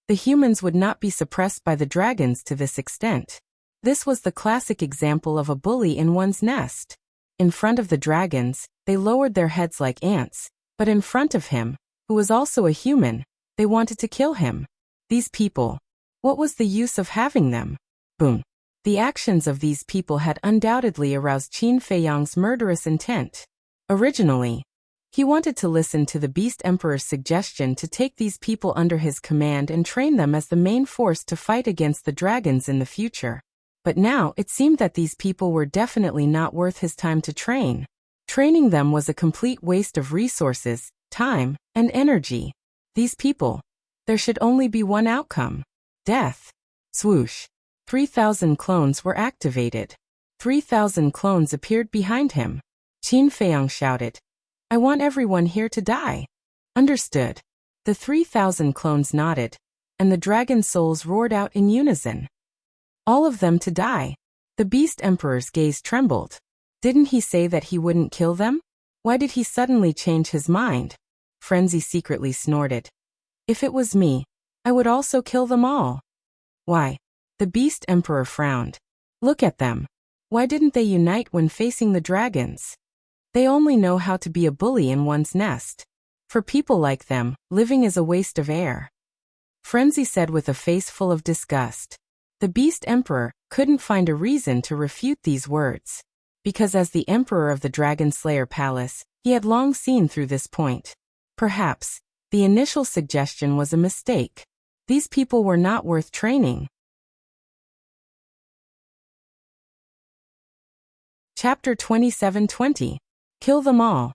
the humans would not be suppressed by the dragons to this extent. This was the classic example of a bully in one's nest. In front of the dragons, they lowered their heads like ants, but in front of him, who was also a human, they wanted to kill him. These people. What was the use of having them? Boom. The actions of these people had undoubtedly aroused Qin Feiyang's murderous intent. Originally, he wanted to listen to the Beast Emperor's suggestion to take these people under his command and train them as the main force to fight against the dragons in the future. But now it seemed that these people were definitely not worth his time to train. Training them was a complete waste of resources, time, and energy. These people. There should only be one outcome. Death. Swoosh. 3,000 clones were activated. 3,000 clones appeared behind him. Qin Feiyang shouted. I want everyone here to die. Understood. The 3,000 clones nodded, and the dragon souls roared out in unison. All of them to die. The Beast Emperor's gaze trembled. Didn't he say that he wouldn't kill them? Why did he suddenly change his mind? Frenzy secretly snorted. If it was me, I would also kill them all. Why? The Beast Emperor frowned. Look at them. Why didn't they unite when facing the dragons? They only know how to be a bully in one's nest. For people like them, living is a waste of air. Frenzy said with a face full of disgust. The Beast Emperor couldn't find a reason to refute these words. Because as the Emperor of the Dragon Slayer Palace, he had long seen through this point. Perhaps, the initial suggestion was a mistake. These people were not worth training. Chapter 27:20. Kill them all.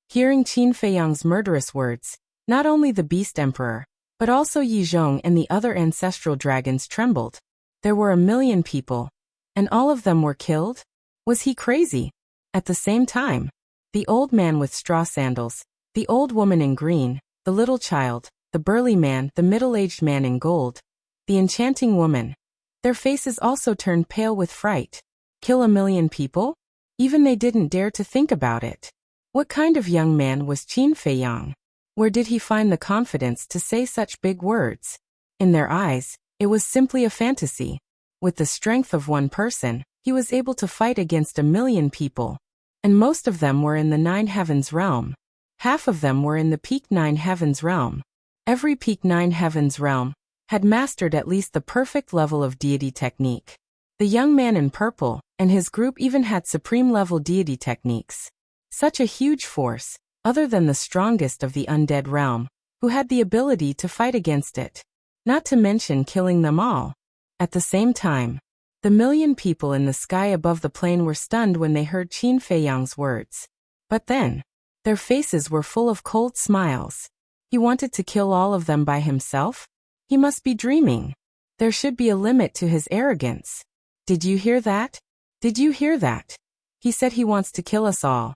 Hearing Qin Feiyang's murderous words, not only the Beast Emperor, but also Yi Zhong and the other ancestral dragons trembled. There were 1,000,000 people, and all of them were killed? Was he crazy? At the same time, the old man with straw sandals, the old woman in green, the little child, the burly man, the middle-aged man in gold, the enchanting woman, their faces also turned pale with fright. Kill 1,000,000 people? Even they didn't dare to think about it. What kind of young man was Qin Feiyang? Where did he find the confidence to say such big words? In their eyes, It was simply a fantasy. With the strength of one person, he was able to fight against 1,000,000 people. And most of them were in the Nine Heavens realm. Half of them were in the Peak Nine Heavens realm. Every Peak Nine Heavens realm had mastered at least the perfect level of deity technique. The young man in purple and his group even had supreme-level deity techniques. Such a huge force, other than the strongest of the undead realm, who had the ability to fight against it. Not to mention killing them all. At the same time, the 1,000,000 people in the sky above the plane were stunned when they heard Qin Feiyang's words. But then, their faces were full of cold smiles. He wanted to kill all of them by himself? He must be dreaming. There should be a limit to his arrogance. Did you hear that? Did you hear that? He said he wants to kill us all.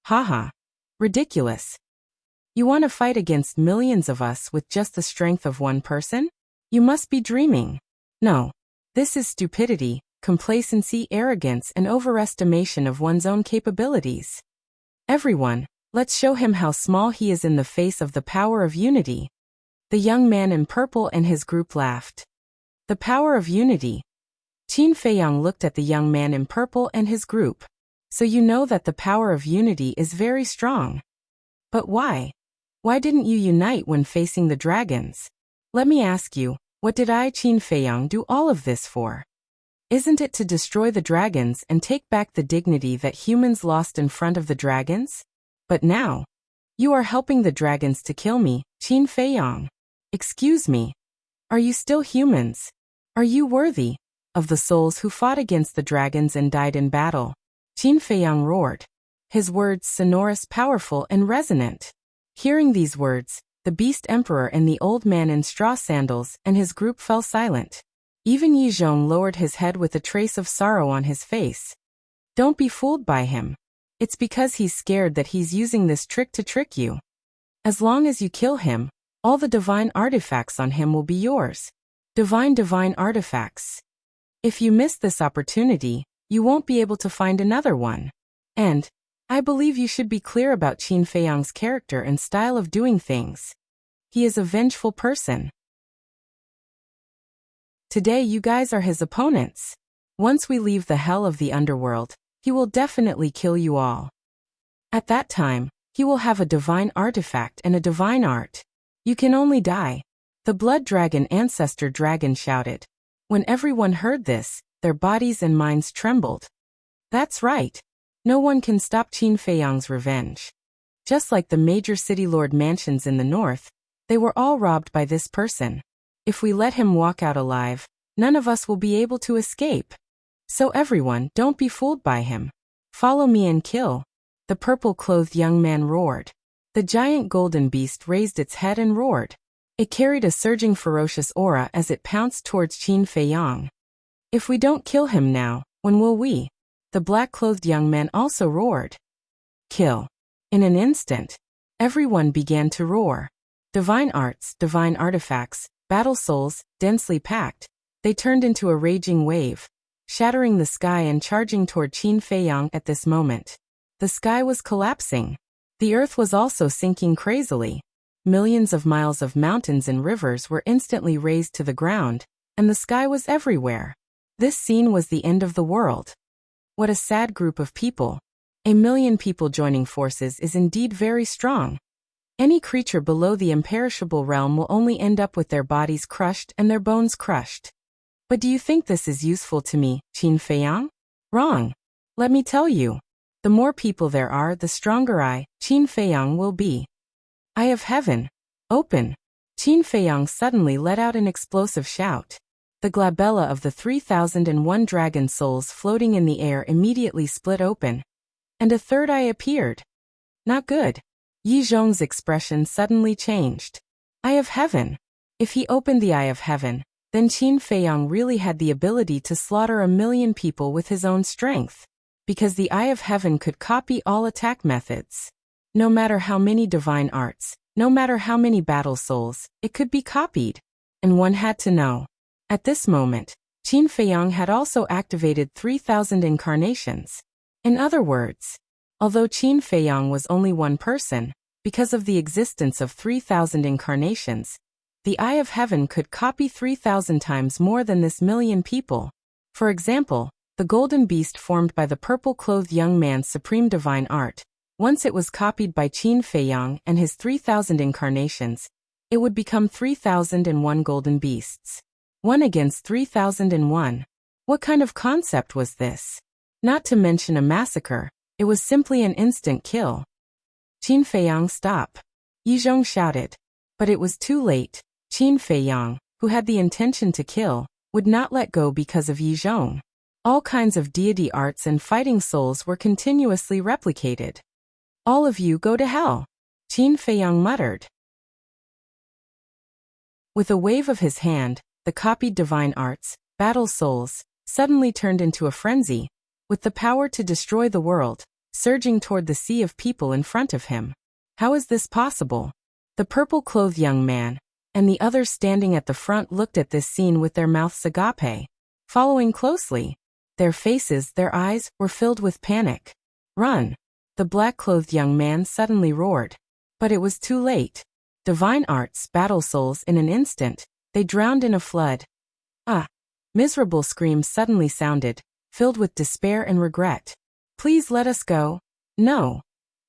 Haha. Ridiculous. You want to fight against millions of us with just the strength of one person? You must be dreaming. No. This is stupidity, complacency, arrogance, and overestimation of one's own capabilities. Everyone, let's show him how small he is in the face of the power of unity. The young man in purple and his group laughed. The power of unity. Qin Feiyang looked at the young man in purple and his group. So you know that the power of unity is very strong. But why? Why didn't you unite when facing the dragons? Let me ask you, what did Qin Feiyang do all of this for? Isn't it to destroy the dragons and take back the dignity that humans lost in front of the dragons? But now, you are helping the dragons to kill me, Qin Feiyang. Excuse me. Are you still humans? Are you worthy of the souls who fought against the dragons and died in battle? Qin Feiyang roared. His words sonorous, powerful, and resonant. Hearing these words, the Beast Emperor and the old man in straw sandals and his group fell silent. Even Yi Zhong lowered his head with a trace of sorrow on his face. Don't be fooled by him. It's because he's scared that he's using this trick to trick you. As long as you kill him, all the divine artifacts on him will be yours. Divine artifacts. If you miss this opportunity, you won't be able to find another one. And I believe you should be clear about Qin Feiyang's character and style of doing things. He is a vengeful person. Today you guys are his opponents. Once we leave the hell of the underworld, he will definitely kill you all. At that time, he will have a divine artifact and a divine art. You can only die. The blood dragon ancestor dragon shouted. When everyone heard this, their bodies and minds trembled. That's right. No one can stop Qin Feiyang's revenge. Just like the major city lord mansions in the north, they were all robbed by this person. If we let him walk out alive, none of us will be able to escape. So everyone, don't be fooled by him. Follow me and kill. The purple-clothed young man roared. The giant golden beast raised its head and roared. It carried a surging ferocious aura as it pounced towards Qin Feiyang. If we don't kill him now, when will we? The black-clothed young man also roared. Kill. In an instant, everyone began to roar. Divine arts, divine artifacts, battle souls, densely packed, they turned into a raging wave, shattering the sky and charging toward Qin Feiyang at this moment. The sky was collapsing. The earth was also sinking crazily. Millions of miles of mountains and rivers were instantly razed to the ground, and the sky was everywhere. This scene was the end of the world. What a sad group of people. 1,000,000 people joining forces is indeed very strong. Any creature below the imperishable realm will only end up with their bodies crushed and their bones crushed. But do you think this is useful to me, Qin Feiyang? Wrong. Let me tell you. The more people there are, the stronger I, Qin Feiyang, will be. Eye of Heaven. Open. Qin Feiyang suddenly let out an explosive shout. The glabella of the 3001 dragon souls floating in the air immediately split open. And a third eye appeared. Not good. Yi Zhong's expression suddenly changed. Eye of Heaven. If he opened the Eye of Heaven, then Qin Feiyang really had the ability to slaughter 1,000,000 people with his own strength. Because the Eye of Heaven could copy all attack methods. No matter how many divine arts, no matter how many battle souls, it could be copied. And one had to know. At this moment, Qin Feiyang had also activated 3,000 incarnations. In other words, although Qin Feiyang was only one person, because of the existence of 3,000 incarnations, The eye of heaven could copy 3,000 times more than this million people. For example, the golden beast formed by the purple-clothed young man's supreme divine art. Once it was copied by Qin Feiyang and his 3,000 incarnations, it would become 3,001 golden beasts. 1 against 3,001. What kind of concept was this? Not to mention a massacre, it was simply an instant kill. Qin Feiyang, stop! Yizhong shouted. But it was too late. Qin Feiyang, who had the intention to kill, would not let go because of Yizhong. All kinds of deity arts and fighting souls were continuously replicated. All of you go to hell, Qin Feiyang muttered. With a wave of his hand, the copied divine arts, battle souls, suddenly turned into a frenzy, with the power to destroy the world, surging toward the sea of people in front of him. How is this possible? The purple-clothed young man, and the others standing at the front looked at this scene with their mouths agape. Following closely, their faces, their eyes, were filled with panic. Run! The black-clothed young man suddenly roared. But it was too late. Divine arts, battle souls, in an instant, they drowned in a flood. Ah! Miserable screams suddenly sounded, filled with despair and regret. Please let us go. No!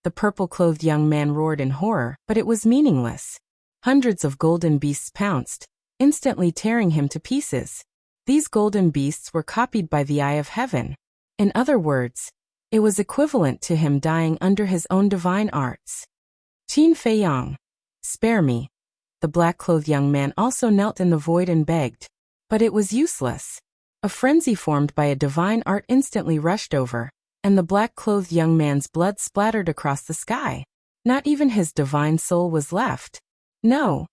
The purple-clothed young man roared in horror, but it was meaningless. Hundreds of golden beasts pounced, instantly tearing him to pieces. These golden beasts were copied by the eye of heaven. In other words, it was equivalent to him dying under his own divine arts. Qin Feiyang, spare me. The black-clothed young man also knelt in the void and begged. But it was useless. A frenzy formed by a divine art instantly rushed over, and the black-clothed young man's blood splattered across the sky. Not even his divine soul was left. No.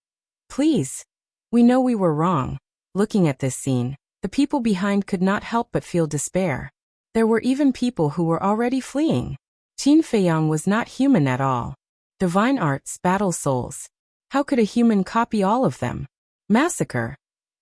Please. We know we were wrong. Looking at this scene, the people behind could not help but feel despair. There were even people who were already fleeing. Qin Feiyang was not human at all. Divine arts, battle souls. How could a human copy all of them? Massacre.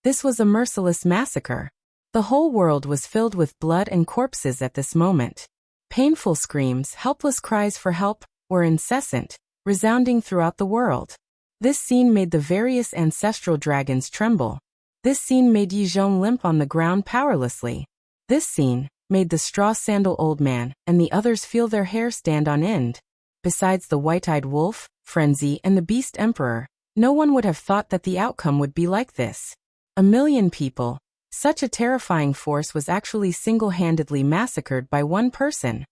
This was a merciless massacre. The whole world was filled with blood and corpses at this moment. Painful screams, helpless cries for help, were incessant, resounding throughout the world. This scene made the various ancestral dragons tremble. This scene made Yizhong limp on the ground powerlessly. This scene made the straw-sandal old man and the others feel their hair stand on end. Besides the white-eyed wolf, Frenzy, and the beast emperor, no one would have thought that the outcome would be like this. 1 million people. Such a terrifying force was actually single-handedly massacred by one person.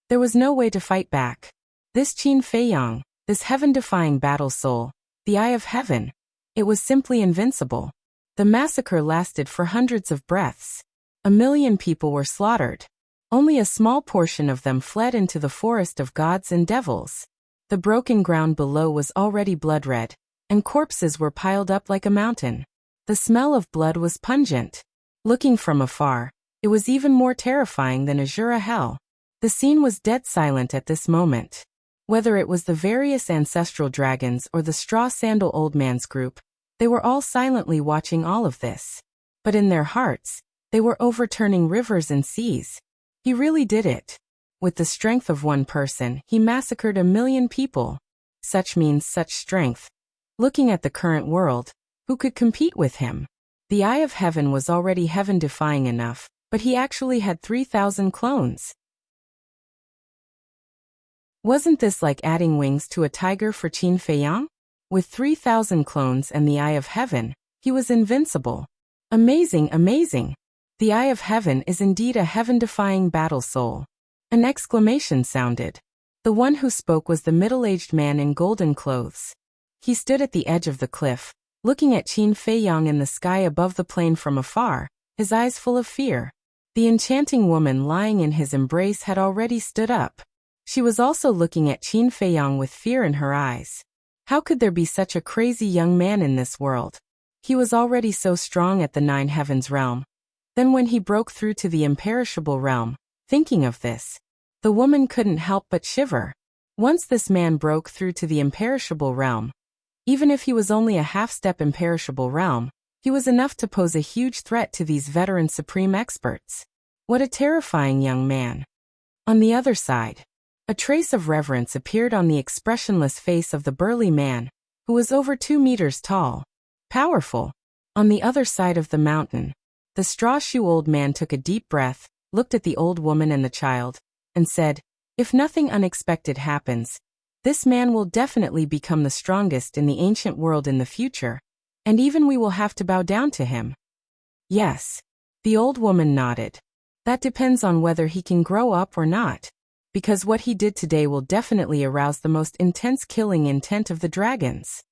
There was no way to fight back. This Qin Feiyang, this heaven-defying battle soul, the eye of heaven, it was simply invincible. The massacre lasted for hundreds of breaths. 1 million people were slaughtered. Only a small portion of them fled into the forest of gods and devils. The broken ground below was already blood-red, and corpses were piled up like a mountain. The smell of blood was pungent. Looking from afar, it was even more terrifying than Azura hell. The scene was dead silent at this moment. Whether it was the various ancestral dragons or the straw-sandal old man's group, they were all silently watching all of this. But in their hearts, they were overturning rivers and seas. He really did it. With the strength of one person, he massacred 1 million people. Such means such strength. Looking at the current world, who could compete with him? The eye of heaven was already heaven-defying enough, but he actually had 3,000 clones. Wasn't this like adding wings to a tiger for Qin Feiyang? With 3,000 clones and the eye of heaven, he was invincible. Amazing, amazing. The eye of heaven is indeed a heaven-defying battle soul. An exclamation sounded. The one who spoke was the middle-aged man in golden clothes. He stood at the edge of the cliff, looking at Qin Feiyang in the sky above the plain from afar, his eyes full of fear. The enchanting woman lying in his embrace had already stood up. She was also looking at Qin Feiyang with fear in her eyes. How could there be such a crazy young man in this world? He was already so strong at the 9 heavens realm. Then when he broke through to the imperishable realm, thinking of this, the woman couldn't help but shiver. Once this man broke through to the imperishable realm, even if he was only a half-step imperishable realm, he was enough to pose a huge threat to these veteran supreme experts. What a terrifying young man. On the other side, a trace of reverence appeared on the expressionless face of the burly man, who was over 2 meters tall. Powerful. On the other side of the mountain, the straw-shoe old man took a deep breath, looked at the old woman and the child, and said, "If nothing unexpected happens, this man will definitely become the strongest in the ancient world in the future, and even we will have to bow down to him." "Yes." The old woman nodded. "That depends on whether he can grow up or not, because what he did today will definitely arouse the most intense killing intent of the dragons.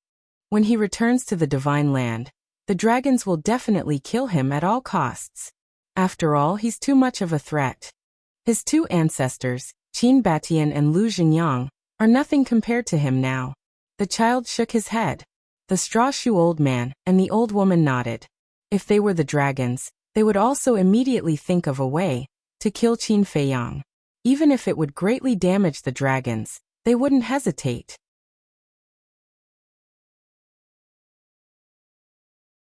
When he returns to the divine land, the dragons will definitely kill him at all costs. After all, he's too much of a threat. His two ancestors, Qin Batian and Lu Xingyang, are nothing compared to him now." The child shook his head. The straw-shoe old man and the old woman nodded. If they were the dragons, they would also immediately think of a way to kill Qin Feiyang. Even if it would greatly damage the dragons, they wouldn't hesitate.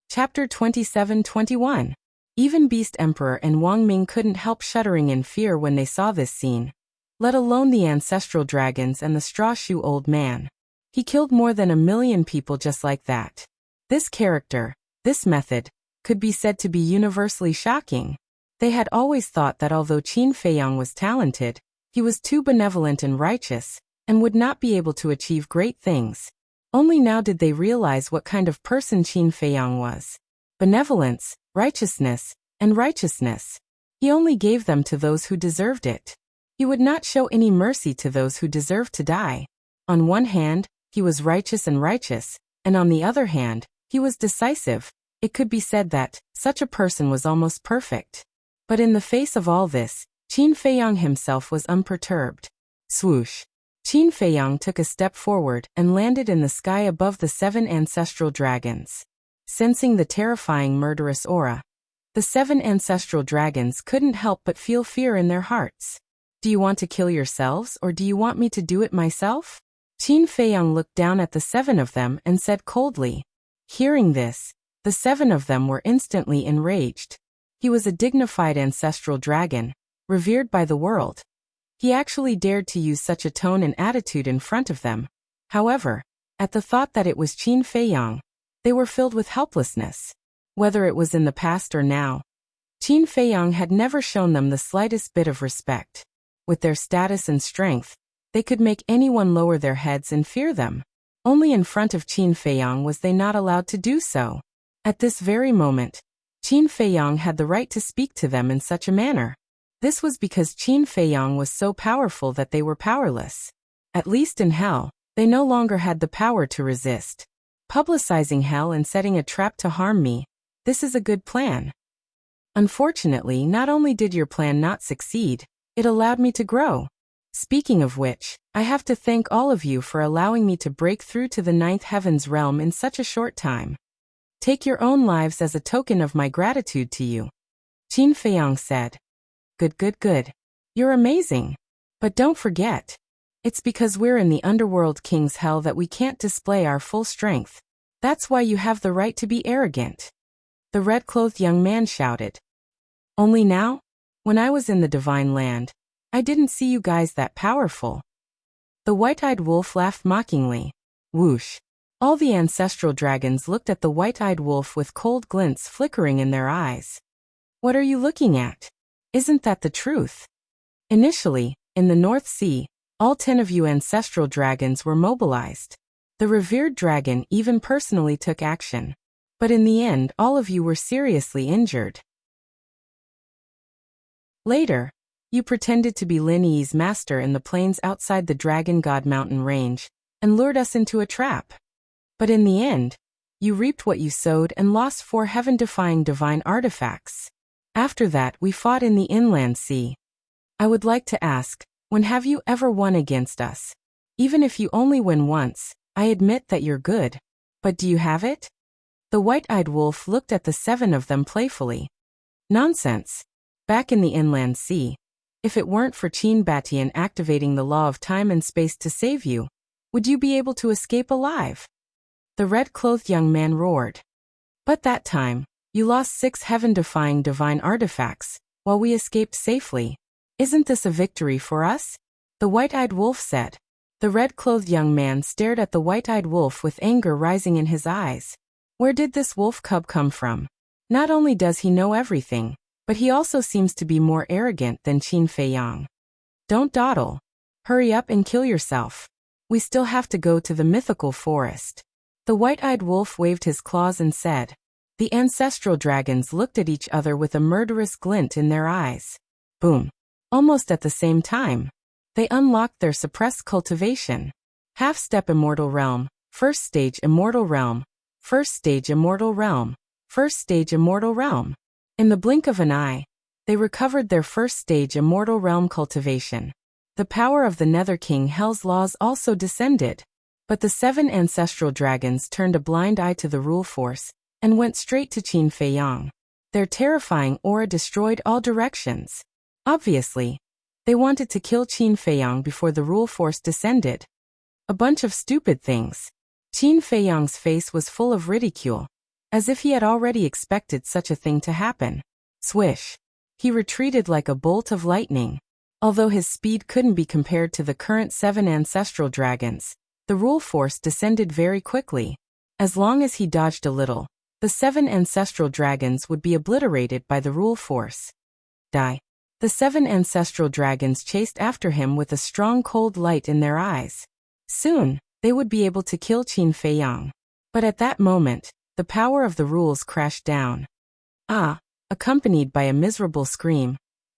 Chapter 27-21. Even Beast Emperor and Wang Ming couldn't help shuddering in fear when they saw this scene, let alone the ancestral dragons and the straw-shoe old man. He killed more than 1 million people just like that. This character, this method, could be said to be universally shocking. They had always thought that although Qin Feiyang was talented, he was too benevolent and righteous, and would not be able to achieve great things. Only now did they realize what kind of person Qin Feiyang was. Benevolence, righteousness, and righteousness. He only gave them to those who deserved it. He would not show any mercy to those who deserved to die. On one hand, he was righteous, and on the other hand, he was decisive. It could be said that such a person was almost perfect. But in the face of all this, Qin Feiyang himself was unperturbed. Swoosh! Qin Feiyang took a step forward and landed in the sky above the 7 ancestral dragons. Sensing the terrifying murderous aura, the 7 ancestral dragons couldn't help but feel fear in their hearts. "Do you want to kill yourselves, or do you want me to do it myself?" Qin Feiyang looked down at the 7 of them and said coldly. Hearing this, the 7 of them were instantly enraged. He was a dignified ancestral dragon, revered by the world. He actually dared to use such a tone and attitude in front of them. However, at the thought that it was Qin Feiyang, they were filled with helplessness. Whether it was in the past or now, Qin Feiyang had never shown them the slightest bit of respect. With their status and strength, they could make anyone lower their heads and fear them. Only in front of Qin Feiyang was they not allowed to do so. At this very moment, Qin Feiyang had the right to speak to them in such a manner. This was because Qin Feiyang was so powerful that they were powerless. At least in hell, they no longer had the power to resist. Publicizing hell and setting a trap to harm me, this is a good plan. Unfortunately, not only did your plan not succeed, it allowed me to grow. Speaking of which, I have to thank all of you for allowing me to break through to the 9th heaven's realm in such a short time. Take your own lives as a token of my gratitude to you. Qin Feiyang said. Good. You're amazing. But don't forget, it's because we're in the underworld king's hell that we can't display our full strength. That's why you have the right to be arrogant. The red-clothed young man shouted. Only now? When I was in the divine land, I didn't see you guys that powerful. The white-eyed wolf laughed mockingly. Whoosh! All the ancestral dragons looked at the white-eyed wolf with cold glints flickering in their eyes. What are you looking at? Isn't that the truth? Initially, in the North Sea, all 10 of you ancestral dragons were mobilized. The revered dragon even personally took action. But in the end, all of you were seriously injured. Later, you pretended to be Lin Yi's master in the plains outside the Dragon God Mountain range, and lured us into a trap. But in the end, you reaped what you sowed and lost 4 heaven-defying divine artifacts. After that, we fought in the inland sea. I would like to ask, when have you ever won against us? Even if you only win once, I admit that you're good. But do you have it? The white-eyed wolf looked at the 7 of them playfully. Nonsense. Back in the inland sea, if it weren't for Qin Batian activating the law of time and space to save you, would you be able to escape alive? The red-clothed young man roared. But that time, you lost 6 heaven-defying divine artifacts, while we escaped safely. Isn't this a victory for us? The white-eyed wolf said. The red-clothed young man stared at the white-eyed wolf with anger rising in his eyes. Where did this wolf cub come from? Not only does he know everything, but he also seems to be more arrogant than Qin Feiyang. Don't dawdle. Hurry up and kill yourself. We still have to go to the mythical forest. The white-eyed wolf waved his claws and said. The ancestral dragons looked at each other with a murderous glint in their eyes. Boom. Almost at the same time, they unlocked their suppressed cultivation. Half-step immortal realm, first stage immortal realm, first stage immortal realm, first stage immortal realm. In the blink of an eye, they recovered their first stage immortal realm cultivation. The power of the Nether King Hell's laws also descended. But the 7 ancestral dragons turned a blind eye to the rule force and went straight to Qin Feiyang. Their terrifying aura destroyed all directions. Obviously, they wanted to kill Qin Feiyang before the rule force descended. A bunch of stupid things. Qin Feiyang's face was full of ridicule, as if he had already expected such a thing to happen. Swish. He retreated like a bolt of lightning. Although his speed couldn't be compared to the current 7 ancestral dragons, the rule force descended very quickly. As long as he dodged a little, the 7 ancestral dragons would be obliterated by the rule force. Die. The 7 ancestral dragons chased after him with a strong cold light in their eyes. Soon, they would be able to kill Qin Feiyang. But at that moment, the power of the rules crashed down. Accompanied by a miserable scream.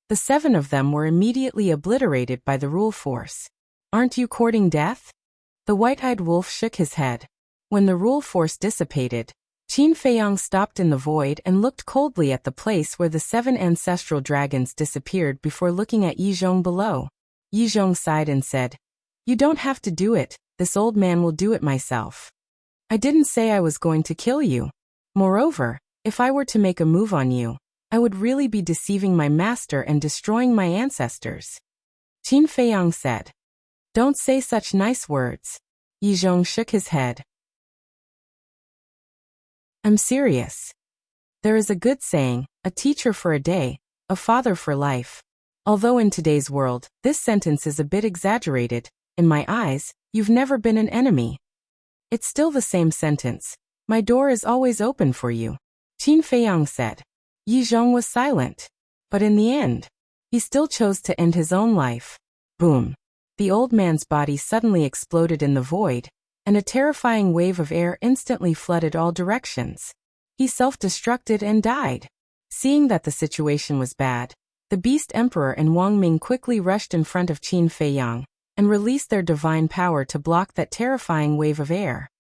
The 7 of them were immediately obliterated by the rule force. Aren't you courting death? The white-eyed wolf shook his head. When the rule force dissipated, Qin Feiyang stopped in the void and looked coldly at the place where the 7 ancestral dragons disappeared before looking at Yizhong below. Yizhong sighed and said, You don't have to do it, this old man will do it myself. I didn't say I was going to kill you. Moreover, if I were to make a move on you, I would really be deceiving my master and destroying my ancestors. Qin Feiyang said. Don't say such nice words. Yizhong shook his head. I'm serious. There is a good saying, a teacher for a day, a father for life. Although in today's world, this sentence is a bit exaggerated, in my eyes, you've never been an enemy. It's still the same sentence. My door is always open for you. Qin Feiyang said. Yizhong was silent. But in the end, he still chose to end his own life. Boom. The old man's body suddenly exploded in the void, and a terrifying wave of air instantly flooded all directions. He self-destructed and died. Seeing that the situation was bad, the Beast Emperor and Wang Ming quickly rushed in front of Qin Feiyang and released their divine power to block that terrifying wave of air.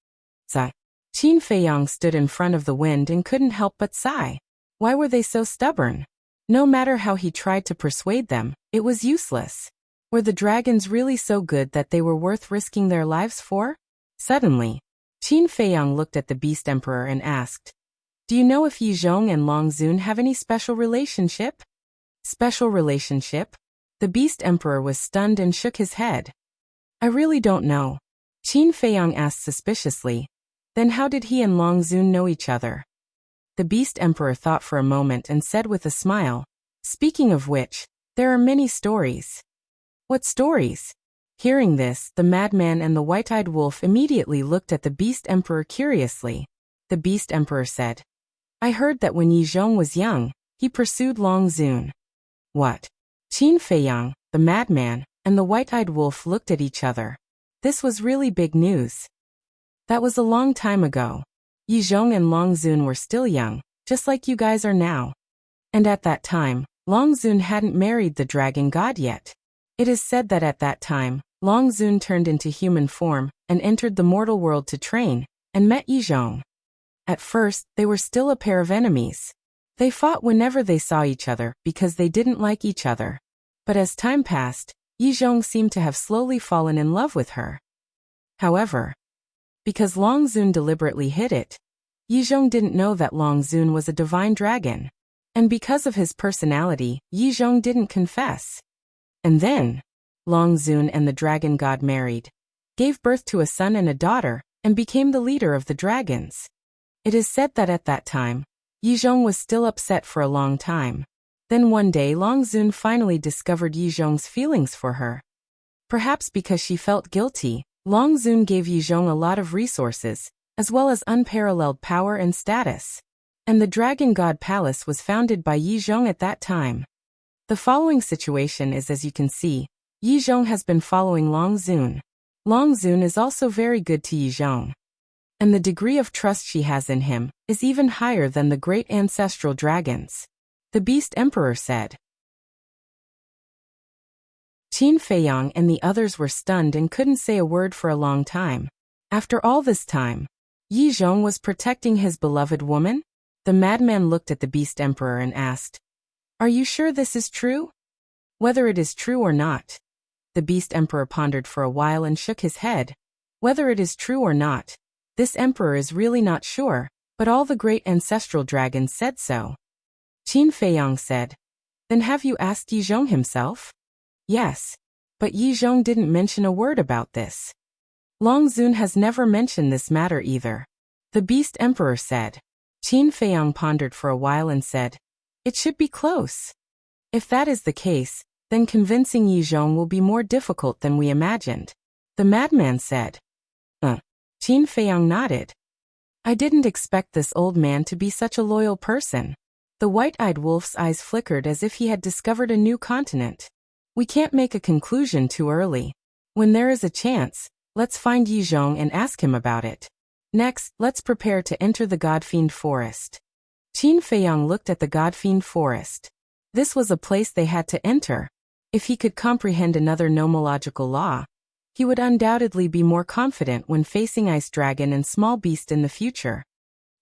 Sigh. Qin Feiyang stood in front of the wind and couldn't help but sigh. Why were they so stubborn? No matter how he tried to persuade them, it was useless. Were the dragons really so good that they were worth risking their lives for? Suddenly, Qin Feiyang looked at the Beast Emperor and asked, Do you know if Yizhong and Long Zun have any special relationship? Special relationship? The Beast Emperor was stunned and shook his head. I really don't know. Qin Feiyang asked suspiciously. Then how did he and Long Zun know each other? The Beast Emperor thought for a moment and said with a smile, Speaking of which, there are many stories. What stories? Hearing this, the madman and the white-eyed wolf immediately looked at the Beast Emperor curiously. The Beast Emperor said, I heard that when Yizhong was young, he pursued Long Zun. What? Qin Feiyang, the madman, and the white-eyed wolf looked at each other. This was really big news. That was a long time ago. Yizhong and Long Zun were still young, just like you guys are now. And at that time, Long Zun hadn't married the dragon god yet. It is said that at that time, Long Zun turned into human form and entered the mortal world to train, and met Yizhong. At first, they were still a pair of enemies. They fought whenever they saw each other because they didn't like each other. But as time passed, Yizhong seemed to have slowly fallen in love with her. However, because Long Zun deliberately hid it, Yizhong didn't know that Long Zun was a divine dragon. And because of his personality, Yizhong didn't confess. And then, Long Zun and the dragon god married, gave birth to a son and a daughter, and became the leader of the dragons. It is said that at that time, Yizhong was still upset for a long time. Then one day Long Zun finally discovered Yizhong's feelings for her. Perhaps because she felt guilty, Long Zun gave Yizhong a lot of resources, as well as unparalleled power and status. And the Dragon God Palace was founded by Yi Zhong at that time. The following situation is as you can see. Yi Zhong has been following Long Zun. Long Zun is also very good to Yi Zhong. And the degree of trust she has in him is even higher than the great ancestral dragons. The Beast Emperor said. Qin Feiyang and the others were stunned and couldn't say a word for a long time. After all this time, Yi Zhong was protecting his beloved woman? The madman looked at the Beast Emperor and asked, "Are you sure this is true?" "Whether it is true or not." The Beast Emperor pondered for a while and shook his head. Whether it is true or not, this emperor is really not sure, but all the great ancestral dragons said so. Qin Feiyang said, "Then have you asked Yi Zhong himself?" "Yes. But Yi Zhong didn't mention a word about this." "Long Zun has never mentioned this matter either," the Beast Emperor said. Qin Feiyang pondered for a while and said, "It should be close. If that is the case, then convincing Yi Zhong will be more difficult than we imagined," the madman said. Qin Feiyang nodded. "I didn't expect this old man to be such a loyal person." The white-eyed wolf's eyes flickered as if he had discovered a new continent. "We can't make a conclusion too early. When there is a chance, let's find Yi Zhong and ask him about it. Next, let's prepare to enter the Godfiend Forest." Qin Feiyang looked at the Godfiend Forest. This was a place they had to enter. If he could comprehend another nomological law, he would undoubtedly be more confident when facing Ice Dragon and Small Beast in the future.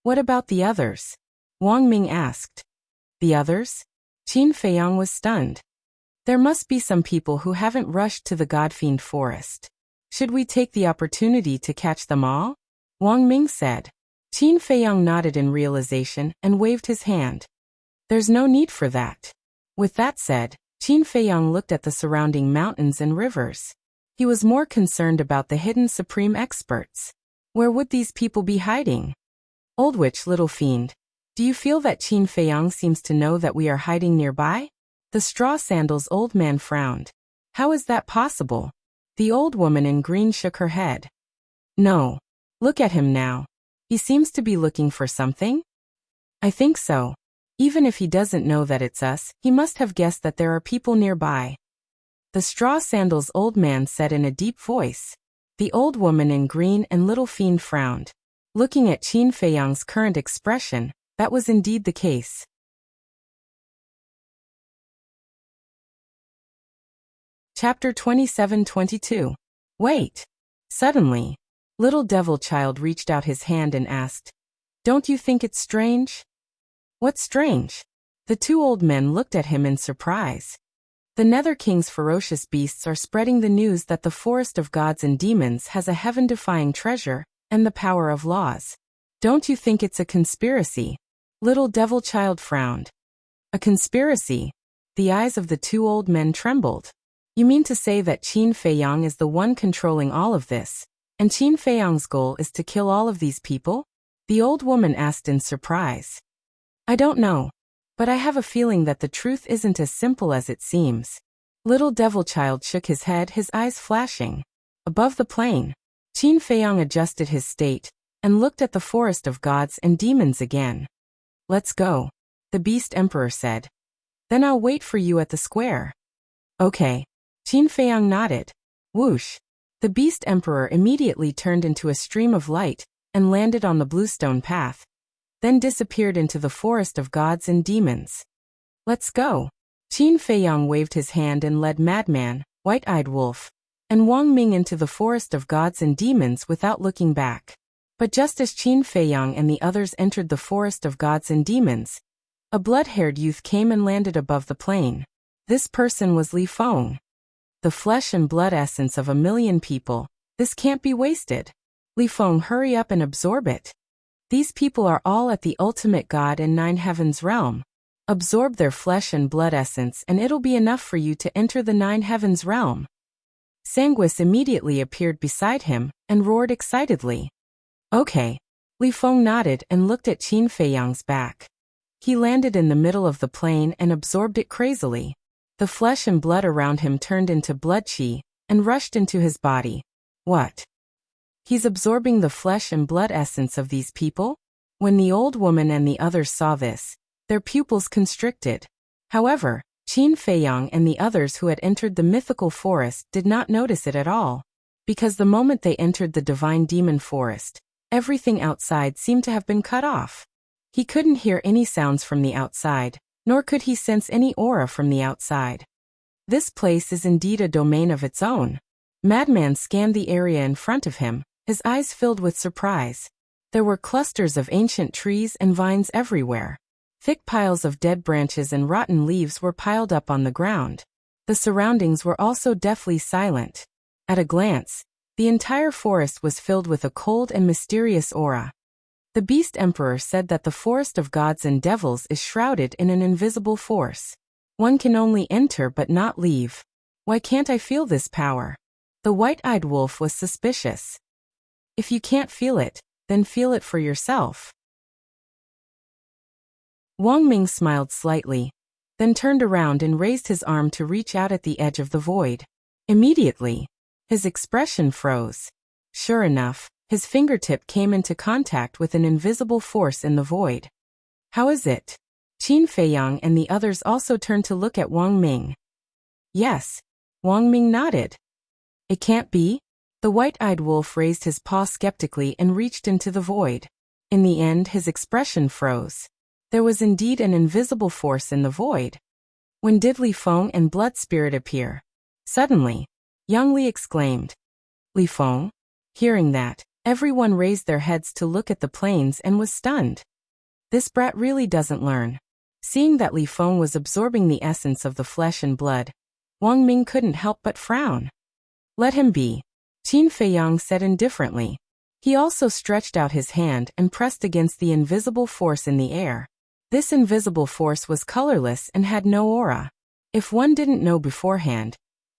"What about the others?" Wang Ming asked. "The others?" Qin Feiyang was stunned. "There must be some people who haven't rushed to the Godfiend Forest. Should we take the opportunity to catch them all?" Wang Ming said. Qin Feiyang nodded in realization and waved his hand. "There's no need for that." With that said, Qin Feiyang looked at the surrounding mountains and rivers. He was more concerned about the hidden supreme experts. Where would these people be hiding? "Old witch, little fiend, do you feel that Qin Feiyang seems to know that we are hiding nearby?" The straw sandals old man frowned. "How is that possible?" The old woman in green shook her head. "No. Look at him now. He seems to be looking for something." "I think so. Even if he doesn't know that it's us, he must have guessed that there are people nearby," the straw sandals old man said in a deep voice. The old woman in green and little fiend frowned. Looking at Qin Feiyang's current expression, that was indeed the case. Chapter 27-22. Wait! Suddenly, little devil child reached out his hand and asked, "Don't you think it's strange?" "What's strange?" The two old men looked at him in surprise. "The Nether King's ferocious beasts are spreading the news that the Forest of Gods and Demons has a heaven-defying treasure and the power of laws. Don't you think it's a conspiracy?" Little devil child frowned. "A conspiracy?" The eyes of the two old men trembled. "You mean to say that Qin Feiyang is the one controlling all of this, and Qin Feiyang's goal is to kill all of these people?" the old woman asked in surprise. "I don't know. But I have a feeling that the truth isn't as simple as it seems." Little devil child shook his head, his eyes flashing. Above the plain, Qin Feiyang adjusted his state and looked at the Forest of Gods and Demons again. "Let's go," the Beast Emperor said. "Then I'll wait for you at the square." "Okay." Qin Feiyang nodded. Whoosh! The Beast Emperor immediately turned into a stream of light and landed on the bluestone path, then disappeared into the Forest of Gods and Demons. "Let's go." Qin Feiyang waved his hand and led Madman, White-Eyed Wolf, and Wang Ming into the Forest of Gods and Demons without looking back. But just as Qin Feiyang and the others entered the Forest of Gods and Demons, a blood-haired youth came and landed above the plain. This person was Li Feng. "The flesh and blood essence of 1,000,000 people. This can't be wasted. Li Feng, hurry up and absorb it. These people are all at the ultimate God and 9 heavens realm. Absorb their flesh and blood essence and it'll be enough for you to enter the 9 heavens realm." Sanguis immediately appeared beside him and roared excitedly. "Okay." Li Feng nodded and looked at Qin Feiyang's back. He landed in the middle of the plain and absorbed it crazily. The flesh and blood around him turned into blood qi and rushed into his body. "What?" He's absorbing the flesh and blood essence of these people? When the old woman and the others saw this, their pupils constricted. However, Qin Feiyang and the others who had entered the mythical forest did not notice it at all. Because the moment they entered the divine demon forest, everything outside seemed to have been cut off. He couldn't hear any sounds from the outside, nor could he sense any aura from the outside. This place is indeed a domain of its own. Madman scanned the area in front of him, his eyes filled with surprise. There were clusters of ancient trees and vines everywhere. Thick piles of dead branches and rotten leaves were piled up on the ground. The surroundings were also deathly silent. At a glance, the entire forest was filled with a cold and mysterious aura. The Beast Emperor said that the forest of gods and devils is shrouded in an invisible force. One can only enter but not leave. Why can't I feel this power? The white-eyed wolf was suspicious. If you can't feel it, then feel it for yourself. Wang Ming smiled slightly, then turned around and raised his arm to reach out at the edge of the void. Immediately, his expression froze. Sure enough, his fingertip came into contact with an invisible force in the void. How is it? Qin Feiyang and the others also turned to look at Wang Ming. Yes. Wang Ming nodded. It can't be? The white-eyed wolf raised his paw skeptically and reached into the void. In the end, his expression froze. There was indeed an invisible force in the void. When did Li Feng and Blood Spirit appear? Suddenly, Yang Li exclaimed. Li Feng? Hearing that, everyone raised their heads to look at the plains and was stunned. This brat really doesn't learn. Seeing that Li Feng was absorbing the essence of the flesh and blood, Wang Ming couldn't help but frown. Let him be, Qin Feiyang said indifferently. He also stretched out his hand and pressed against the invisible force in the air. This invisible force was colorless and had no aura. If one didn't know beforehand,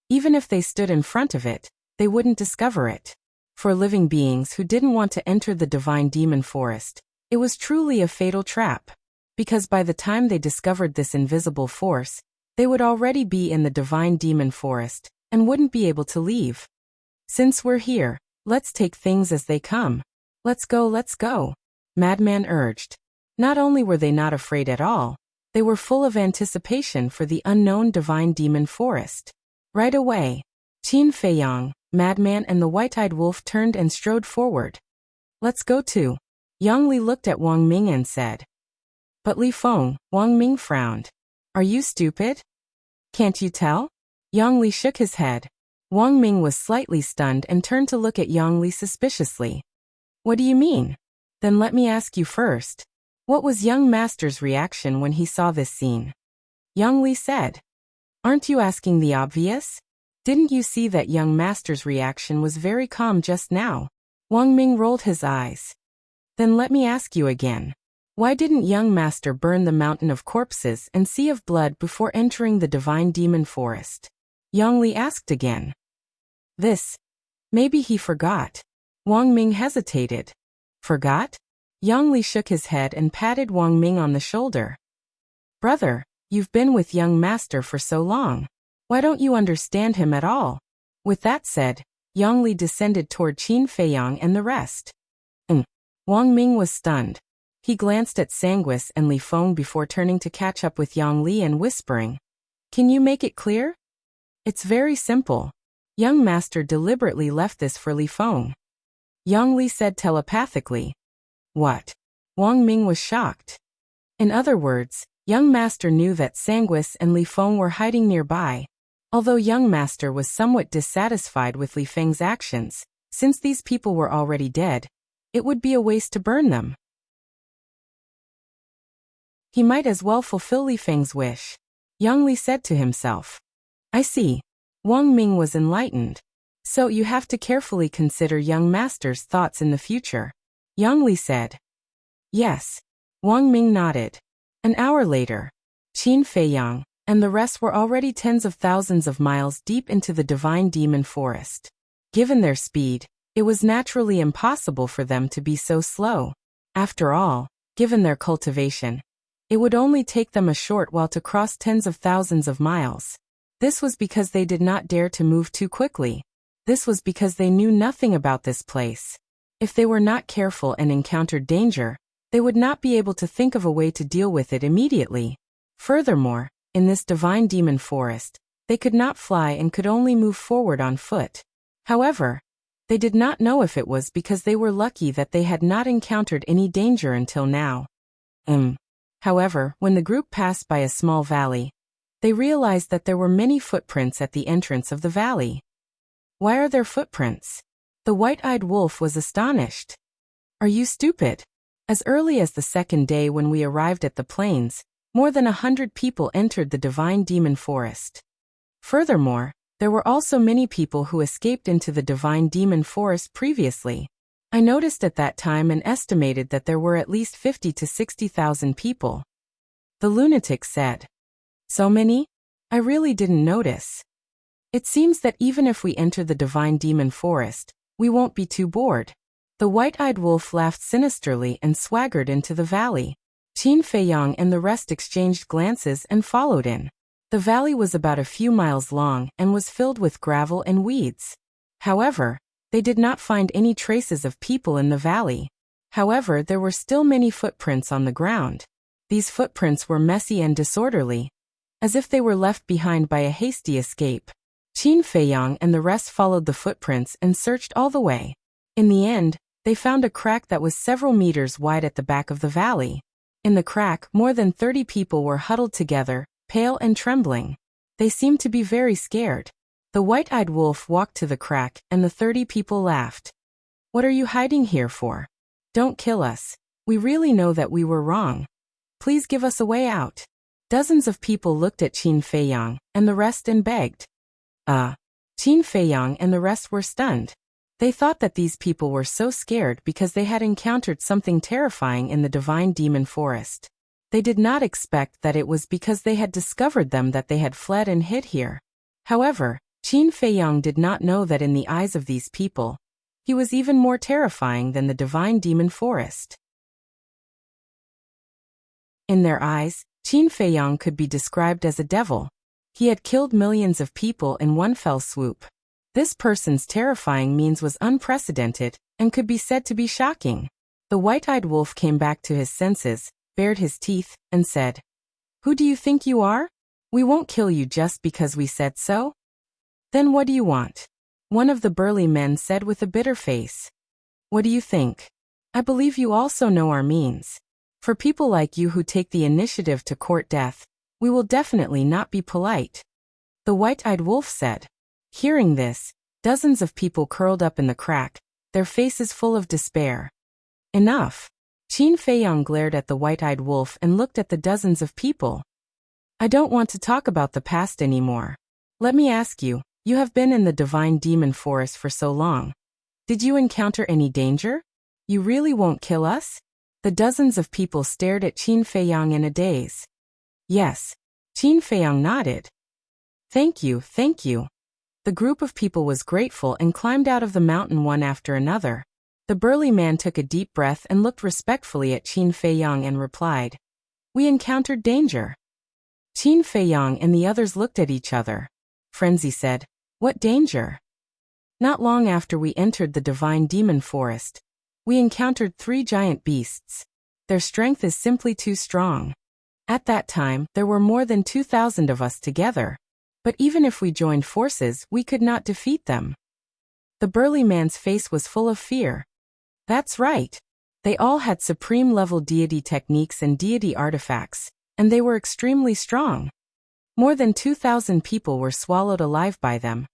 even if they stood in front of it, they wouldn't discover it. For living beings who didn't want to enter the divine demon forest, it was truly a fatal trap. Because by the time they discovered this invisible force, they would already be in the divine demon forest and wouldn't be able to leave. Since we're here, let's take things as they come. Let's go, Madman urged. Not only were they not afraid at all, they were full of anticipation for the unknown divine demon forest. Right away, Qin Feiyang, Madman and the white-eyed wolf turned and strode forward. Let's go too. Yang Li looked at Wang Ming and said. But Li Feng, Wang Ming frowned. Are you stupid? Can't you tell? Yang Li shook his head. Wang Ming was slightly stunned and turned to look at Yang Li suspiciously. What do you mean? Then let me ask you first. What was young master's reaction when he saw this scene? Yang Li said. Aren't you asking the obvious? Didn't you see that young master's reaction was very calm just now? Wang Ming rolled his eyes. Then let me ask you again. Why didn't young master burn the mountain of corpses and sea of blood before entering the divine demon forest? Yang Li asked again. Maybe he forgot. Wang Ming hesitated. Forgot? Yang Li shook his head and patted Wang Ming on the shoulder. Brother, you've been with young master for so long. Why don't you understand him at all? With that said, Yang Li descended toward Qin Feiyang and the rest. Wang Ming was stunned. He glanced at Sanguis and Li Feng before turning to catch up with Yang Li and whispering. Can you make it clear? It's very simple. Young master deliberately left this for Li Feng. Yang Li said telepathically. What? Wang Ming was shocked. In other words, young master knew that Sanguis and Li Feng were hiding nearby. Although young master was somewhat dissatisfied with Li Feng's actions, since these people were already dead, it would be a waste to burn them. He might as well fulfill Li Feng's wish. Yang Li said to himself. I see. Wang Ming was enlightened. So you have to carefully consider young master's thoughts in the future. Yang Li said. Yes. Wang Ming nodded. An hour later, Qin Feiyang and the rest were already tens of thousands of miles deep into the divine demon forest. Given their speed, it was naturally impossible for them to be so slow. After all, given their cultivation, it would only take them a short while to cross tens of thousands of miles. This was because they did not dare to move too quickly. This was because they knew nothing about this place. If they were not careful and encountered danger, they would not be able to think of a way to deal with it immediately. Furthermore, in this divine demon forest, they could not fly and could only move forward on foot. However, they did not know if it was because they were lucky that they had not encountered any danger until now. However, when the group passed by a small valley, they realized that there were many footprints at the entrance of the valley. Why are there footprints? The white-eyed wolf was astonished. Are you stupid? As early as the second day when we arrived at the plains, more than 100 people entered the divine demon forest. Furthermore, there were also many people who escaped into the divine demon forest previously. I noticed at that time and estimated that there were at least 50 to 60,000 people. The lunatic said. So many? I really didn't notice. It seems that even if we enter the divine demon forest, we won't be too bored. The white-eyed wolf laughed sinisterly and swaggered into the valley. Qin Feiyang and the rest exchanged glances and followed in. The valley was about a few miles long and was filled with gravel and weeds. However, they did not find any traces of people in the valley. However, there were still many footprints on the ground. These footprints were messy and disorderly, as if they were left behind by a hasty escape. Qin Feiyang and the rest followed the footprints and searched all the way. In the end, they found a crack that was several meters wide at the back of the valley. In the crack, more than 30 people were huddled together, pale and trembling. They seemed to be very scared. The white-eyed wolf walked to the crack, and the 30 people laughed. What are you hiding here for? Don't kill us. We really know that we were wrong. Please give us a way out. Dozens of people looked at Qin Feiyang and the rest and begged. Qin Feiyang and the rest were stunned. They thought that these people were so scared because they had encountered something terrifying in the divine demon forest. They did not expect that it was because they had discovered them that they had fled and hid here. However, Qin Feiyang did not know that in the eyes of these people, he was even more terrifying than the divine demon forest. In their eyes, Qin Feiyang could be described as a devil. He had killed millions of people in one fell swoop. This person's terrifying means was unprecedented and could be said to be shocking. The white-eyed wolf came back to his senses, bared his teeth, and said, "Who do you think you are? We won't kill you just because we said so." "Then what do you want?" One of the burly men said with a bitter face. "What do you think? I believe you also know our means. For people like you who take the initiative to court death, we will definitely not be polite." The white-eyed wolf said. Hearing this, dozens of people curled up in the crack, their faces full of despair. Enough. Qin Feiyang glared at the white-eyed wolf and looked at the dozens of people. "I don't want to talk about the past anymore. Let me ask you, you have been in the divine demon forest for so long. Did you encounter any danger? You really won't kill us?" The dozens of people stared at Qin Feiyang in a daze. "Yes." Qin Feiyang nodded. Thank you. The group of people was grateful and climbed out of the mountain one after another. The burly man took a deep breath and looked respectfully at Qin Feiyang and replied, "We encountered danger." Qin Feiyang and the others looked at each other. Frenzy said, "What danger?" "Not long after we entered the divine demon forest, we encountered 3 giant beasts. Their strength is simply too strong. At that time, there were more than 2,000 of us together. But even if we joined forces, we could not defeat them." The burly man's face was full of fear. That's right. They all had supreme-level deity techniques and deity artifacts, and they were extremely strong. More than 2,000 people were swallowed alive by them,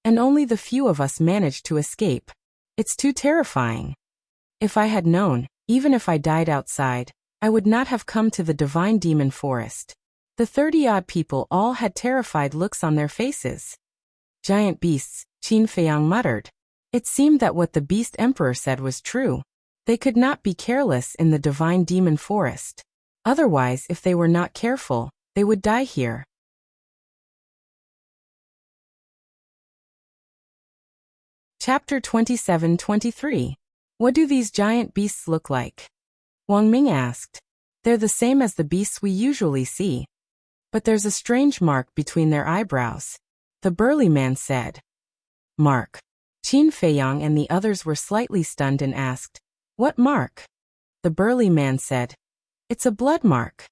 and only the few of us managed to escape. It's too terrifying. If I had known, even if I died outside, I would not have come to the divine demon forest. The 30-odd people all had terrified looks on their faces. "Giant beasts," Qin Feiyang muttered. It seemed that what the beast emperor said was true. They could not be careless in the divine demon forest. Otherwise, if they were not careful, they would die here. Chapter 27-23. What do these giant beasts look like? Wang Ming asked. "They're the same as the beasts we usually see. But there's a strange mark between their eyebrows," the burly man said. "Mark?" Qin Feiyang and the others were slightly stunned and asked, "What mark?" The burly man said, "It's a blood mark."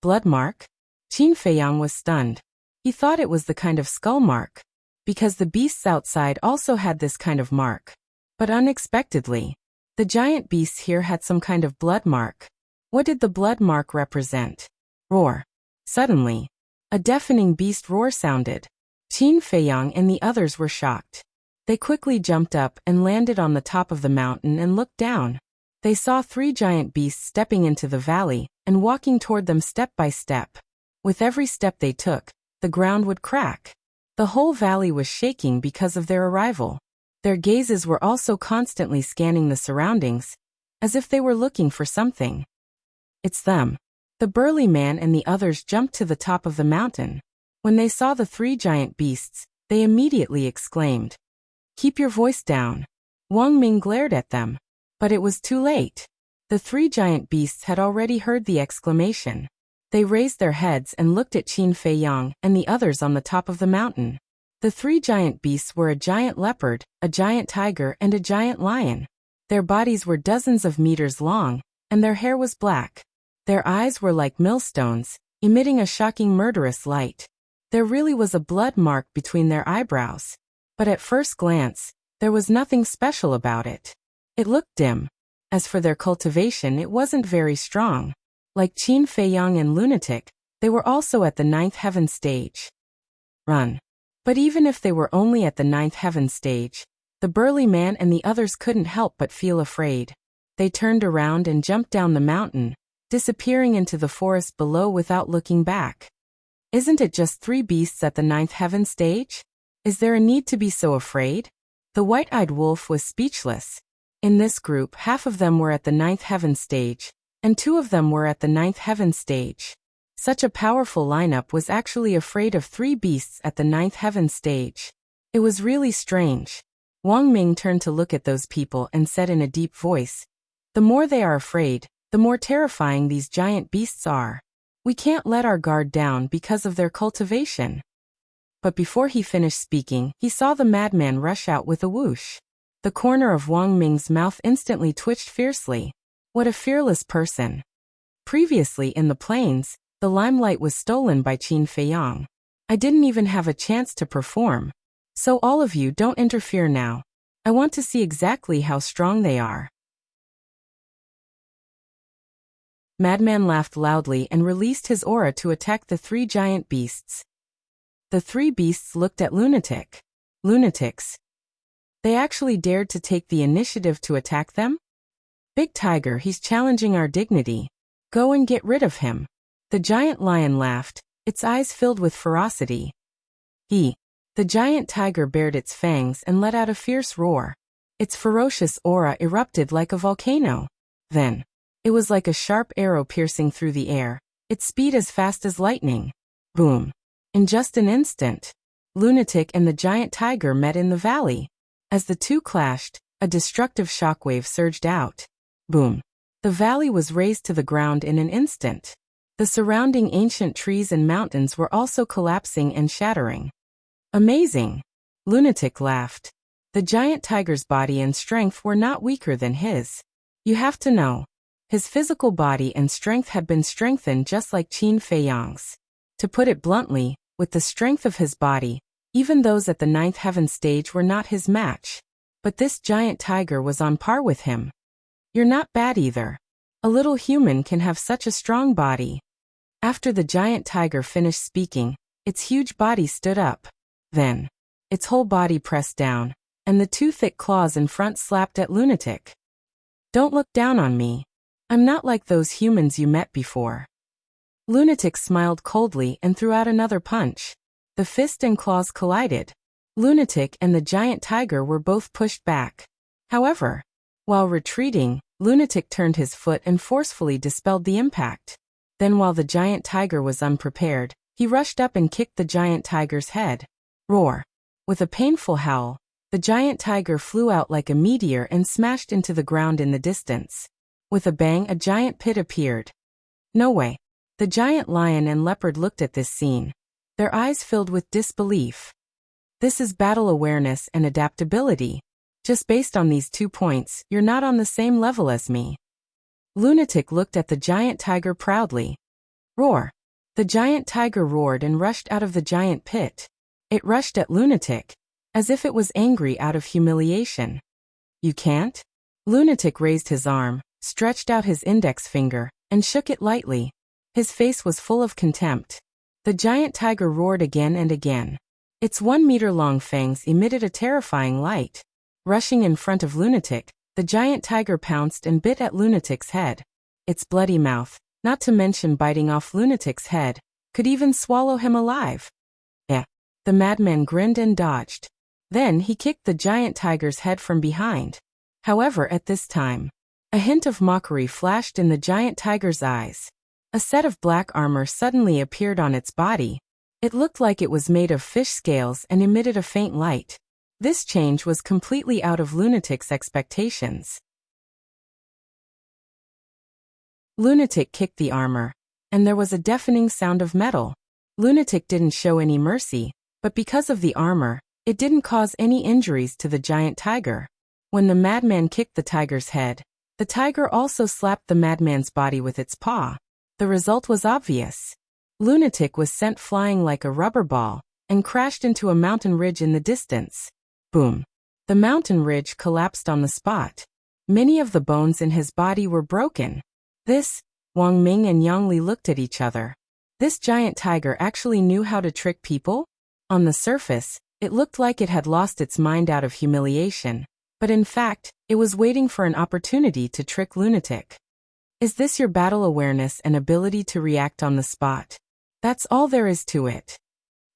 Blood mark? Qin Feiyang was stunned. He thought it was the kind of skull mark, because the beasts outside also had this kind of mark. But unexpectedly, the giant beasts here had some kind of blood mark. What did the blood mark represent? Roar. Suddenly, a deafening beast roar sounded. Qin Feiyang and the others were shocked. They quickly jumped up and landed on the top of the mountain and looked down. They saw 3 giant beasts stepping into the valley and walking toward them step by step. With every step they took, the ground would crack. The whole valley was shaking because of their arrival. Their gazes were also constantly scanning the surroundings, as if they were looking for something. "It's them." The burly man and the others jumped to the top of the mountain. When they saw the 3 giant beasts, they immediately exclaimed, "Keep your voice down." Wang Ming glared at them, but it was too late. The 3 giant beasts had already heard the exclamation. They raised their heads and looked at Qin Feiyang and the others on the top of the mountain. The 3 giant beasts were a giant leopard, a giant tiger, and a giant lion. Their bodies were dozens of meters long, and their hair was black. Their eyes were like millstones, emitting a shocking murderous light. There really was a blood mark between their eyebrows. But at first glance, there was nothing special about it. It looked dim. As for their cultivation, it wasn't very strong. Like Qin Feiyang and Lunatic, they were also at the 9th heaven stage. Run. But even if they were only at the 9th heaven stage, the burly man and the others couldn't help but feel afraid. They turned around and jumped down the mountain, disappearing into the forest below without looking back. Isn't it just 3 beasts at the 9th heaven stage? Is there a need to be so afraid? The white-eyed wolf was speechless. In this group, half of them were at the 9th heaven stage, and 2 of them were at the 9th heaven stage. Such a powerful lineup was actually afraid of 3 beasts at the 9th heaven stage. It was really strange. Wang Ming turned to look at those people and said in a deep voice, "The more they are afraid, the more terrifying these giant beasts are. We can't let our guard down because of their cultivation." But before he finished speaking, he saw the madman rush out with a whoosh. The corner of Wang Ming's mouth instantly twitched fiercely. What a fearless person. Previously in the plains, the limelight was stolen by Qin Feiyang. I didn't even have a chance to perform. So all of you don't interfere now. I want to see exactly how strong they are. Madman laughed loudly and released his aura to attack the 3 giant beasts. The 3 beasts looked at Lunatic. Lunatics. They actually dared to take the initiative to attack them? "Big Tiger, he's challenging our dignity. Go and get rid of him." The giant lion laughed, its eyes filled with ferocity. The giant tiger bared its fangs and let out a fierce roar. Its ferocious aura erupted like a volcano. Then, it was like a sharp arrow piercing through the air, its speed as fast as lightning. Boom. In just an instant, Lunatic and the giant tiger met in the valley. As the 2 clashed, a destructive shockwave surged out. Boom. The valley was razed to the ground in an instant. The surrounding ancient trees and mountains were also collapsing and shattering. Amazing. Lunatic laughed. The giant tiger's body and strength were not weaker than his. You have to know. His physical body and strength had been strengthened just like Qin Feiyang's. To put it bluntly, with the strength of his body, even those at the 9th heaven stage were not his match. But this giant tiger was on par with him. You're not bad either. A little human can have such a strong body. After the giant tiger finished speaking, its huge body stood up. Then, its whole body pressed down, and the 2 thick claws in front slapped at Lunatic. "Don't look down on me. I'm not like those humans you met before." Lunatic smiled coldly and threw out another punch. The fist and claws collided. Lunatic and the giant tiger were both pushed back. However, while retreating, Lunatic turned his foot and forcefully dispelled the impact. Then while the giant tiger was unprepared, he rushed up and kicked the giant tiger's head. Roar. With a painful howl, the giant tiger flew out like a meteor and smashed into the ground in the distance. With a bang, a giant pit appeared. No way. The giant lion and leopard looked at this scene, their eyes filled with disbelief. This is battle awareness and adaptability. Just based on these 2 points, you're not on the same level as me. Lunatic looked at the giant tiger proudly. Roar! The giant tiger roared and rushed out of the giant pit. It rushed at Lunatic, as if it was angry out of humiliation. You can't? Lunatic raised his arm, stretched out his index finger, and shook it lightly. His face was full of contempt. The giant tiger roared again and again. Its 1-meter-long fangs emitted a terrifying light. Rushing in front of Lunatic, the giant tiger pounced and bit at Lunatic's head. Its bloody mouth, not to mention biting off Lunatic's head, could even swallow him alive. The madman grinned and dodged. Then he kicked the giant tiger's head from behind. However, at this time, a hint of mockery flashed in the giant tiger's eyes. A set of black armor suddenly appeared on its body. It looked like it was made of fish scales and emitted a faint light. This change was completely out of Lunatic's expectations. Lunatic kicked the armor, and there was a deafening sound of metal. Lunatic didn't show any mercy, but because of the armor, it didn't cause any injuries to the giant tiger. When the madman kicked the tiger's head, the tiger also slapped the madman's body with its paw. The result was obvious. Lunatic was sent flying like a rubber ball and crashed into a mountain ridge in the distance. Boom! The mountain ridge collapsed on the spot. Many of the bones in his body were broken. Wang Ming and Yang Li looked at each other. This giant tiger actually knew how to trick people? On the surface, it looked like it had lost its mind out of humiliation, but in fact, it was waiting for an opportunity to trick Lunatic. Is this your battle awareness and ability to react on the spot? That's all there is to it.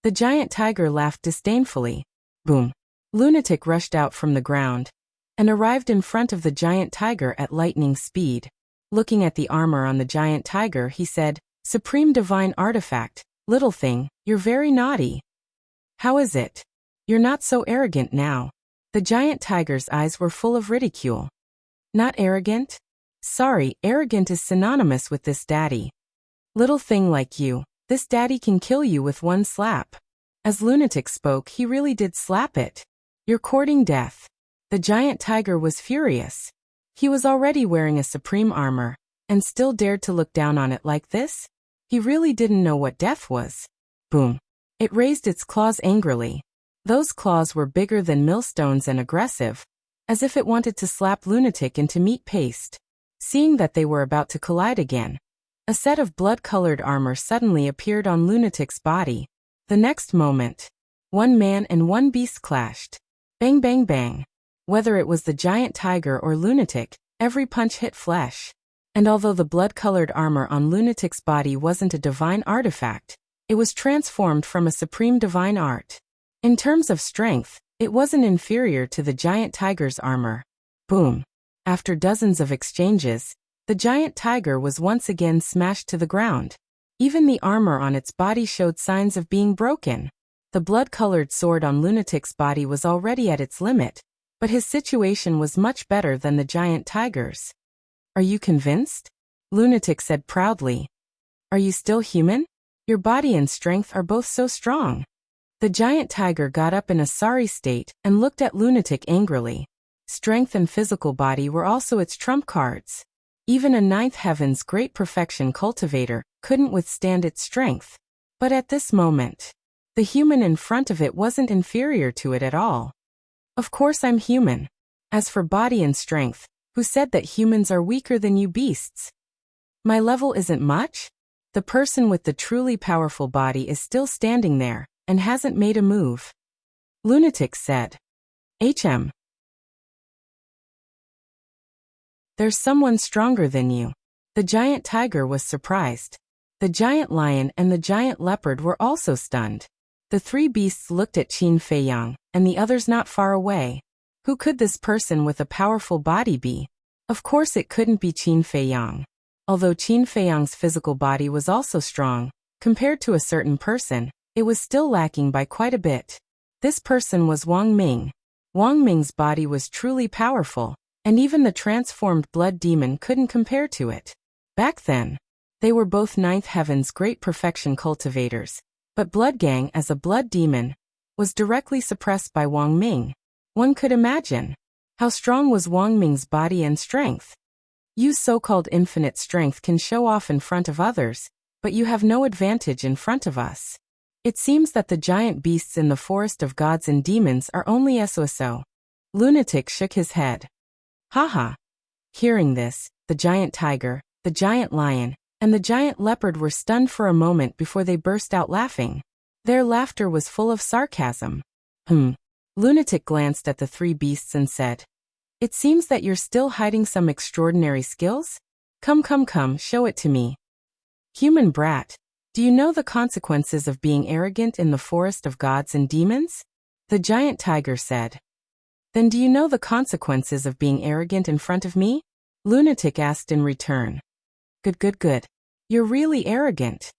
The giant tiger laughed disdainfully. Boom! Lunatic rushed out from the ground and arrived in front of the giant tiger at lightning speed. Looking at the armor on the giant tiger, he said, "Supreme divine artifact, little thing, you're very naughty. How is it? You're not so arrogant now." The giant tiger's eyes were full of ridicule. Not arrogant? Sorry, arrogant is synonymous with this daddy. Little thing like you, this daddy can kill you with one slap. As Lunatic spoke, he really did slap it. You're courting death. The giant tiger was furious. He was already wearing a supreme armor, and still dared to look down on it like this? He really didn't know what death was. Boom! It raised its claws angrily. Those claws were bigger than millstones and aggressive, as if it wanted to slap Lunatic into meat paste. Seeing that they were about to collide again, a set of blood-colored armor suddenly appeared on Lunatic's body. The next moment, one man and one beast clashed. Bang bang bang. Whether it was the giant tiger or Lunatic, every punch hit flesh. And although the blood-colored armor on Lunatic's body wasn't a divine artifact, it was transformed from a supreme divine art. In terms of strength, it wasn't inferior to the giant tiger's armor. Boom! After dozens of exchanges, the giant tiger was once again smashed to the ground. Even the armor on its body showed signs of being broken. The blood-colored sword on Lunatic's body was already at its limit, but his situation was much better than the giant tiger's. Are you convinced? Lunatic said proudly. Are you still human? Your body and strength are both so strong. The giant tiger got up in a sorry state and looked at Lunatic angrily. Strength and physical body were also its trump cards. Even a ninth heaven's great perfection cultivator couldn't withstand its strength. But at this moment, the human in front of it wasn't inferior to it at all. Of course I'm human. As for body and strength, who said that humans are weaker than you beasts? My level isn't much? The person with the truly powerful body is still standing there and hasn't made a move. Lunatic said. There's someone stronger than you. The giant tiger was surprised. The giant lion and the giant leopard were also stunned. The three beasts looked at Qin Feiyang and the others not far away. Who could this person with a powerful body be? Of course it couldn't be Qin Feiyang. Although Qin Feiyang's physical body was also strong, compared to a certain person, it was still lacking by quite a bit. This person was Wang Ming. Wang Ming's body was truly powerful, and even the transformed blood demon couldn't compare to it. Back then, they were both ninth heaven's great perfection cultivators, but Blood Gang as a blood demon was directly suppressed by Wang Ming. One could imagine. How strong was Wang Ming's body and strength? You so-called infinite strength can show off in front of others, but you have no advantage in front of us. It seems that the giant beasts in the forest of gods and demons are only so. Lunatic shook his head. Haha. Hearing this, the giant tiger, the giant lion, and the giant leopard were stunned for a moment before they burst out laughing. Their laughter was full of sarcasm. Lunatic glanced at the three beasts and said, "It seems that you're still hiding some extraordinary skills? Come, show it to me." Human brat, do you know the consequences of being arrogant in the forest of gods and demons? The giant tiger said. Then do you know the consequences of being arrogant in front of me? Lunatic asked in return. Good. You're really arrogant.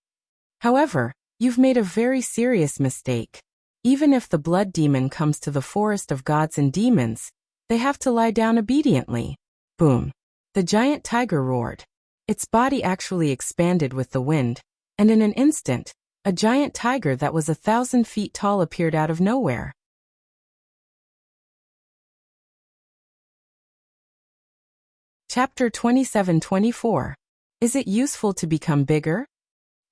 However, you've made a very serious mistake. Even if the blood demon comes to the forest of gods and demons, they have to lie down obediently. Boom. The giant tiger roared. Its body actually expanded with the wind, and in an instant, a giant tiger that was 1,000 feet tall appeared out of nowhere. Chapter 27-24. Is it useful to become bigger?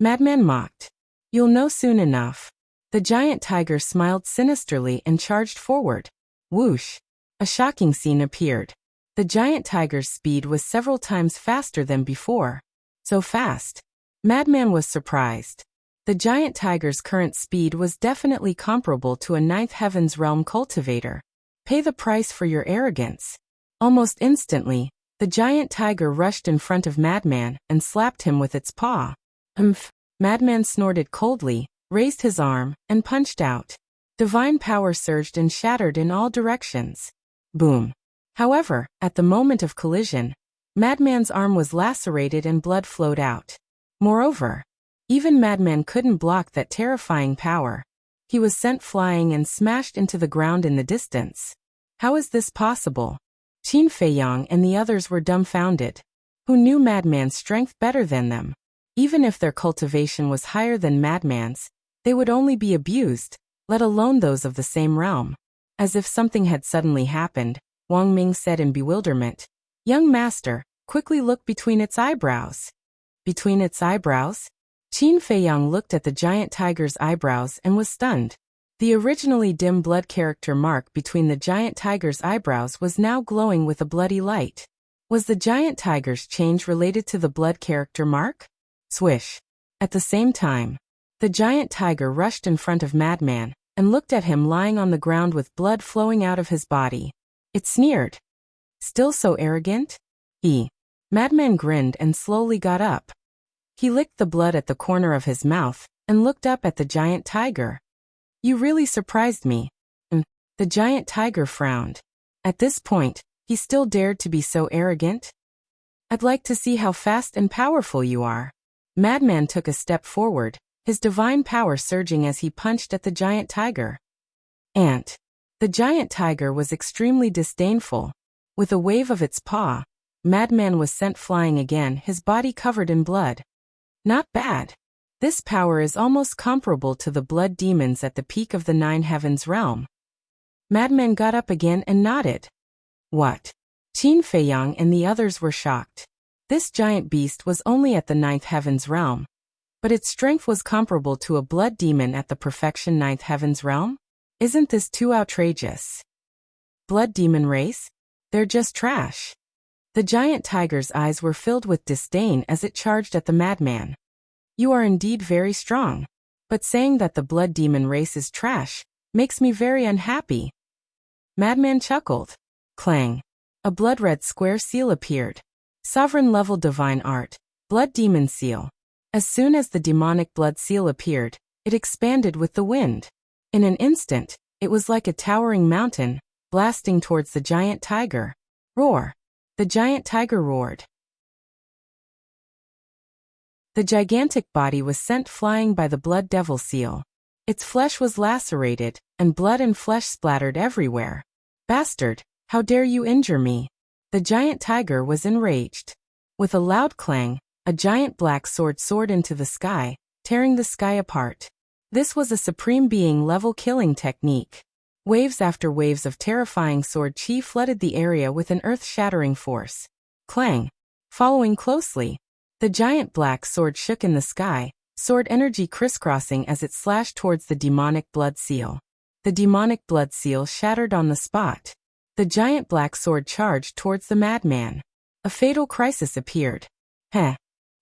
Madman mocked. You'll know soon enough. The giant tiger smiled sinisterly and charged forward. Whoosh! A shocking scene appeared. The giant tiger's speed was several times faster than before. So fast. Madman was surprised. The giant tiger's current speed was definitely comparable to a ninth heaven's realm cultivator. Pay the price for your arrogance. Almost instantly, the giant tiger rushed in front of Madman and slapped him with its paw. Madman snorted coldly, raised his arm, and punched out. Divine power surged and shattered in all directions. Boom. However, at the moment of collision, Madman's arm was lacerated and blood flowed out. Moreover, even Madman couldn't block that terrifying power. He was sent flying and smashed into the ground in the distance. How is this possible? Qin Feiyang and the others were dumbfounded. Who knew Madman's strength better than them? Even if their cultivation was higher than Madman's, they would only be abused, let alone those of the same realm. As if something had suddenly happened, Wang Ming said in bewilderment, "Young master, quickly look between its eyebrows." Between its eyebrows? Qin Feiyang looked at the giant tiger's eyebrows and was stunned. The originally dim blood character mark between the giant tiger's eyebrows was now glowing with a bloody light. Was the giant tiger's change related to the blood character mark? Swish. At the same time, the giant tiger rushed in front of Madman and looked at him lying on the ground with blood flowing out of his body. It sneered. Still so arrogant? Madman grinned and slowly got up. He licked the blood at the corner of his mouth and looked up at the giant tiger. You really surprised me. The giant tiger frowned. At this point, he still dared to be so arrogant? I'd like to see how fast and powerful you are. Madman took a step forward, his divine power surging as he punched at the giant tiger. Ant. The giant tiger was extremely disdainful. With a wave of its paw, Madman was sent flying again, his body covered in blood. Not bad. This power is almost comparable to the blood demons at the peak of the nine heavens realm. Madman got up again and nodded. What? Qin Feiyang and the others were shocked. This giant beast was only at the ninth heavens realm, but its strength was comparable to a blood demon at the perfection ninth heavens realm? Isn't this too outrageous? Blood demon race? They're just trash. The giant tiger's eyes were filled with disdain as it charged at the madman. You are indeed very strong, but saying that the blood demon race is trash makes me very unhappy. Madman chuckled. Clang. A blood-red square seal appeared. Sovereign-level divine art, blood demon seal. As soon as the demonic blood seal appeared, it expanded with the wind. In an instant, it was like a towering mountain, blasting towards the giant tiger. Roar. The giant tiger roared. The gigantic body was sent flying by the blood devil seal. Its flesh was lacerated, and blood and flesh splattered everywhere. Bastard, how dare you injure me? The giant tiger was enraged. With a loud clang, a giant black sword soared into the sky, tearing the sky apart. This was a supreme being level killing technique. Waves after waves of terrifying sword chi flooded the area with an earth-shattering force. Clang! Following closely, the giant black sword shook in the sky, sword energy crisscrossing as it slashed towards the demonic blood seal. The demonic blood seal shattered on the spot. The giant black sword charged towards the madman. A fatal crisis appeared. Heh!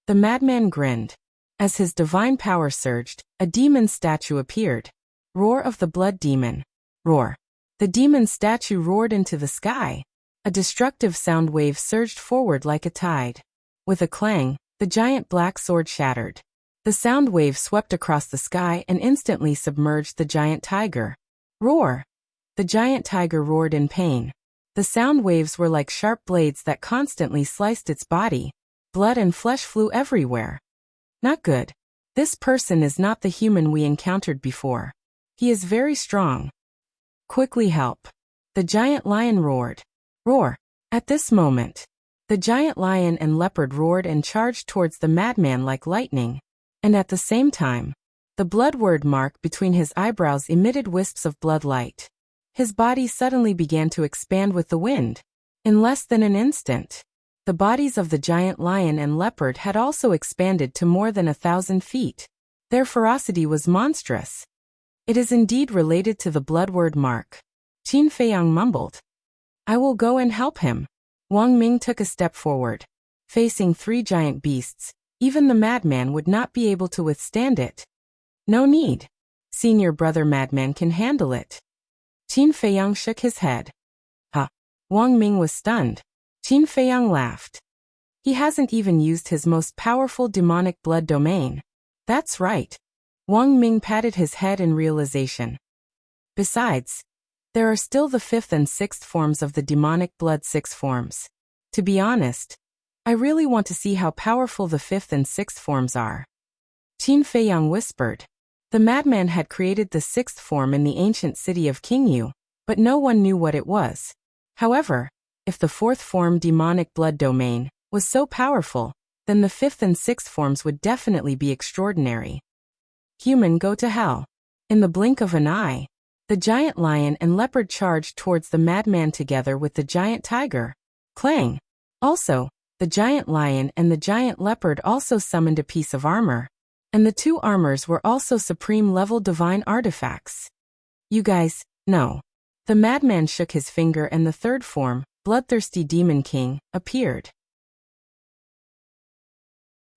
The madman grinned. As his divine power surged, a demon statue appeared. Roar of the blood demon. Roar. The demon statue roared into the sky. A destructive sound wave surged forward like a tide. With a clang, the giant black sword shattered. The sound wave swept across the sky and instantly submerged the giant tiger. Roar! The giant tiger roared in pain. The sound waves were like sharp blades that constantly sliced its body. Blood and flesh flew everywhere. Not good. This person is not the human we encountered before. He is very strong. Quickly help. The giant lion roared. Roar! At this moment, the giant lion and leopard roared and charged towards the madman like lightning. And at the same time, the blood word mark between his eyebrows emitted wisps of blood light. His body suddenly began to expand with the wind. In less than an instant, the bodies of the giant lion and leopard had also expanded to more than 1,000 feet. Their ferocity was monstrous. It is indeed related to the blood word mark. Qin Feiyang mumbled. I will go and help him. Wang Ming took a step forward. Facing 3 giant beasts, even the madman would not be able to withstand it. No need. Senior brother madman can handle it. Qin Feiyang shook his head. Huh. Wang Ming was stunned. Qin Feiyang laughed. He hasn't even used his most powerful demonic blood domain. That's right. Wang Ming patted his head in realization. Besides, there are still the 5th and 6th forms of the demonic blood 6 forms. To be honest, I really want to see how powerful the 5th and 6th forms are. Qin Feiyang whispered. The madman had created the 6th form in the ancient city of Qingyu, but no one knew what it was. However, if the 4th form demonic blood domain was so powerful, then the 5th and 6th forms would definitely be extraordinary. Human, go to hell. In the blink of an eye, the giant lion and leopard charged towards the madman together with the giant tiger. Clang! Also, the giant lion and the giant leopard also summoned a piece of armor. And the 2 armors were also supreme-level divine artifacts. You guys, no. The madman shook his finger and the 3rd form, Bloodthirsty Demon King, appeared.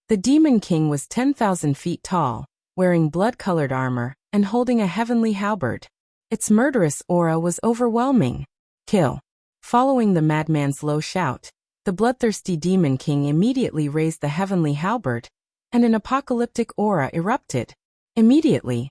The Demon King was 10,000 feet tall, wearing blood-colored armor, and holding a heavenly halberd. Its murderous aura was overwhelming. Kill. Following the madman's low shout, the Bloodthirsty Demon King immediately raised the heavenly halberd, and an apocalyptic aura erupted. Immediately,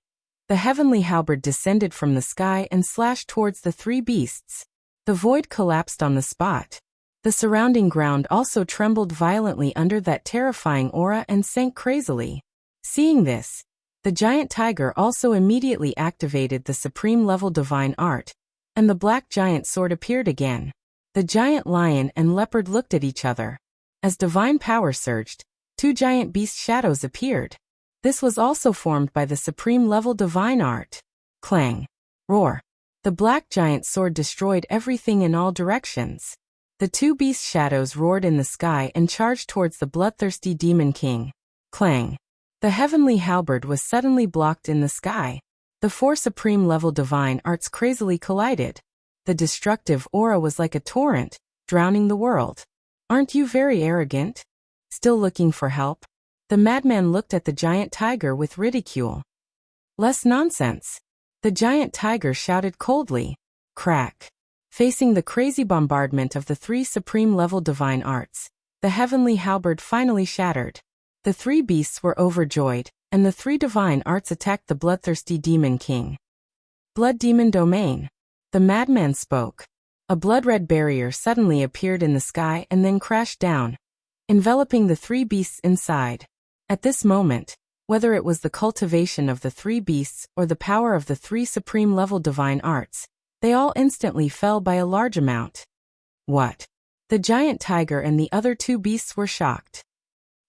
the heavenly halberd descended from the sky and slashed towards the 3 beasts. The void collapsed on the spot. The surrounding ground also trembled violently under that terrifying aura and sank crazily. Seeing this, the giant tiger also immediately activated the supreme-level divine art, and the black giant sword appeared again. The giant lion and leopard looked at each other. As divine power surged, 2 giant beast shadows appeared. This was also formed by the supreme-level divine art. Clang! Roar! The black giant sword destroyed everything in all directions. The 2 beast shadows roared in the sky and charged towards the bloodthirsty demon king. Clang! The heavenly halberd was suddenly blocked in the sky. The 4 supreme-level divine arts crazily collided. The destructive aura was like a torrent, drowning the world. Aren't you very arrogant? Still looking for help? The madman looked at the giant tiger with ridicule. Less nonsense. The giant tiger shouted coldly. Crack. Facing the crazy bombardment of the 3 supreme-level divine arts, the heavenly halberd finally shattered. The 3 beasts were overjoyed, and the 3 divine arts attacked the bloodthirsty demon king. Blood demon domain. The madman spoke. A blood-red barrier suddenly appeared in the sky and then crashed down, enveloping the 3 beasts inside. At this moment, whether it was the cultivation of the 3 beasts or the power of the 3 supreme-level divine arts, they all instantly fell by a large amount. What? The giant tiger and the other 2 beasts were shocked.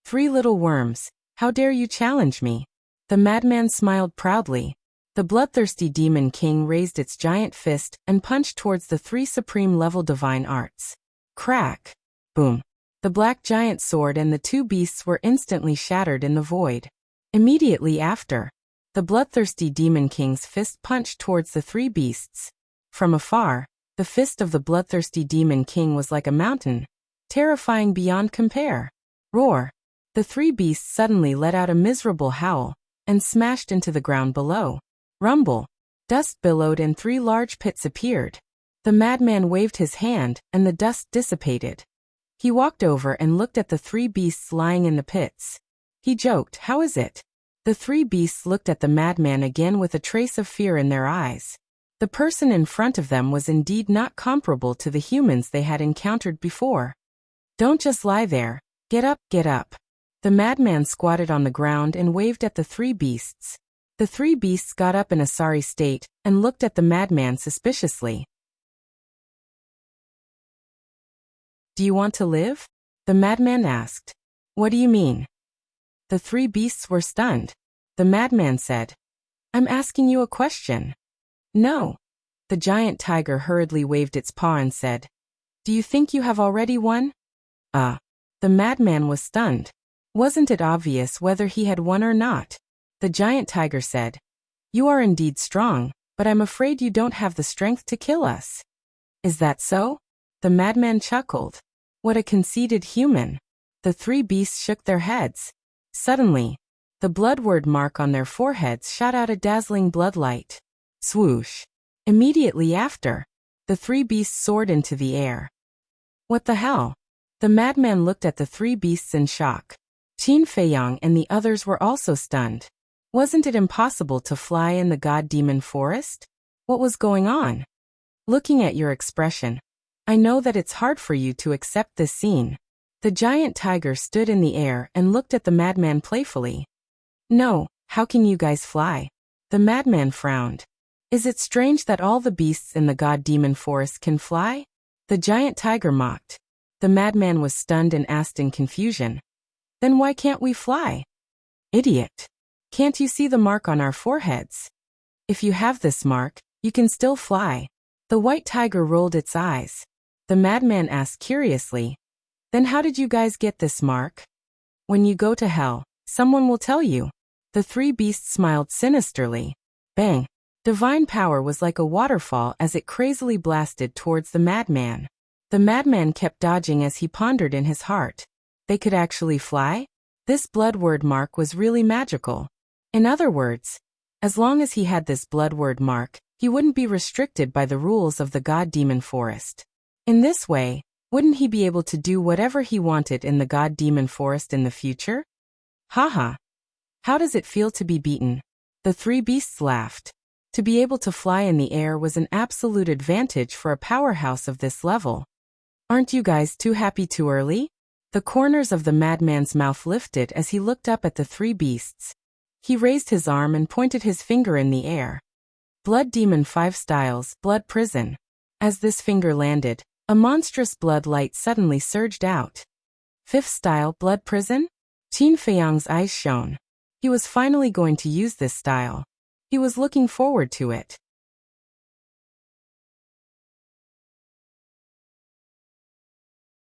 3 little worms, how dare you challenge me? The madman smiled proudly. The bloodthirsty demon king raised its giant fist and punched towards the three supreme-level divine arts. Crack! Boom! The black giant sword and the two beasts were instantly shattered in the void. Immediately after, the bloodthirsty demon king's fist punched towards the three beasts. From afar, the fist of the bloodthirsty demon king was like a mountain, terrifying beyond compare. Roar! The three beasts suddenly let out a miserable howl and smashed into the ground below. Rumble! Dust billowed and three large pits appeared. The madman waved his hand and the dust dissipated. He walked over and looked at the three beasts lying in the pits. He joked, "How is it?" The three beasts looked at the madman again with a trace of fear in their eyes. The person in front of them was indeed not comparable to the humans they had encountered before. "Don't just lie there. Get up, get up." The madman squatted on the ground and waved at the three beasts. The three beasts got up in a sorry state and looked at the madman suspiciously. "Do you want to live?" the madman asked. "What do you mean?" The three beasts were stunned. The madman said, "I'm asking you a question." "No." The giant tiger hurriedly waved its paw and said, "Do you think you have already won?" The madman was stunned. Wasn't it obvious whether he had won or not? The giant tiger said, "You are indeed strong, but I'm afraid you don't have the strength to kill us." "Is that so?" The madman chuckled. "What a conceited human." The three beasts shook their heads. Suddenly, the blood-word mark on their foreheads shot out a dazzling bloodlight. Swoosh! Immediately after, the three beasts soared into the air. "What the hell?" The madman looked at the three beasts in shock. Qin Feiyang and the others were also stunned. Wasn't it impossible to fly in the god-demon forest? What was going on? Looking at your expression, I know that it's hard for you to accept this scene. The giant tiger stood in the air and looked at the madman playfully. "No, how can you guys fly?" The madman frowned. "Is it strange that all the beasts in the god-demon forest can fly?" The giant tiger mocked. The madman was stunned and asked in confusion, "Then why can't we fly?" "Idiot! Can't you see the mark on our foreheads? If you have this mark, you can still fly." The white tiger rolled its eyes. The madman asked curiously, "Then how did you guys get this mark?" "When you go to hell, someone will tell you." The three beasts smiled sinisterly. Bang! Divine power was like a waterfall as it crazily blasted towards the madman. The madman kept dodging as he pondered in his heart. They could actually fly? This blood-word mark was really magical. In other words, as long as he had this blood-word mark, he wouldn't be restricted by the rules of the god-demon forest. In this way, wouldn't he be able to do whatever he wanted in the god-demon forest in the future? Haha! How does it feel to be beaten? The three beasts laughed. To be able to fly in the air was an absolute advantage for a powerhouse of this level. Aren't you guys too happy too early? The corners of the madman's mouth lifted as he looked up at the three beasts. He raised his arm and pointed his finger in the air. Blood Demon 5 Styles, Blood Prison. As this finger landed, a monstrous blood light suddenly surged out. 5th style, Blood Prison? Qin Feiyang's eyes shone. He was finally going to use this style. He was looking forward to it.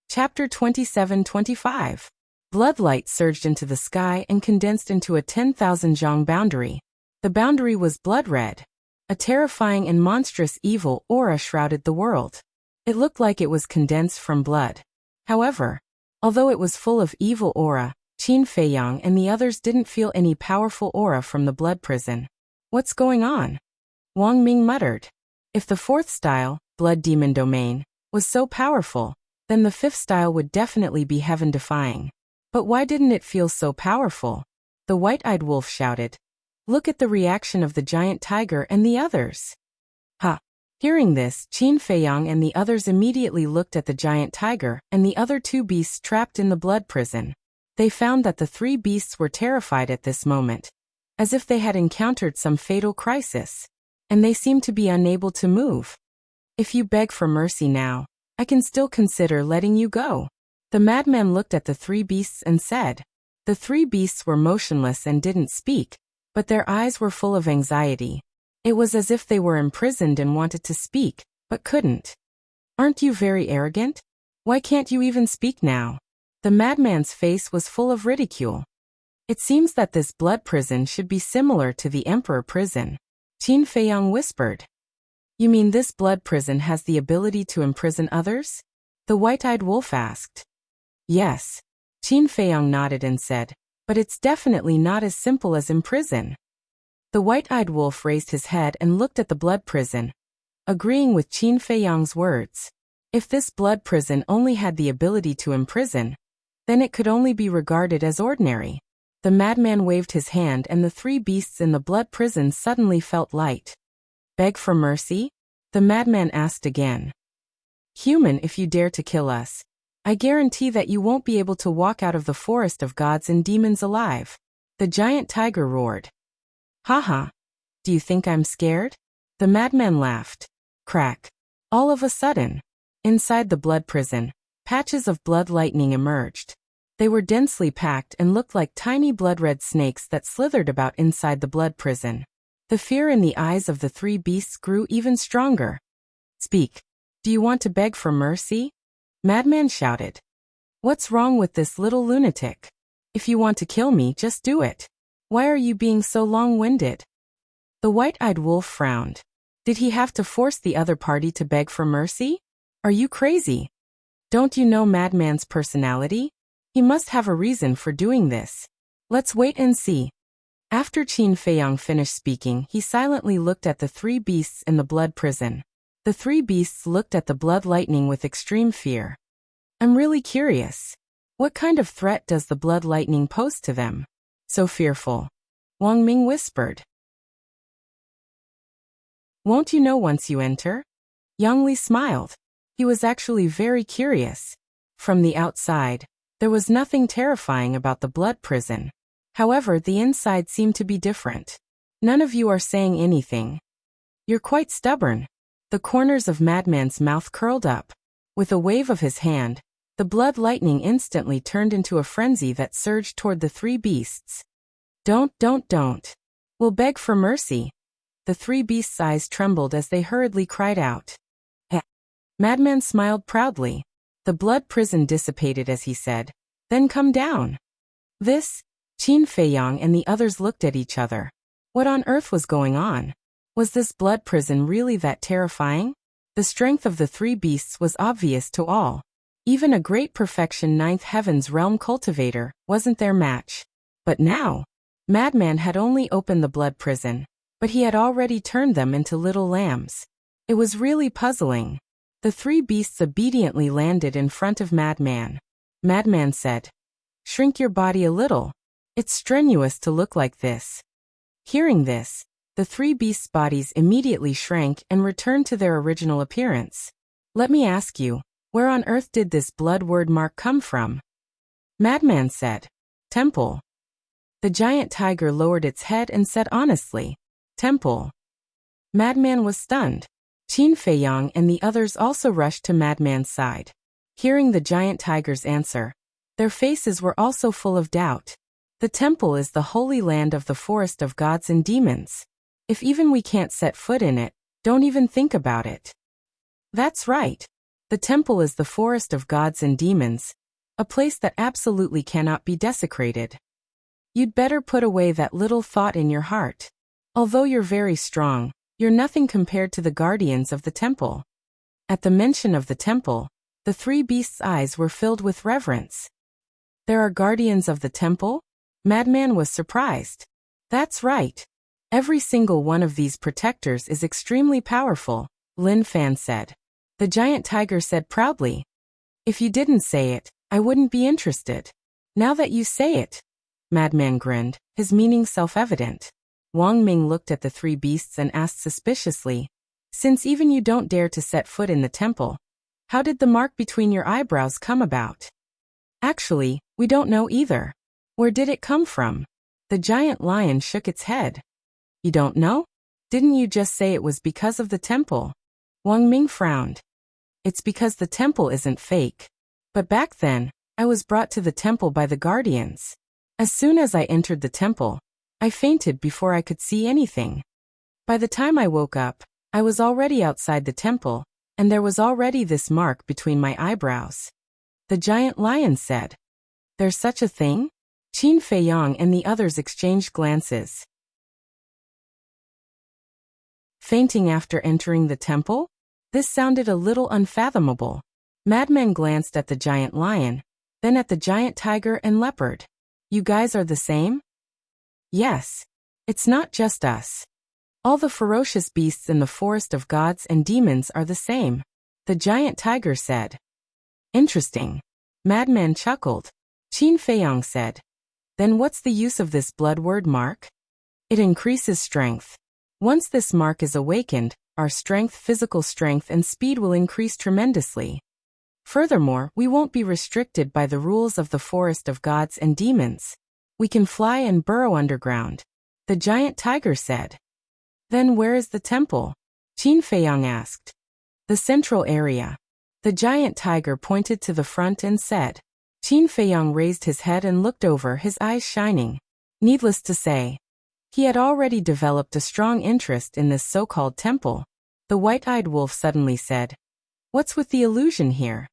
Chapter 27-25. Bloodlight surged into the sky and condensed into a 10,000 zhang boundary. The boundary was blood red. A terrifying and monstrous evil aura shrouded the world. It looked like it was condensed from blood. However, although it was full of evil aura, Qin Feiyang and the others didn't feel any powerful aura from the blood prison. What's going on? Wang Ming muttered. If the 4th style, Blood Demon Domain, was so powerful, then the 5th style would definitely be heaven-defying. But why didn't it feel so powerful? The white-eyed wolf shouted. Look at the reaction of the giant tiger and the others. Ha! Hearing this, Qin Feiyang and the others immediately looked at the giant tiger and the other two beasts trapped in the blood prison. They found that the three beasts were terrified at this moment, as if they had encountered some fatal crisis, and they seemed to be unable to move. If you beg for mercy now, I can still consider letting you go. The madman looked at the three beasts and said. The three beasts were motionless and didn't speak, but their eyes were full of anxiety. It was as if they were imprisoned and wanted to speak, but couldn't. Aren't you very arrogant? Why can't you even speak now? The madman's face was full of ridicule. It seems that this blood prison should be similar to the emperor prison. Qin Feiyang whispered. You mean this blood prison has the ability to imprison others? The white-eyed wolf asked. Yes. Qin Feiyang nodded and said, but it's definitely not as simple as imprison. The white-eyed wolf raised his head and looked at the blood prison, agreeing with Qin Feiyang's words. If this blood prison only had the ability to imprison, then it could only be regarded as ordinary. The madman waved his hand and the three beasts in the blood prison suddenly felt light. Beg for mercy? The madman asked again. Human, if you dare to kill us, I guarantee that you won't be able to walk out of the forest of gods and demons alive. The giant tiger roared. Haha. Do you think I'm scared? The madman laughed. Crack. All of a sudden, inside the blood prison, patches of blood lightning emerged. They were densely packed and looked like tiny blood-red snakes that slithered about inside the blood prison. The fear in the eyes of the three beasts grew even stronger. Speak. Do you want to beg for mercy? Madman shouted. What's wrong with this little lunatic? If you want to kill me, just do it. Why are you being so long-winded? The white-eyed wolf frowned. Did he have to force the other party to beg for mercy? Are you crazy? Don't you know Madman's personality? He must have a reason for doing this. Let's wait and see. After Qin Feiyang finished speaking, he silently looked at the three beasts in the blood prison. The three beasts looked at the blood lightning with extreme fear. I'm really curious. What kind of threat does the blood lightning pose to them? So fearful. Wang Ming whispered. Won't you know once you enter? Yang Li smiled. He was actually very curious. From the outside, there was nothing terrifying about the blood prison. However, the inside seemed to be different. None of you are saying anything. You're quite stubborn. The corners of Madman's mouth curled up. With a wave of his hand, the blood lightning instantly turned into a frenzy that surged toward the three beasts. Don't. We'll beg for mercy. The three beasts' eyes trembled as they hurriedly cried out. Madman smiled proudly. The blood prison dissipated as he said, then come down. This? Qin Feiyang and the others looked at each other. What on earth was going on? Was this blood prison really that terrifying? The strength of the three beasts was obvious to all. Even a great perfection ninth heaven's realm cultivator wasn't their match. But now, Madman had only opened the blood prison, but he had already turned them into little lambs. It was really puzzling. The three beasts obediently landed in front of Madman. Madman said, "Shrink your body a little. It's strenuous to look like this." Hearing this, the three beasts' bodies immediately shrank and returned to their original appearance. Let me ask you, where on earth did this blood word mark come from? Madman said, Temple. The giant tiger lowered its head and said honestly, Temple. Madman was stunned. Qin Feiyang and the others also rushed to Madman's side. Hearing the giant tiger's answer, their faces were also full of doubt. The temple is the holy land of the forest of gods and demons. If even we can't set foot in it, don't even think about it. That's right. The temple is the forest of gods and demons, a place that absolutely cannot be desecrated. You'd better put away that little thought in your heart. Although you're very strong, you're nothing compared to the guardians of the temple. At the mention of the temple, the three beasts' eyes were filled with reverence. There are guardians of the temple? Madman was surprised. That's right. Every single one of these protectors is extremely powerful, Lin Fan said. The giant tiger said proudly. If you didn't say it, I wouldn't be interested. Now that you say it. Madman grinned, his meaning self-evident. Wang Ming looked at the three beasts and asked suspiciously, since even you don't dare to set foot in the temple, how did the mark between your eyebrows come about? Actually, we don't know either. Where did it come from? The giant lion shook its head. You don't know? Didn't you just say it was because of the temple? Wang Ming frowned. It's because the temple isn't fake. But back then, I was brought to the temple by the guardians. As soon as I entered the temple, I fainted before I could see anything. By the time I woke up, I was already outside the temple, and there was already this mark between my eyebrows. The giant lion said. There's such a thing? Qin Feiyang and the others exchanged glances. Fainting after entering the temple? This sounded a little unfathomable. Madmen glanced at the giant lion, then at the giant tiger and leopard. You guys are the same? Yes. It's not just us. All the ferocious beasts in the forest of gods and demons are the same, the giant tiger said. Interesting. Madman chuckled. Qin Feiyang said. Then what's the use of this blood-word mark? It increases strength. Once this mark is awakened, our strength, physical strength and speed will increase tremendously. Furthermore, we won't be restricted by the rules of the forest of gods and demons. We can fly and burrow underground, the giant tiger said. Then where is the temple? Qin Feiyang asked. The central area. The giant tiger pointed to the front and said. Qin Feiyang raised his head and looked over, his eyes shining. Needless to say, he had already developed a strong interest in this so-called temple. The white-eyed wolf suddenly said, What's with the illusion here?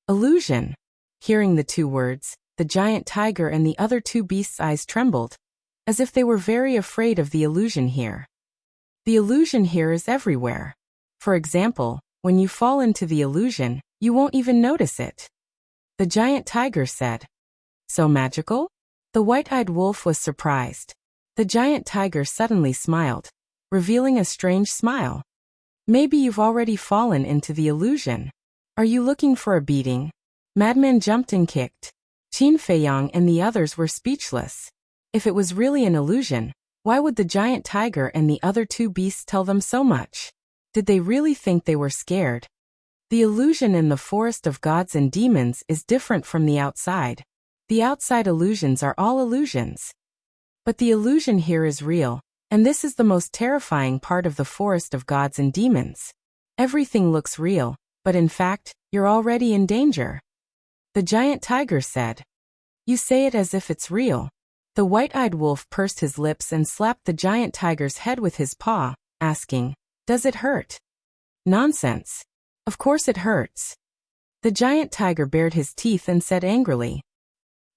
Illusion. Hearing the two words, the giant tiger and the other two beasts' eyes trembled, as if they were very afraid of the illusion here. The illusion here is everywhere. For example, when you fall into the illusion, you won't even notice it. The giant tiger said. So magical? The white-eyed wolf was surprised. The giant tiger suddenly smiled, revealing a strange smile. Maybe you've already fallen into the illusion. Are you looking for a beating? Madman jumped and kicked. Qin Feiyang and the others were speechless. If it was really an illusion, why would the giant tiger and the other two beasts tell them so much? Did they really think they were scared? The illusion in the forest of gods and demons is different from the outside. The outside illusions are all illusions. But the illusion here is real, and this is the most terrifying part of the forest of gods and demons. Everything looks real, but in fact, you're already in danger. The giant tiger said. You say it as if it's real. The white-eyed wolf pursed his lips and slapped the giant tiger's head with his paw, asking, Does it hurt? Nonsense. Of course it hurts. The giant tiger bared his teeth and said angrily.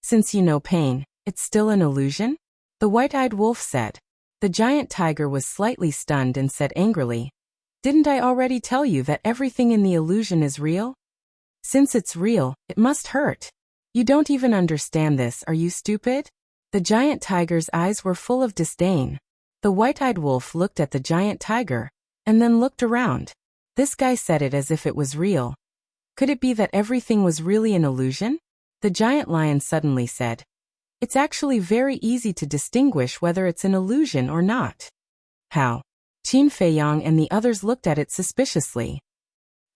Since you know pain, it's still an illusion? The white-eyed wolf said. The giant tiger was slightly stunned and said angrily, Didn't I already tell you that everything in the illusion is real? Since it's real, it must hurt. You don't even understand this, are you stupid? The giant tiger's eyes were full of disdain. The white-eyed wolf looked at the giant tiger, and then looked around. This guy said it as if it was real. Could it be that everything was really an illusion? The giant lion suddenly said. It's actually very easy to distinguish whether it's an illusion or not. How? Qin Feiyang and the others looked at it suspiciously.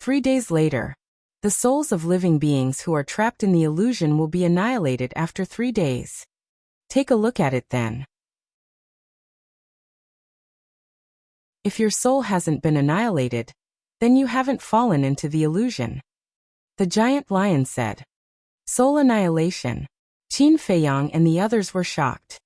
3 days later. The souls of living beings who are trapped in the illusion will be annihilated after 3 days. Take a look at it then. If your soul hasn't been annihilated, then you haven't fallen into the illusion. The giant lion said. Soul annihilation. Qin Feiyang and the others were shocked.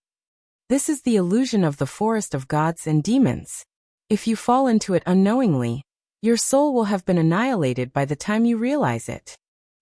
This is the illusion of the forest of gods and demons. If you fall into it unknowingly, your soul will have been annihilated by the time you realize it.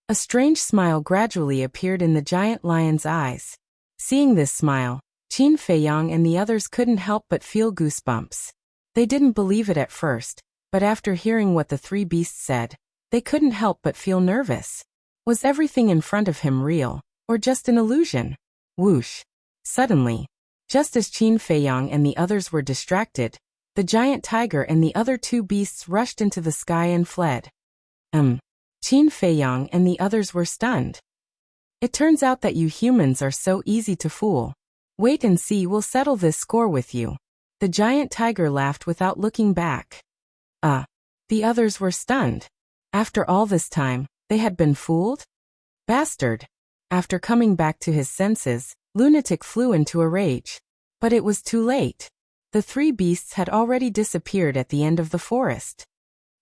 A strange smile gradually appeared in the giant lion's eyes. Seeing this smile, Qin Feiyang and the others couldn't help but feel goosebumps. They didn't believe it at first, but after hearing what the three beasts said, they couldn't help but feel nervous. Was everything in front of him real, or just an illusion? Whoosh! Suddenly, just as Qin Feiyang and the others were distracted, the giant tiger and the other two beasts rushed into the sky and fled. Qin Feiyang and the others were stunned. It turns out that you humans are so easy to fool. Wait and see, we'll settle this score with you. The giant tiger laughed without looking back. The others were stunned. After all this time, they had been fooled? Bastard! After coming back to his senses, Lunatic flew into a rage. But it was too late. The three beasts had already disappeared at the end of the forest.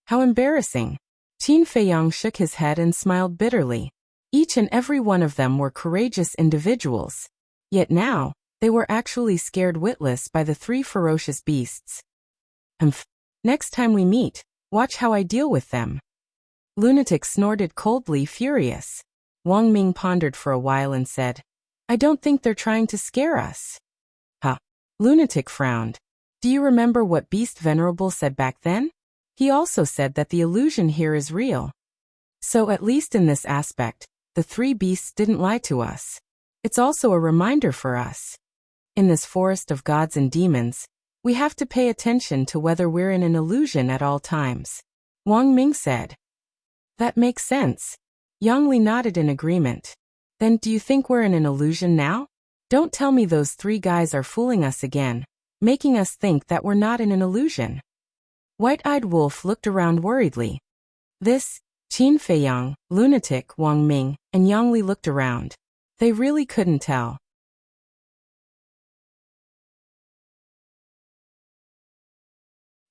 How embarrassing! Qin Feiyang shook his head and smiled bitterly. Each and every one of them were courageous individuals. Yet now, they were actually scared witless by the three ferocious beasts. Humph. Next time we meet, watch how I deal with them. Lunatic snorted coldly, furious. Wang Ming pondered for a while and said, I don't think they're trying to scare us. Huh. Lunatic frowned. Do you remember what Beast Venerable said back then? He also said that the illusion here is real. So at least in this aspect, the three beasts didn't lie to us. It's also a reminder for us. In this forest of gods and demons, we have to pay attention to whether we're in an illusion at all times. Wang Ming said. That makes sense. Yang Li nodded in agreement. Then do you think we're in an illusion now? Don't tell me those three guys are fooling us again, making us think that we're not in an illusion. White-eyed Wolf looked around worriedly. This, Qin Feiyang, Lunatic, Wang Ming, and Yang Li looked around. They really couldn't tell.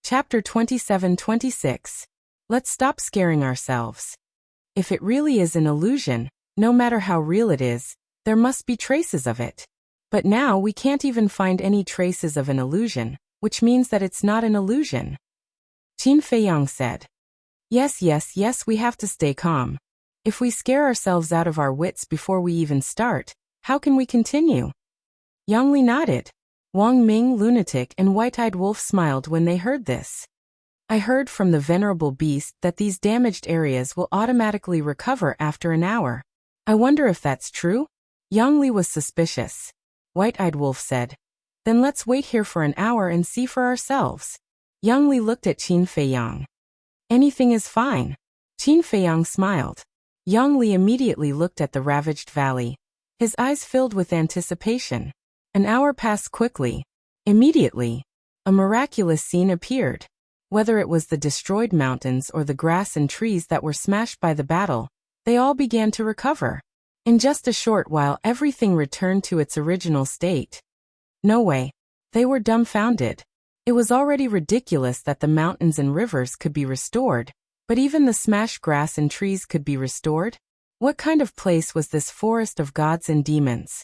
Chapter 27-26. Let's stop scaring ourselves. If it really is an illusion, no matter how real it is, there must be traces of it. But now we can't even find any traces of an illusion, which means that it's not an illusion. Qin Feiyang said. Yes, we have to stay calm. If we scare ourselves out of our wits before we even start, how can we continue? Yang Li nodded. Wang Ming, Lunatic, and White-eyed Wolf smiled when they heard this. I heard from the Venerable Beast that these damaged areas will automatically recover after an hour. I wonder if that's true? Yang Li was suspicious. White-eyed Wolf said. Then let's wait here for an hour and see for ourselves. Yang Li looked at Qin Feiyang. Anything is fine. Qin Feiyang smiled. Yang Li immediately looked at the ravaged valley. His eyes filled with anticipation. An hour passed quickly. Immediately, a miraculous scene appeared. Whether it was the destroyed mountains or the grass and trees that were smashed by the battle, they all began to recover. In just a short while, everything returned to its original state. No way. They were dumbfounded. It was already ridiculous that the mountains and rivers could be restored, but even the smashed grass and trees could be restored? What kind of place was this forest of gods and demons?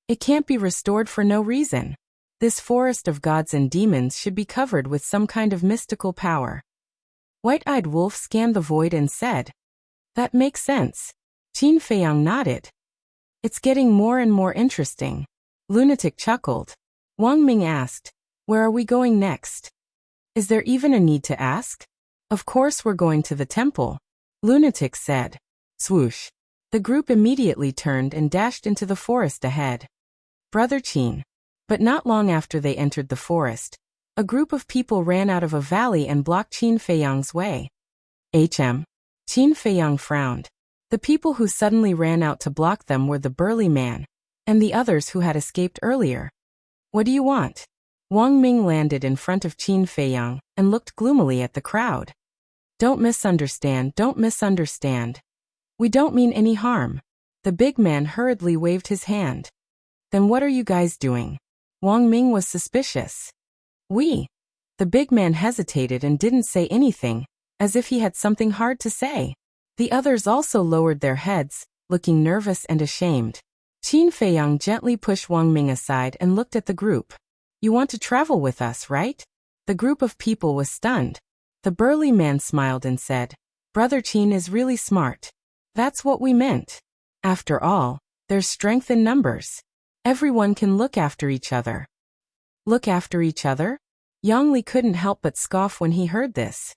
It can't be restored for no reason. This forest of gods and demons should be covered with some kind of mystical power. White-eyed Wolf scanned the void and said, That makes sense. Qin Feiyang nodded. It's getting more and more interesting. Lunatic chuckled. Wang Ming asked, Where are we going next? Is there even a need to ask? Of course we're going to the temple. Lunatic said. Swoosh. The group immediately turned and dashed into the forest ahead. Brother Qin. But not long after they entered the forest, a group of people ran out of a valley and blocked Qin Feiyang's way. Qin Feiyang frowned. The people who suddenly ran out to block them were the burly man, and the others who had escaped earlier. What do you want? Wang Ming landed in front of Qin Feiyang and looked gloomily at the crowd. Don't misunderstand. We don't mean any harm. The big man hurriedly waved his hand. Then what are you guys doing? Wang Ming was suspicious. We. The big man hesitated and didn't say anything, as if he had something hard to say. The others also lowered their heads, looking nervous and ashamed. Qin Feiyang gently pushed Wang Ming aside and looked at the group. You want to travel with us, right? The group of people was stunned. The burly man smiled and said, Brother Qin is really smart. That's what we meant. After all, there's strength in numbers. Everyone can look after each other. Look after each other? Yang Li couldn't help but scoff when he heard this.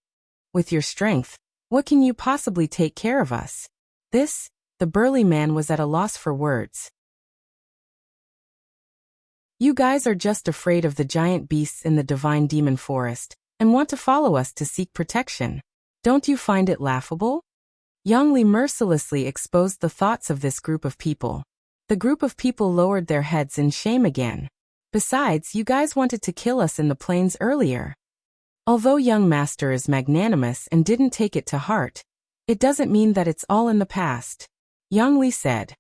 With your strength, what can you possibly take care of us? This, the burly man was at a loss for words. You guys are just afraid of the giant beasts in the divine demon forest, and want to follow us to seek protection. Don't you find it laughable? Yang Li mercilessly exposed the thoughts of this group of people. The group of people lowered their heads in shame again. Besides, you guys wanted to kill us in the plains earlier. Although young master is magnanimous and didn't take it to heart, it doesn't mean that it's all in the past. Yang Li said.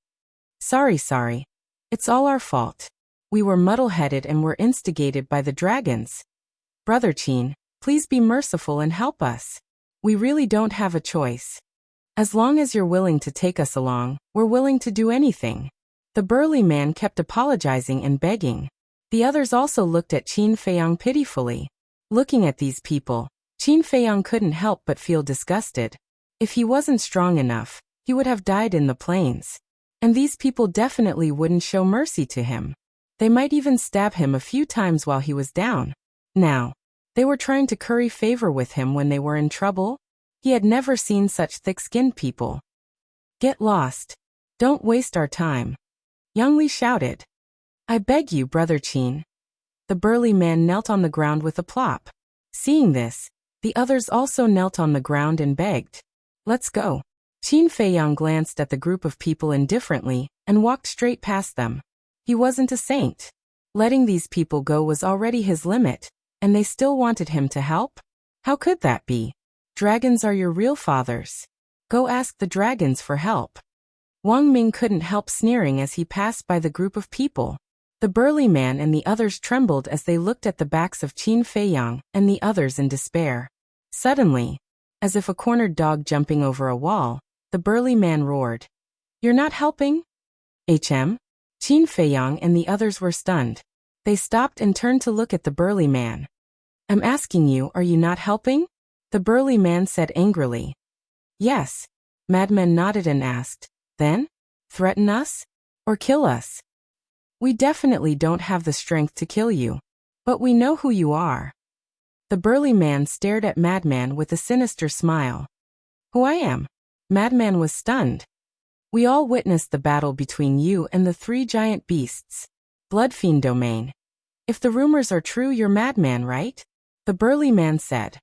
Sorry. It's all our fault. We were muddle-headed and were instigated by the dragons. Brother Qin, please be merciful and help us. We really don't have a choice. As long as you're willing to take us along, we're willing to do anything. The burly man kept apologizing and begging. The others also looked at Qin Feiyang pitifully. Looking at these people, Qin Feiyang couldn't help but feel disgusted. If he wasn't strong enough, he would have died in the plains. And these people definitely wouldn't show mercy to him. They might even stab him a few times while he was down. Now, they were trying to curry favor with him when they were in trouble. He had never seen such thick-skinned people. Get lost. Don't waste our time. Yang Li shouted. I beg you, Brother Qin. The burly man knelt on the ground with a plop. Seeing this, the others also knelt on the ground and begged. Let's go. Qin Feiyang glanced at the group of people indifferently and walked straight past them. He wasn't a saint. Letting these people go was already his limit, and they still wanted him to help? How could that be? Dragons are your real fathers. Go ask the dragons for help. Wang Ming couldn't help sneering as he passed by the group of people. The burly man and the others trembled as they looked at the backs of Qin Feiyang and the others in despair. Suddenly, as if a cornered dog jumping over a wall, the burly man roared. You're not helping? Qin Feiyang and the others were stunned. They stopped and turned to look at the burly man. I'm asking you, are you not helping? The burly man said angrily. Yes. Madman nodded and asked, then? Threaten us? Or kill us? We definitely don't have the strength to kill you. But we know who you are. The burly man stared at Madman with a sinister smile. Who I am? Madman was stunned. We all witnessed the battle between you and the three giant beasts. Bloodfiend domain. If the rumors are true, you're Madman, right? The burly man said.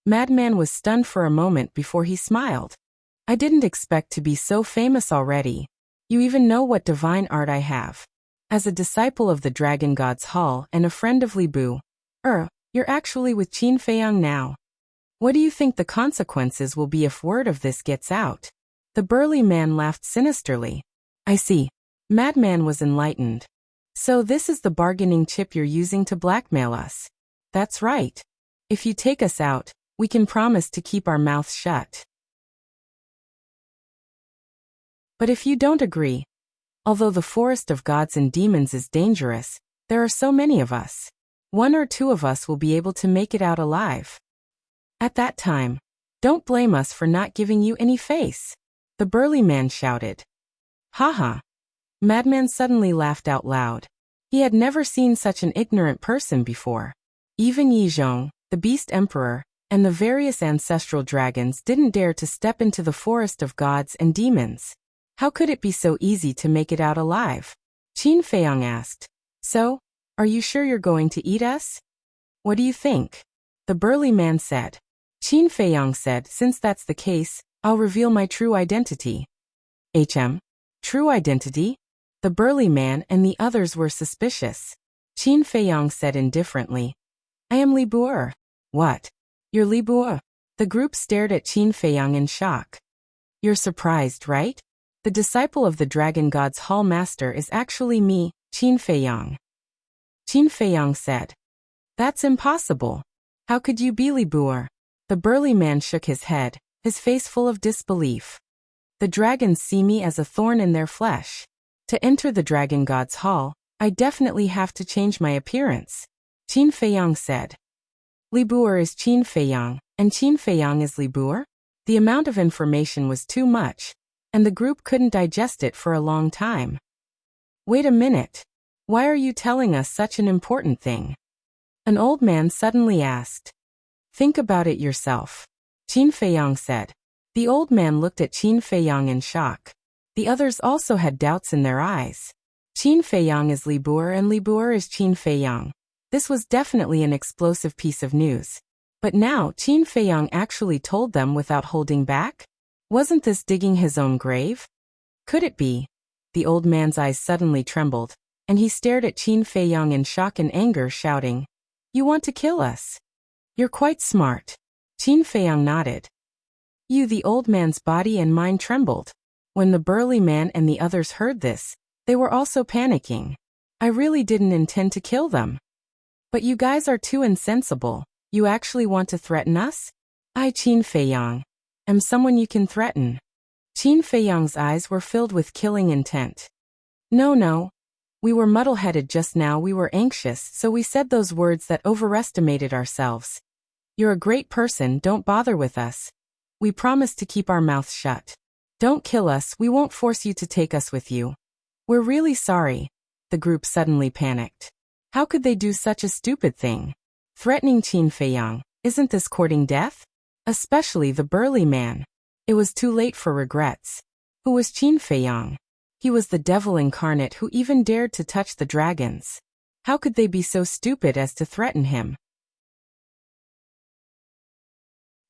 Madman was stunned for a moment before he smiled. I didn't expect to be so famous already. You even know what divine art I have. As a disciple of the Dragon God's Hall and a friend of Li Bu. You're actually with Qin Feiyang now. What do you think the consequences will be if word of this gets out? The burly man laughed sinisterly. I see. Madman was enlightened. So this is the bargaining chip you're using to blackmail us. That's right. If you take us out, we can promise to keep our mouths shut. But if you don't agree, although the forest of gods and demons is dangerous, there are so many of us. 1 or 2 of us will be able to make it out alive. At that time, don't blame us for not giving you any face. The burly man shouted. Ha. Madman suddenly laughed out loud. He had never seen such an ignorant person before. Even Yi Zhong, the Beast Emperor, and the various ancestral dragons didn't dare to step into the forest of gods and demons. How could it be so easy to make it out alive? Qin Feiyang asked. So, are you sure you're going to eat us? What do you think? The burly man said. Qin Feiyang said, since that's the case, I'll reveal my true identity. True identity? The burly man and the others were suspicious. Qin Feiyang said indifferently. I am Li Bu. What? You're Li Bu? The group stared at Qin Feiyang in shock. You're surprised, right? The disciple of the Dragon God's Hall Master is actually me, Qin Feiyang. Qin Feiyang said. That's impossible. How could you be Li Bu? The burly man shook his head, his face full of disbelief. The dragons see me as a thorn in their flesh. To enter the Dragon God's Hall, I definitely have to change my appearance. Qin Feiyang said. Li Bu is Qin Feiyang, and Qin Feiyang is Li Bu? The amount of information was too much, and the group couldn't digest it for a long time. Wait a minute. Why are you telling us such an important thing? An old man suddenly asked. Think about it yourself. Qin Feiyang said. The old man looked at Qin Feiyang in shock. The others also had doubts in their eyes. Qin Feiyang is Li Bu and Li Bu is Qin Feiyang. This was definitely an explosive piece of news. But now Qin Feiyang actually told them without holding back? Wasn't this digging his own grave? Could it be? The old man's eyes suddenly trembled, and he stared at Qin Feiyang in shock and anger, shouting, You want to kill us? You're quite smart. Qin Feiyang nodded. The old man's body and mind trembled. When the burly man and the others heard this, they were also panicking. I really didn't intend to kill them. But you guys are too insensible. You actually want to threaten us? I, Qin Feiyang, am someone you can threaten. Qin Feiyang's eyes were filled with killing intent. No. We were muddle-headed just now. We were anxious, so we said those words that overestimated ourselves. You're a great person, don't bother with us. We promise to keep our mouths shut. Don't kill us, we won't force you to take us with you. We're really sorry. The group suddenly panicked. How could they do such a stupid thing? Threatening Qin Feiyang, isn't this courting death? Especially the burly man. It was too late for regrets. Who was Qin Feiyang? He was the devil incarnate who even dared to touch the dragons. How could they be so stupid as to threaten him?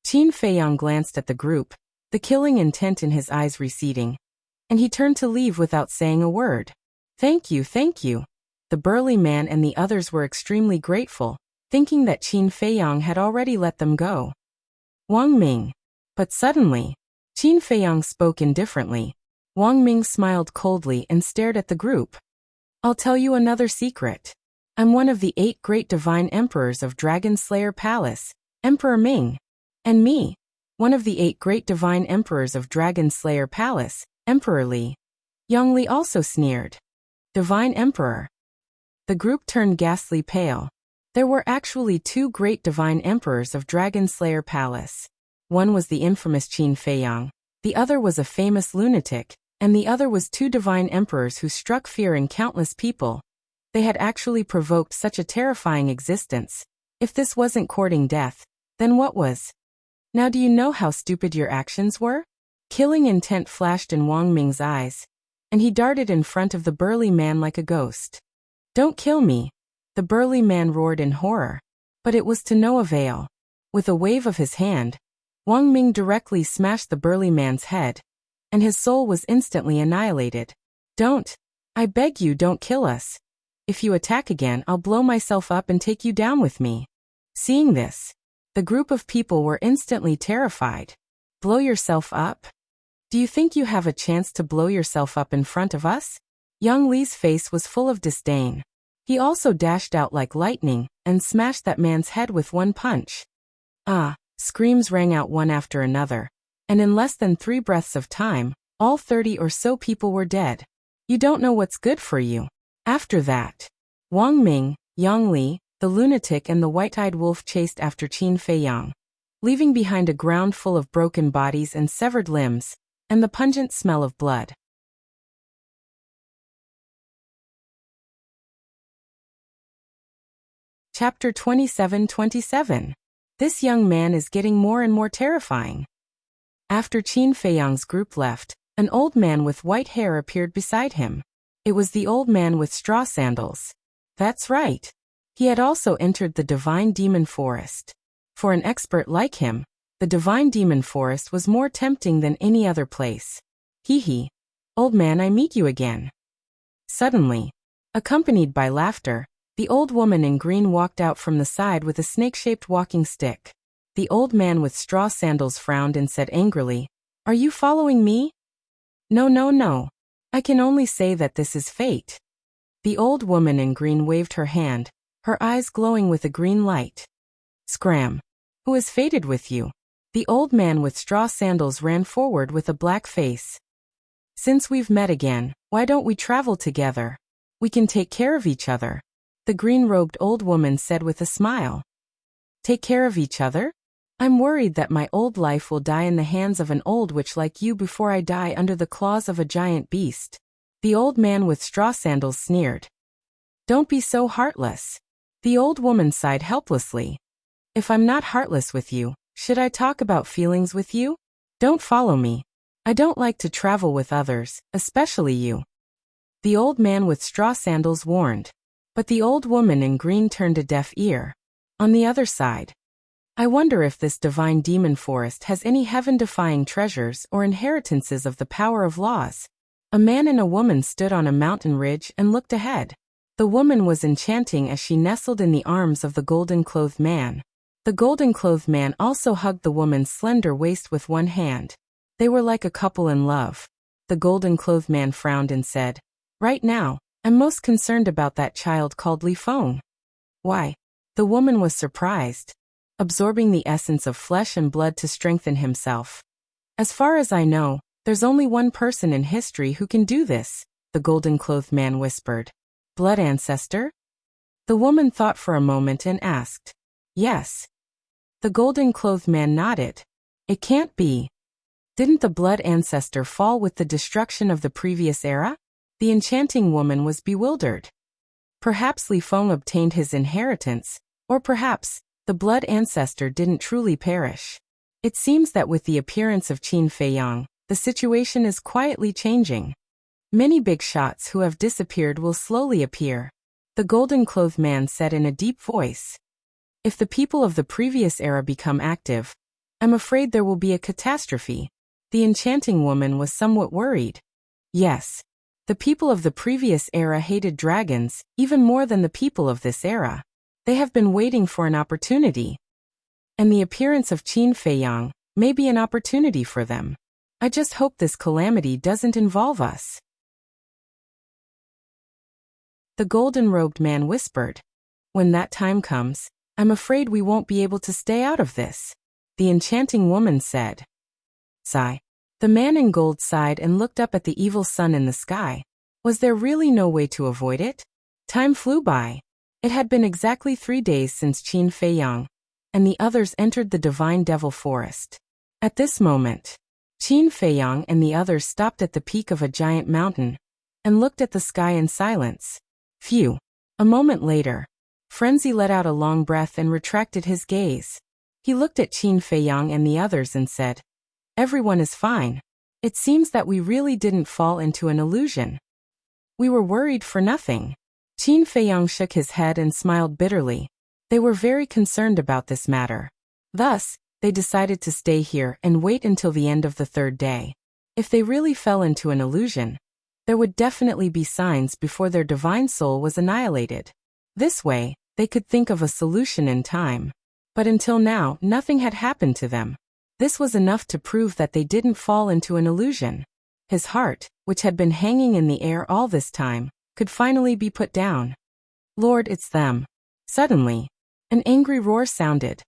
Qin Feiyang glanced at the group, the killing intent in his eyes receding, and he turned to leave without saying a word. Thank you, thank you. The burly man and the others were extremely grateful, thinking that Qin Feiyang had already let them go. Wang Ming. But suddenly, Qin Feiyang spoke indifferently. Wang Ming smiled coldly and stared at the group. I'll tell you another secret. I'm one of the 8 great divine emperors of Dragon Slayer Palace, Emperor Ming. And me, one of the 8 great divine emperors of Dragon Slayer Palace, Emperor Li. Yang Li also sneered. Divine Emperor. The group turned ghastly pale. There were actually 2 great divine emperors of Dragon Slayer Palace. One was the infamous Qin Feiyang, the other was a famous lunatic, and the other was 2 divine emperors who struck fear in countless people. They had actually provoked such a terrifying existence. If this wasn't courting death, then what was? Now do you know how stupid your actions were? Killing intent flashed in Wang Ming's eyes, and he darted in front of the burly man like a ghost. Don't kill me, the burly man roared in horror. But it was to no avail. With a wave of his hand, Wang Ming directly smashed the burly man's head, and his soul was instantly annihilated. Don't. I beg you, don't kill us. If you attack again, I'll blow myself up and take you down with me. Seeing this, the group of people were instantly terrified. Blow yourself up? Do you think you have a chance to blow yourself up in front of us? Yang Li's face was full of disdain. He also dashed out like lightning and smashed that man's head with one punch. Ah! Screams rang out one after another, and in less than 3 breaths of time, all 30 or so people were dead. You don't know what's good for you. After that, Wang Ming, Yang Li, the lunatic and the white-eyed wolf chased after Qin Feiyang, leaving behind a ground full of broken bodies and severed limbs, and the pungent smell of blood. Chapter 27:27. This young man is getting more and more terrifying. After Qin Feiyang's group left, an old man with white hair appeared beside him. It was the old man with straw sandals. That's right. He had also entered the Divine Demon Forest. For an expert like him, the Divine Demon Forest was more tempting than any other place. Hee hee. Old man, I meet you again. Suddenly, accompanied by laughter, the old woman in green walked out from the side with a snake-shaped walking stick. The old man with straw sandals frowned and said angrily, Are you following me? No, no, no. I can only say that this is fate. The old woman in green waved her hand, her eyes glowing with a green light. Scram. Who is fated with you? The old man with straw sandals ran forward with a black face. Since we've met again, why don't we travel together? We can take care of each other. The green-robed old woman said with a smile. Take care of each other? I'm worried that my old life will die in the hands of an old witch like you before I die under the claws of a giant beast. The old man with straw sandals sneered. Don't be so heartless. The old woman sighed helplessly. If I'm not heartless with you, should I talk about feelings with you? Don't follow me. I don't like to travel with others, especially you. The old man with straw sandals warned. But the old woman in green turned a deaf ear. On the other side, I wonder if this divine demon forest has any heaven-defying treasures or inheritances of the power of laws. A man and a woman stood on a mountain ridge and looked ahead. The woman was enchanting as she nestled in the arms of the golden-clothed man. The golden-clothed man also hugged the woman's slender waist with one hand. They were like a couple in love. The golden-clothed man frowned and said, Right now, I'm most concerned about that child called Li Feng. Why? The woman was surprised. Absorbing the essence of flesh and blood to strengthen himself. As far as I know, there's only one person in history who can do this, the golden-clothed man whispered. Blood ancestor? The woman thought for a moment and asked. Yes. The golden-clothed man nodded. It can't be. Didn't the blood ancestor fall with the destruction of the previous era? The enchanting woman was bewildered. Perhaps Li Feng obtained his inheritance, or perhaps the blood ancestor didn't truly perish. It seems that with the appearance of Qin Feiyang, the situation is quietly changing. Many big shots who have disappeared will slowly appear. The golden-clothed man said in a deep voice. If the people of the previous era become active, I'm afraid there will be a catastrophe. The enchanting woman was somewhat worried. Yes. The people of the previous era hated dragons even more than the people of this era. They have been waiting for an opportunity. And the appearance of Qin Feiyang may be an opportunity for them. I just hope this calamity doesn't involve us. The golden-robed man whispered. When that time comes, I'm afraid we won't be able to stay out of this. The enchanting woman said. Sigh. The man in gold sighed and looked up at the evil sun in the sky. Was there really no way to avoid it? Time flew by. It had been exactly 3 days since Qin Feiyang and the others entered the divine devil forest. At this moment, Qin Feiyang and the others stopped at the peak of a giant mountain and looked at the sky in silence. Phew. A moment later, Frenzy let out a long breath and retracted his gaze. He looked at Qin Feiyang and the others and said, Everyone is fine. It seems that we really didn't fall into an illusion. We were worried for nothing. Qin Feiyang shook his head and smiled bitterly. They were very concerned about this matter. Thus, they decided to stay here and wait until the end of the 3rd day. If they really fell into an illusion, there would definitely be signs before their divine soul was annihilated. This way, they could think of a solution in time. But until now, nothing had happened to them. This was enough to prove that they didn't fall into an illusion. His heart, which had been hanging in the air all this time, could finally be put down. Lord, it's them. Suddenly, an angry roar sounded.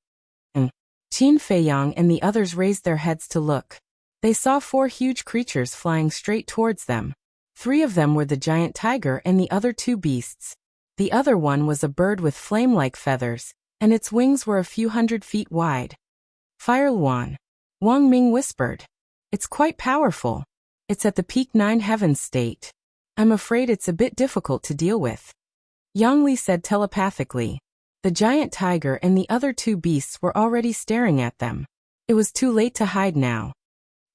Qin Feiyang and the others raised their heads to look. They saw 4 huge creatures flying straight towards them. 3 of them were the giant tiger and the other 2 beasts. The other one was a bird with flame-like feathers, and its wings were a few hundred feet wide. Fire Luan. Wang Ming whispered. It's quite powerful. It's at the peak 9 heavens state. I'm afraid it's a bit difficult to deal with. Yang Li said telepathically. The giant tiger and the other 2 beasts were already staring at them. It was too late to hide now.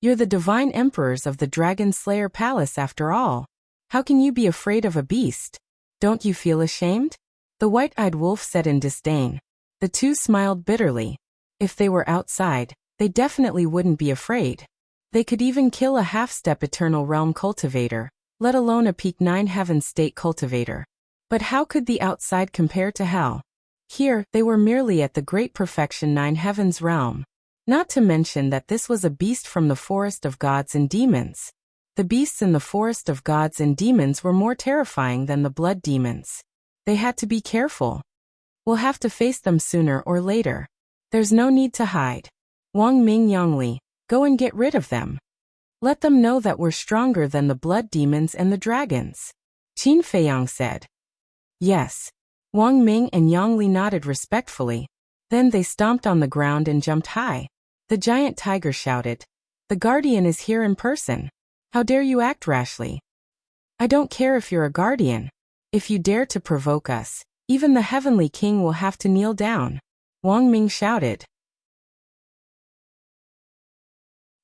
You're the divine emperors of the Dragon Slayer Palace after all. How can you be afraid of a beast? Don't you feel ashamed? The white-eyed wolf said in disdain. The 2 smiled bitterly. If they were outside, they definitely wouldn't be afraid. They could even kill a half-step Eternal Realm cultivator, let alone a peak 9 heaven state cultivator. But how could the outside compare to hell? Here, they were merely at the great perfection 9 heavens realm. Not to mention that this was a beast from the forest of gods and demons. The beasts in the forest of gods and demons were more terrifying than the blood demons. They had to be careful. We'll have to face them sooner or later. There's no need to hide. Wang Ming Yangli, go and get rid of them. Let them know that we're stronger than the blood demons and the dragons. Qin Feiyang said. Yes. Wang Ming and Yangli nodded respectfully. Then they stomped on the ground and jumped high. The giant tiger shouted. The guardian is here in person. How dare you act rashly? I don't care if you're a guardian. If you dare to provoke us, even the heavenly king will have to kneel down. Wang Ming shouted.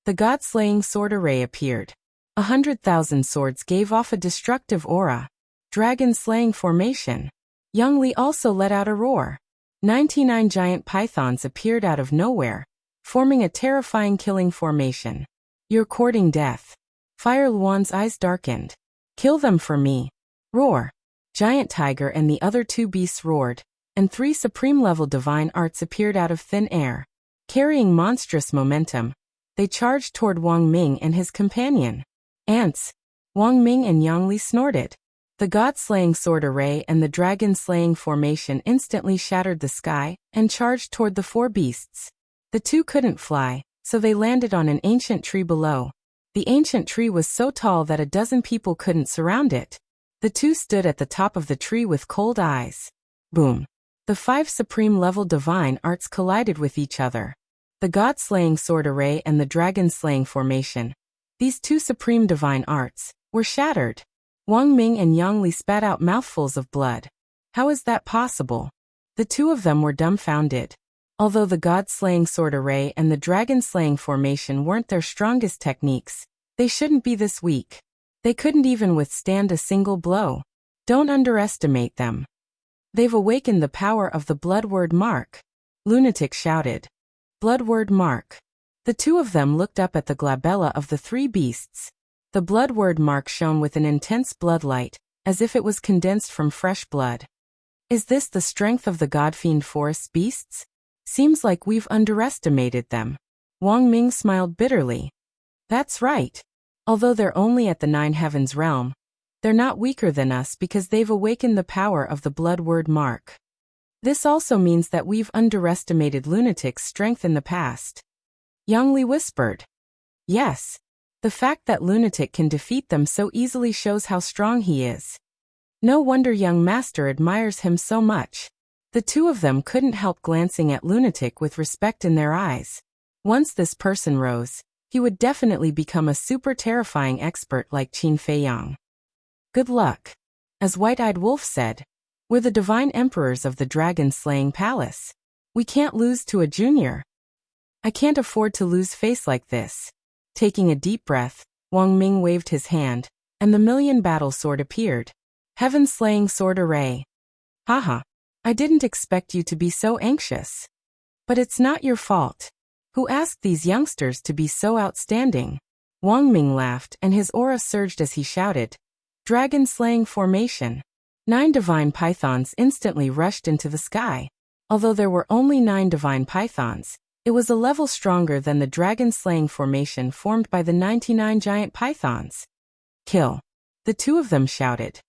The god-slaying sword array appeared. 100,000 swords gave off a destructive aura. Dragon-slaying formation. Yang Li also let out a roar. 99 giant pythons appeared out of nowhere, forming a terrifying killing formation. You're courting death. Fire Luan's eyes darkened. Kill them for me. Roar. Giant tiger and the other 2 beasts roared, and 3 supreme-level divine arts appeared out of thin air. Carrying monstrous momentum, they charged toward Wang Ming and his companion. Ants. Wang Ming and Yang Li snorted. The god-slaying sword array and the dragon-slaying formation instantly shattered the sky and charged toward the 4 beasts. The 2 couldn't fly, so they landed on an ancient tree below. The ancient tree was so tall that a dozen people couldn't surround it. The two stood at the top of the tree with cold eyes. Boom. The 5 supreme-level divine arts collided with each other. The god-slaying sword array and the dragon-slaying formation. These 2 supreme divine arts were shattered. Wang Ming and Yang Li spat out mouthfuls of blood. How is that possible? The 2 of them were dumbfounded. Although the god-slaying sword array and the dragon-slaying formation weren't their strongest techniques, they shouldn't be this weak. They couldn't even withstand a single blow. Don't underestimate them. They've awakened the power of the blood word mark. Lunatic shouted. Blood word mark. The 2 of them looked up at the glabella of the 3 beasts. The blood word mark shone with an intense blood light, as if it was condensed from fresh blood. Is this the strength of the god-fiend forest beasts? Seems like we've underestimated them. Wang Ming smiled bitterly. That's right. Although they're only at the 9 heavens realm, they're not weaker than us because they've awakened the power of the blood word mark. This also means that we've underestimated Lunatic's strength in the past. Yang Li whispered. Yes. The fact that Lunatic can defeat them so easily shows how strong he is. No wonder young master admires him so much. The 2 of them couldn't help glancing at Lunatic with respect in their eyes. Once this person rose, he would definitely become a super terrifying expert like Qin Feiyang. Good luck. As White-Eyed Wolf said, we're the divine emperors of the dragon-slaying palace. We can't lose to a junior. I can't afford to lose face like this. Taking a deep breath, Wang Ming waved his hand, and the million battle sword appeared. Heaven-slaying sword array. Haha. I didn't expect you to be so anxious. But it's not your fault. Who asked these youngsters to be so outstanding? Wang Ming laughed and his aura surged as he shouted. Dragon-slaying formation. 9 divine pythons instantly rushed into the sky. Although there were only 9 divine pythons, it was a level stronger than the dragon-slaying formation formed by the 99 giant pythons. Kill. The 2 of them shouted.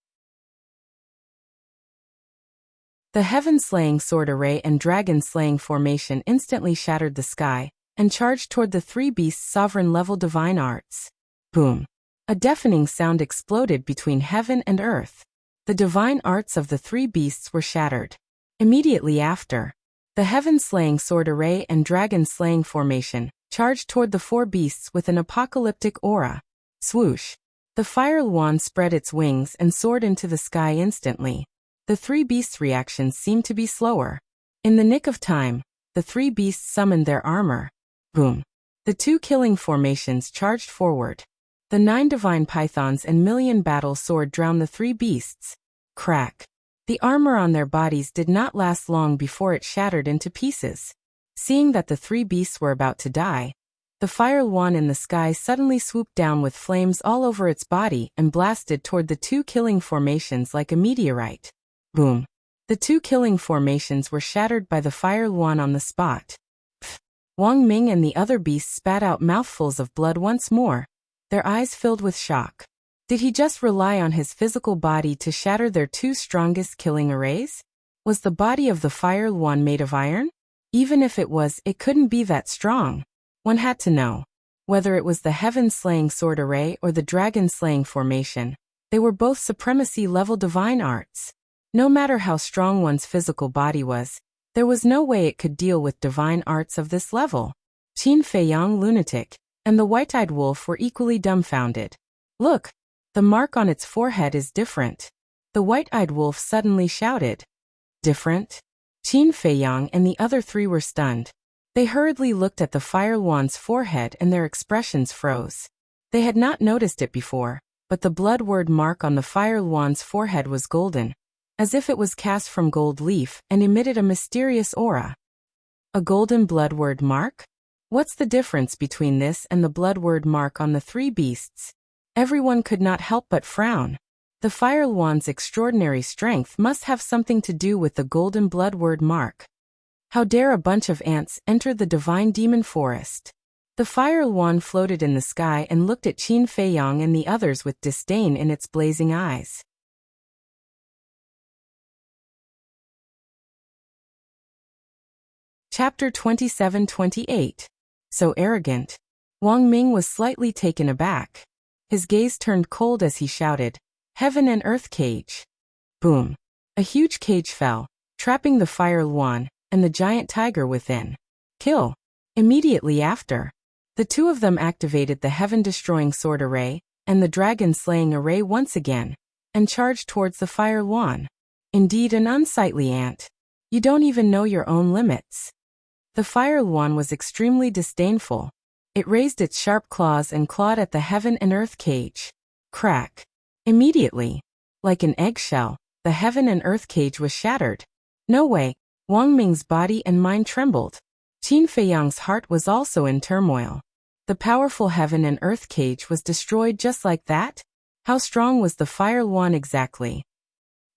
The heaven-slaying sword array and dragon-slaying formation instantly shattered the sky and charged toward the 3 beasts' sovereign-level divine arts. Boom. A deafening sound exploded between heaven and earth. The divine arts of the 3 beasts were shattered. Immediately after, the heaven-slaying sword array and dragon-slaying formation charged toward the 4 beasts with an apocalyptic aura. Swoosh. The fire wand spread its wings and soared into the sky instantly. The 3 beasts' reactions seemed to be slower. In the nick of time, the 3 beasts summoned their armor. Boom. The 2 killing formations charged forward. The 9 divine pythons and million battle sword drowned the 3 beasts. Crack. The armor on their bodies did not last long before it shattered into pieces. Seeing that the 3 beasts were about to die, the fire wand in the sky suddenly swooped down with flames all over its body and blasted toward the 2 killing formations like a meteorite. Boom. The 2 killing formations were shattered by the fire wand on the spot. Pfft. Wang Ming and the other beasts spat out mouthfuls of blood once more, their eyes filled with shock. Did he just rely on his physical body to shatter their 2 strongest killing arrays? Was the body of the fire wand made of iron? Even if it was, it couldn't be that strong. One had to know. Whether it was the heaven-slaying sword array or the dragon-slaying formation, they were both supremacy-level divine arts. No matter how strong one's physical body was, there was no way it could deal with divine arts of this level. Qin Feiyang Lunatic and the White-Eyed Wolf were equally dumbfounded. Look, the mark on its forehead is different. The White-Eyed Wolf suddenly shouted. Different? Qin Feiyang and the other 3 were stunned. They hurriedly looked at the fire wand's forehead and their expressions froze. They had not noticed it before, but the blood word mark on the fire wand's forehead was golden, as if it was cast from gold leaf and emitted a mysterious aura. A golden blood word mark? What's the difference between this and the blood word mark on the 3 beasts? Everyone could not help but frown. The fire wand's extraordinary strength must have something to do with the golden blood word mark. How dare a bunch of ants enter the divine demon forest? The fire wand floated in the sky and looked at Qin Feiyang and the others with disdain in its blazing eyes. Chapter 27-28. So arrogant. Wang Ming was slightly taken aback. His gaze turned cold as he shouted, Heaven and Earth Cage. Boom. A huge cage fell, trapping the fire Luan and the giant tiger within. Kill. Immediately after, the two of them activated the heaven-destroying sword array and the dragon-slaying array once again, and charged towards the fire Luan. Indeed an unsightly ant. You don't even know your own limits. The fire Luan was extremely disdainful. It raised its sharp claws and clawed at the heaven and earth cage. Crack. Immediately, like an eggshell, the heaven and earth cage was shattered. No way. Wang Ming's body and mind trembled. Qin Feiyang's heart was also in turmoil. The powerful heaven and earth cage was destroyed just like that? How strong was the fire Luan exactly?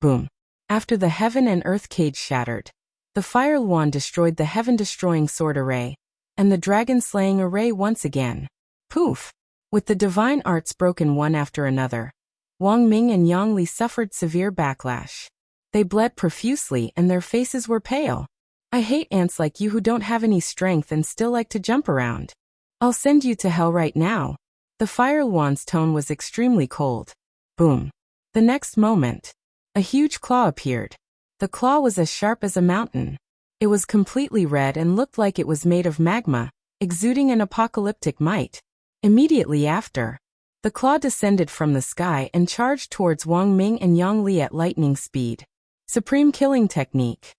Boom. After the heaven and earth cage shattered, the fire Luan destroyed the heaven-destroying sword array and the dragon-slaying array once again. Poof! With the divine arts broken one after another, Wang Ming and Yang Li suffered severe backlash. They bled profusely and their faces were pale. I hate ants like you who don't have any strength and still like to jump around. I'll send you to hell right now. The fire Luan's tone was extremely cold. Boom. The next moment, a huge claw appeared. The claw was as sharp as a mountain. It was completely red and looked like it was made of magma, exuding an apocalyptic might. Immediately after, the claw descended from the sky and charged towards Wang Ming and Yang Li at lightning speed. Supreme killing technique.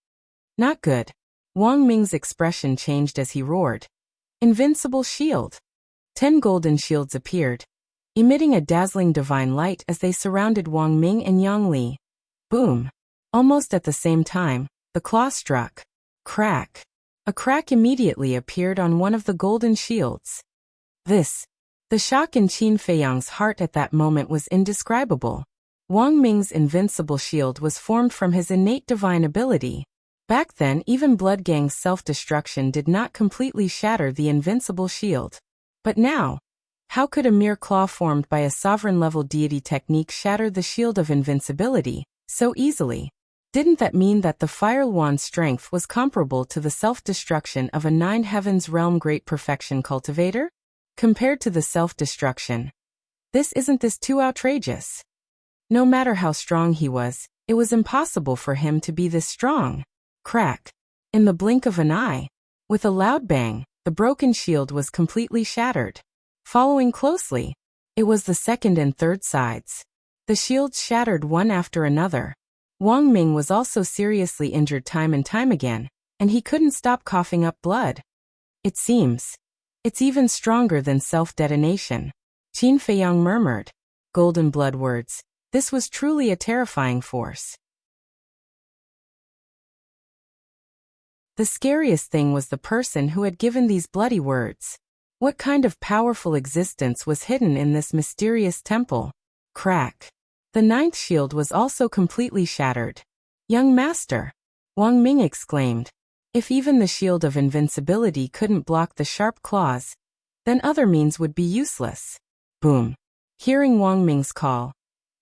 Not good. Wang Ming's expression changed as he roared. Invincible shield. 10 golden shields appeared, emitting a dazzling divine light as they surrounded Wang Ming and Yang Li. Boom. Almost at the same time, the claw struck. Crack. A crack immediately appeared on one of the golden shields. The shock in Qin Feiyang's heart at that moment was indescribable. Wang Ming's invincible shield was formed from his innate divine ability. Back then even Blood Gang's self-destruction did not completely shatter the invincible shield. But now, how could a mere claw formed by a sovereign-level deity technique shatter the shield of invincibility so easily? Didn't that mean that the fire Luan's strength was comparable to the self-destruction of a 9 heavens realm great perfection cultivator? Compared to the self-destruction, isn't this too outrageous? No matter how strong he was, it was impossible for him to be this strong. Crack. In the blink of an eye, with a loud bang, the broken shield was completely shattered. Following closely, it was the second and third sides. The shields shattered one after another. Wang Ming was also seriously injured time and time again, and he couldn't stop coughing up blood. It seems it's even stronger than self-detonation. Qin Feiyang murmured. Golden blood words. This was truly a terrifying force. The scariest thing was the person who had given these bloody words. What kind of powerful existence was hidden in this mysterious temple? Crack. The 9th shield was also completely shattered. Young master, Wang Ming exclaimed. If even the shield of invincibility couldn't block the sharp claws, then other means would be useless. Boom. Hearing Wang Ming's call,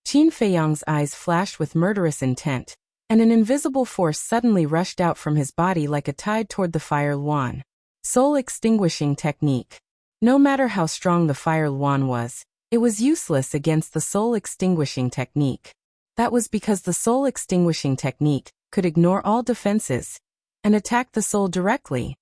Qin Feiyang's eyes flashed with murderous intent, and an invisible force suddenly rushed out from his body like a tide toward the fire Luan. Soul extinguishing technique. No matter how strong the fire Luan was, it was useless against the soul extinguishing technique. That was because the soul extinguishing technique could ignore all defenses and attack the soul directly.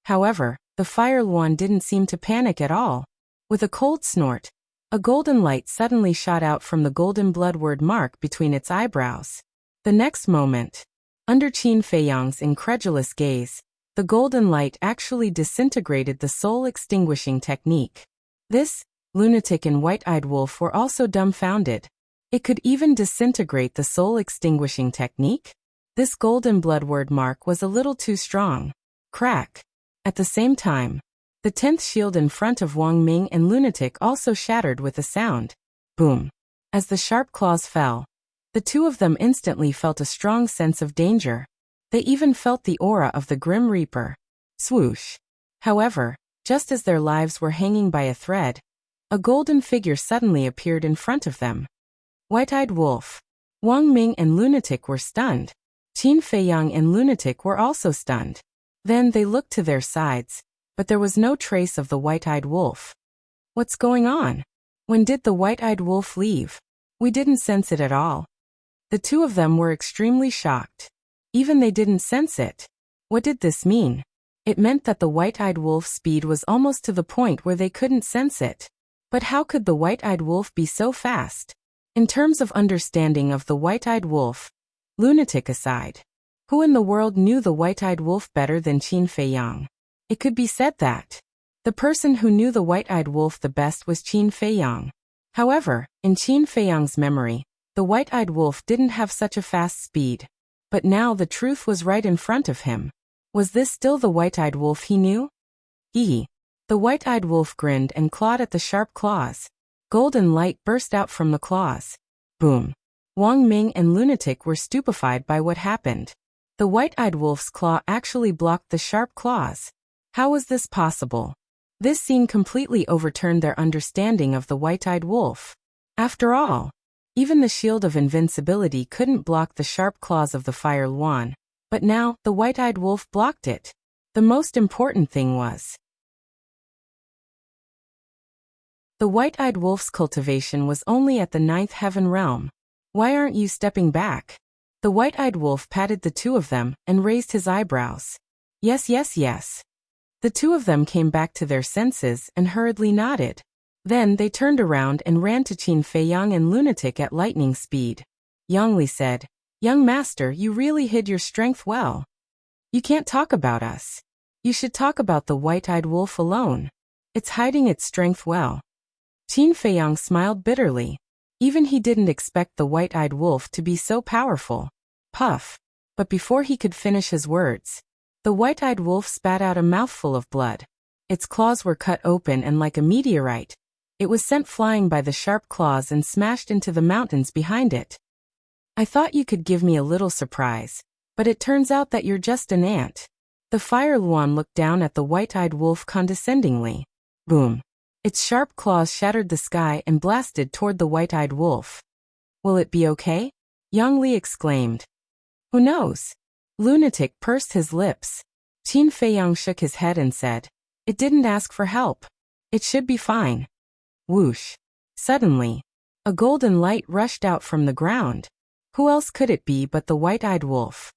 However, the fire Luan didn't seem to panic at all. With a cold snort, a golden light suddenly shot out from the golden blood word mark between its eyebrows. The next moment, under Qin Feiyang's incredulous gaze, the golden light actually disintegrated the soul extinguishing technique. This lunatic and white-eyed wolf were also dumbfounded. It could even disintegrate the soul extinguishing technique? This golden blood word mark was a little too strong. Crack. At the same time, the 10th shield in front of Wang Ming and Lunatic also shattered with a sound. Boom. As the sharp claws fell, the two of them instantly felt a strong sense of danger. They even felt the aura of the Grim Reaper. Swoosh. However, just as their lives were hanging by a thread, a golden figure suddenly appeared in front of them. White-eyed wolf. Wang Ming and Lunatic were stunned. Qin Feiyang and Lunatic were also stunned. Then they looked to their sides, but there was no trace of the white-eyed wolf. What's going on? When did the white-eyed wolf leave? We didn't sense it at all. The two of them were extremely shocked. Even they didn't sense it. What did this mean? It meant that the white-eyed wolf's speed was almost to the point where they couldn't sense it. But how could the white-eyed wolf be so fast? In terms of understanding of the white-eyed wolf, lunatic aside, who in the world knew the white-eyed wolf better than Qin Feiyang? It could be said that the person who knew the white-eyed wolf the best was Qin Feiyang. However, in Qin Feiyang's memory, the white-eyed wolf didn't have such a fast speed. But now the truth was right in front of him. Was this still the white-eyed wolf he knew? Hee. The white-eyed wolf grinned and clawed at the sharp claws. Golden light burst out from the claws. Boom. Wang Ming and Lunatic were stupefied by what happened. The white-eyed wolf's claw actually blocked the sharp claws. How was this possible? This scene completely overturned their understanding of the white-eyed wolf. After all, even the shield of invincibility couldn't block the sharp claws of the Fire Luan. But now, the white-eyed wolf blocked it. The most important thing was the white-eyed wolf's cultivation was only at the 9th heaven realm. Why aren't you stepping back? The white-eyed wolf patted the two of them and raised his eyebrows. Yes, yes, yes. The two of them came back to their senses and hurriedly nodded. Then they turned around and ran to Qin Feiyang and Lunatic at lightning speed. Yangli said, "Young master, you really hid your strength well. You can't talk about us. You should talk about the white-eyed wolf alone. It's hiding its strength well." Qin Feiyang smiled bitterly. Even he didn't expect the white-eyed wolf to be so powerful. Puff. But before he could finish his words, the white-eyed wolf spat out a mouthful of blood. Its claws were cut open and like a meteorite, it was sent flying by the sharp claws and smashed into the mountains behind it. I thought you could give me a little surprise, but it turns out that you're just an ant. The Fire Luan looked down at the white-eyed wolf condescendingly. Boom. Its sharp claws shattered the sky and blasted toward the white-eyed wolf. Will it be okay? Yang Li exclaimed. Who knows? Lunatic pursed his lips. Qin Feiyang shook his head and said, It didn't ask for help. It should be fine. Whoosh. Suddenly, a golden light rushed out from the ground. Who else could it be but the white-eyed wolf?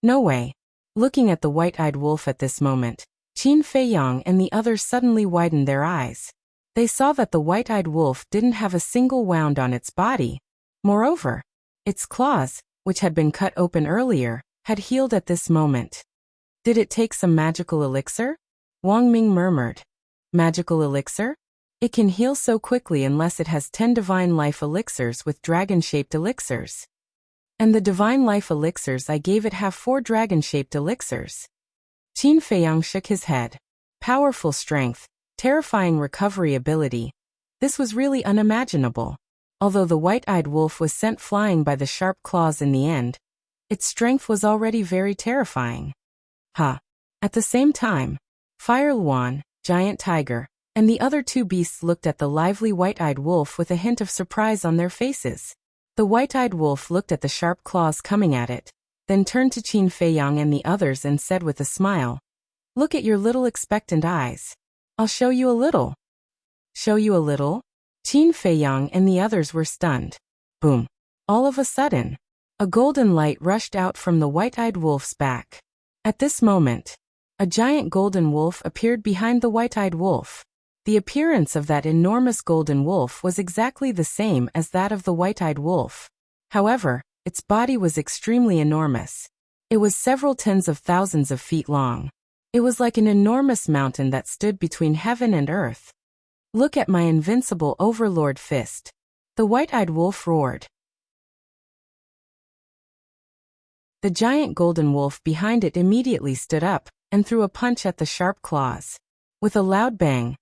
No way. Looking at the white-eyed wolf at this moment, Qin Feiyang and the others suddenly widened their eyes. They saw that the white-eyed wolf didn't have a single wound on its body. Moreover, its claws, which had been cut open earlier, had healed at this moment. Did it take some magical elixir? Wang Ming murmured. Magical elixir? It can heal so quickly unless it has 10 divine life elixirs with dragon-shaped elixirs. And the divine life elixirs I gave it have 4 dragon-shaped elixirs. Qin Feiyang shook his head. Powerful strength, terrifying recovery ability. This was really unimaginable. Although the white-eyed wolf was sent flying by the sharp claws in the end, its strength was already very terrifying. At the same time, Fire Luan, Giant Tiger, and the other two beasts looked at the lively white-eyed wolf with a hint of surprise on their faces. The white-eyed wolf looked at the sharp claws coming at it, then turned to Qin Feiyang and the others and said with a smile, Look at your little expectant eyes. I'll show you a little. Show you a little? Qin Feiyang and the others were stunned. Boom. All of a sudden, a golden light rushed out from the white-eyed wolf's back. At this moment, a giant golden wolf appeared behind the white-eyed wolf. The appearance of that enormous golden wolf was exactly the same as that of the white-eyed wolf. However, its body was extremely enormous. It was several tens of thousands of feet long. It was like an enormous mountain that stood between heaven and earth. Look at my invincible overlord fist. The white-eyed wolf roared. The giant golden wolf behind it immediately stood up and threw a punch at the sharp claws. With a loud bang,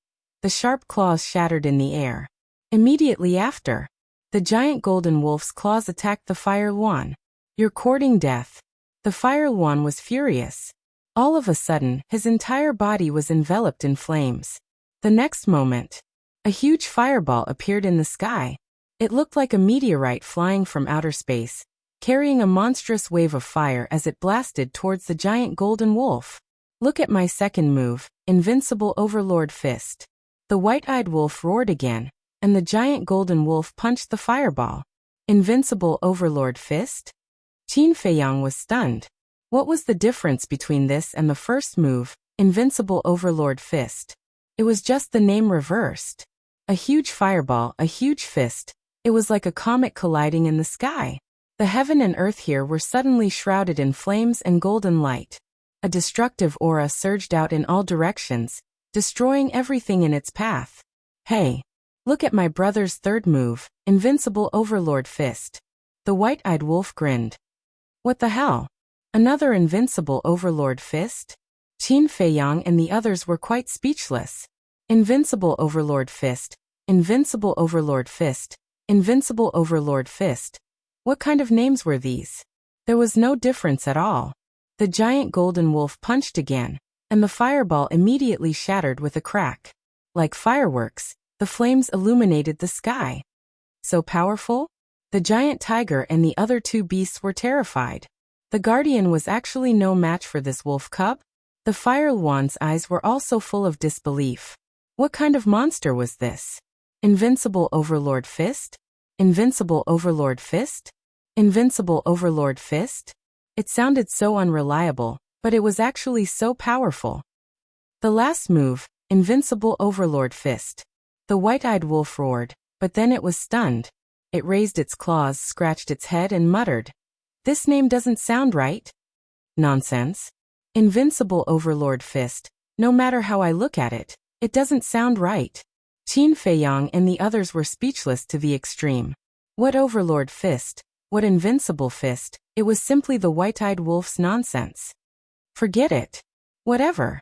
the sharp claws shattered in the air. Immediately after, the giant golden wolf's claws attacked the Fire Luan. You're courting death. The Fire Luan was furious. All of a sudden, his entire body was enveloped in flames. The next moment, a huge fireball appeared in the sky. It looked like a meteorite flying from outer space, carrying a monstrous wave of fire as it blasted towards the giant golden wolf. Look at my second move, invincible overlord fist. The white-eyed wolf roared again, and the giant golden wolf punched the fireball. Invincible Overlord Fist? Qin Feiyang was stunned. What was the difference between this and the first move, Invincible Overlord Fist? It was just the name reversed. A huge fireball, a huge fist. It was like a comet colliding in the sky. The heaven and earth here were suddenly shrouded in flames and golden light. A destructive aura surged out in all directions, destroying everything in its path. Hey! Look at my brother's third move, Invincible Overlord Fist. The white-eyed wolf grinned. What the hell? Another Invincible Overlord Fist? Qin Feiyang and the others were quite speechless. Invincible Overlord Fist, Invincible Overlord Fist, Invincible Overlord Fist. What kind of names were these? There was no difference at all. The giant golden wolf punched again, and the fireball immediately shattered with a crack. Like fireworks, the flames illuminated the sky. So powerful? The giant tiger and the other two beasts were terrified. The guardian was actually no match for this wolf cub? The Firelwan's eyes were also full of disbelief. What kind of monster was this? Invincible Overlord Fist? Invincible Overlord Fist? Invincible Overlord Fist? It sounded so unreliable, but it was actually so powerful. The last move, Invincible Overlord Fist. The white-eyed wolf roared, but then it was stunned. It raised its claws, scratched its head and muttered, "This name doesn't sound right." Nonsense. Invincible Overlord Fist, no matter how I look at it, it doesn't sound right. Qin Feiyang and the others were speechless to the extreme. What Overlord Fist? What Invincible Fist? It was simply the white-eyed wolf's nonsense. Forget it. Whatever.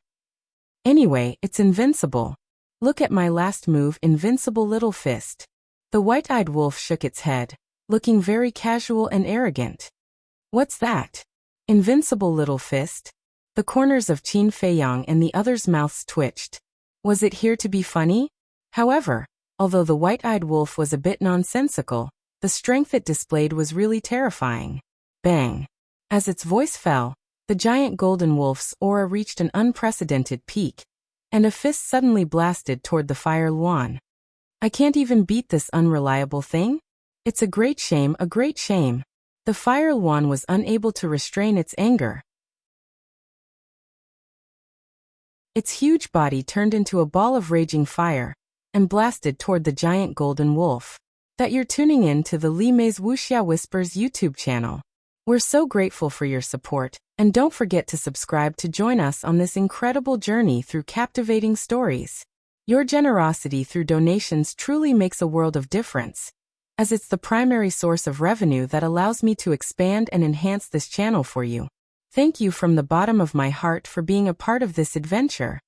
Anyway, it's invincible. Look at my last move, Invincible Little Fist. The white-eyed wolf shook its head, looking very casual and arrogant. What's that? Invincible Little Fist? The corners of Qin Feiyang and the others' mouths twitched. Was it here to be funny? However, although the white-eyed wolf was a bit nonsensical, the strength it displayed was really terrifying. Bang! As its voice fell, the giant golden wolf's aura reached an unprecedented peak, and a fist suddenly blasted toward the Firelwan. I can't even beat this unreliable thing? It's a great shame, a great shame. The Firelwan was unable to restrain its anger. Its huge body turned into a ball of raging fire, and blasted toward the giant golden wolf. That you're tuning in to the Li Mei's Wuxia Whispers YouTube channel. We're so grateful for your support, and don't forget to subscribe to join us on this incredible journey through captivating stories. Your generosity through donations truly makes a world of difference, as it's the primary source of revenue that allows me to expand and enhance this channel for you. Thank you from the bottom of my heart for being a part of this adventure.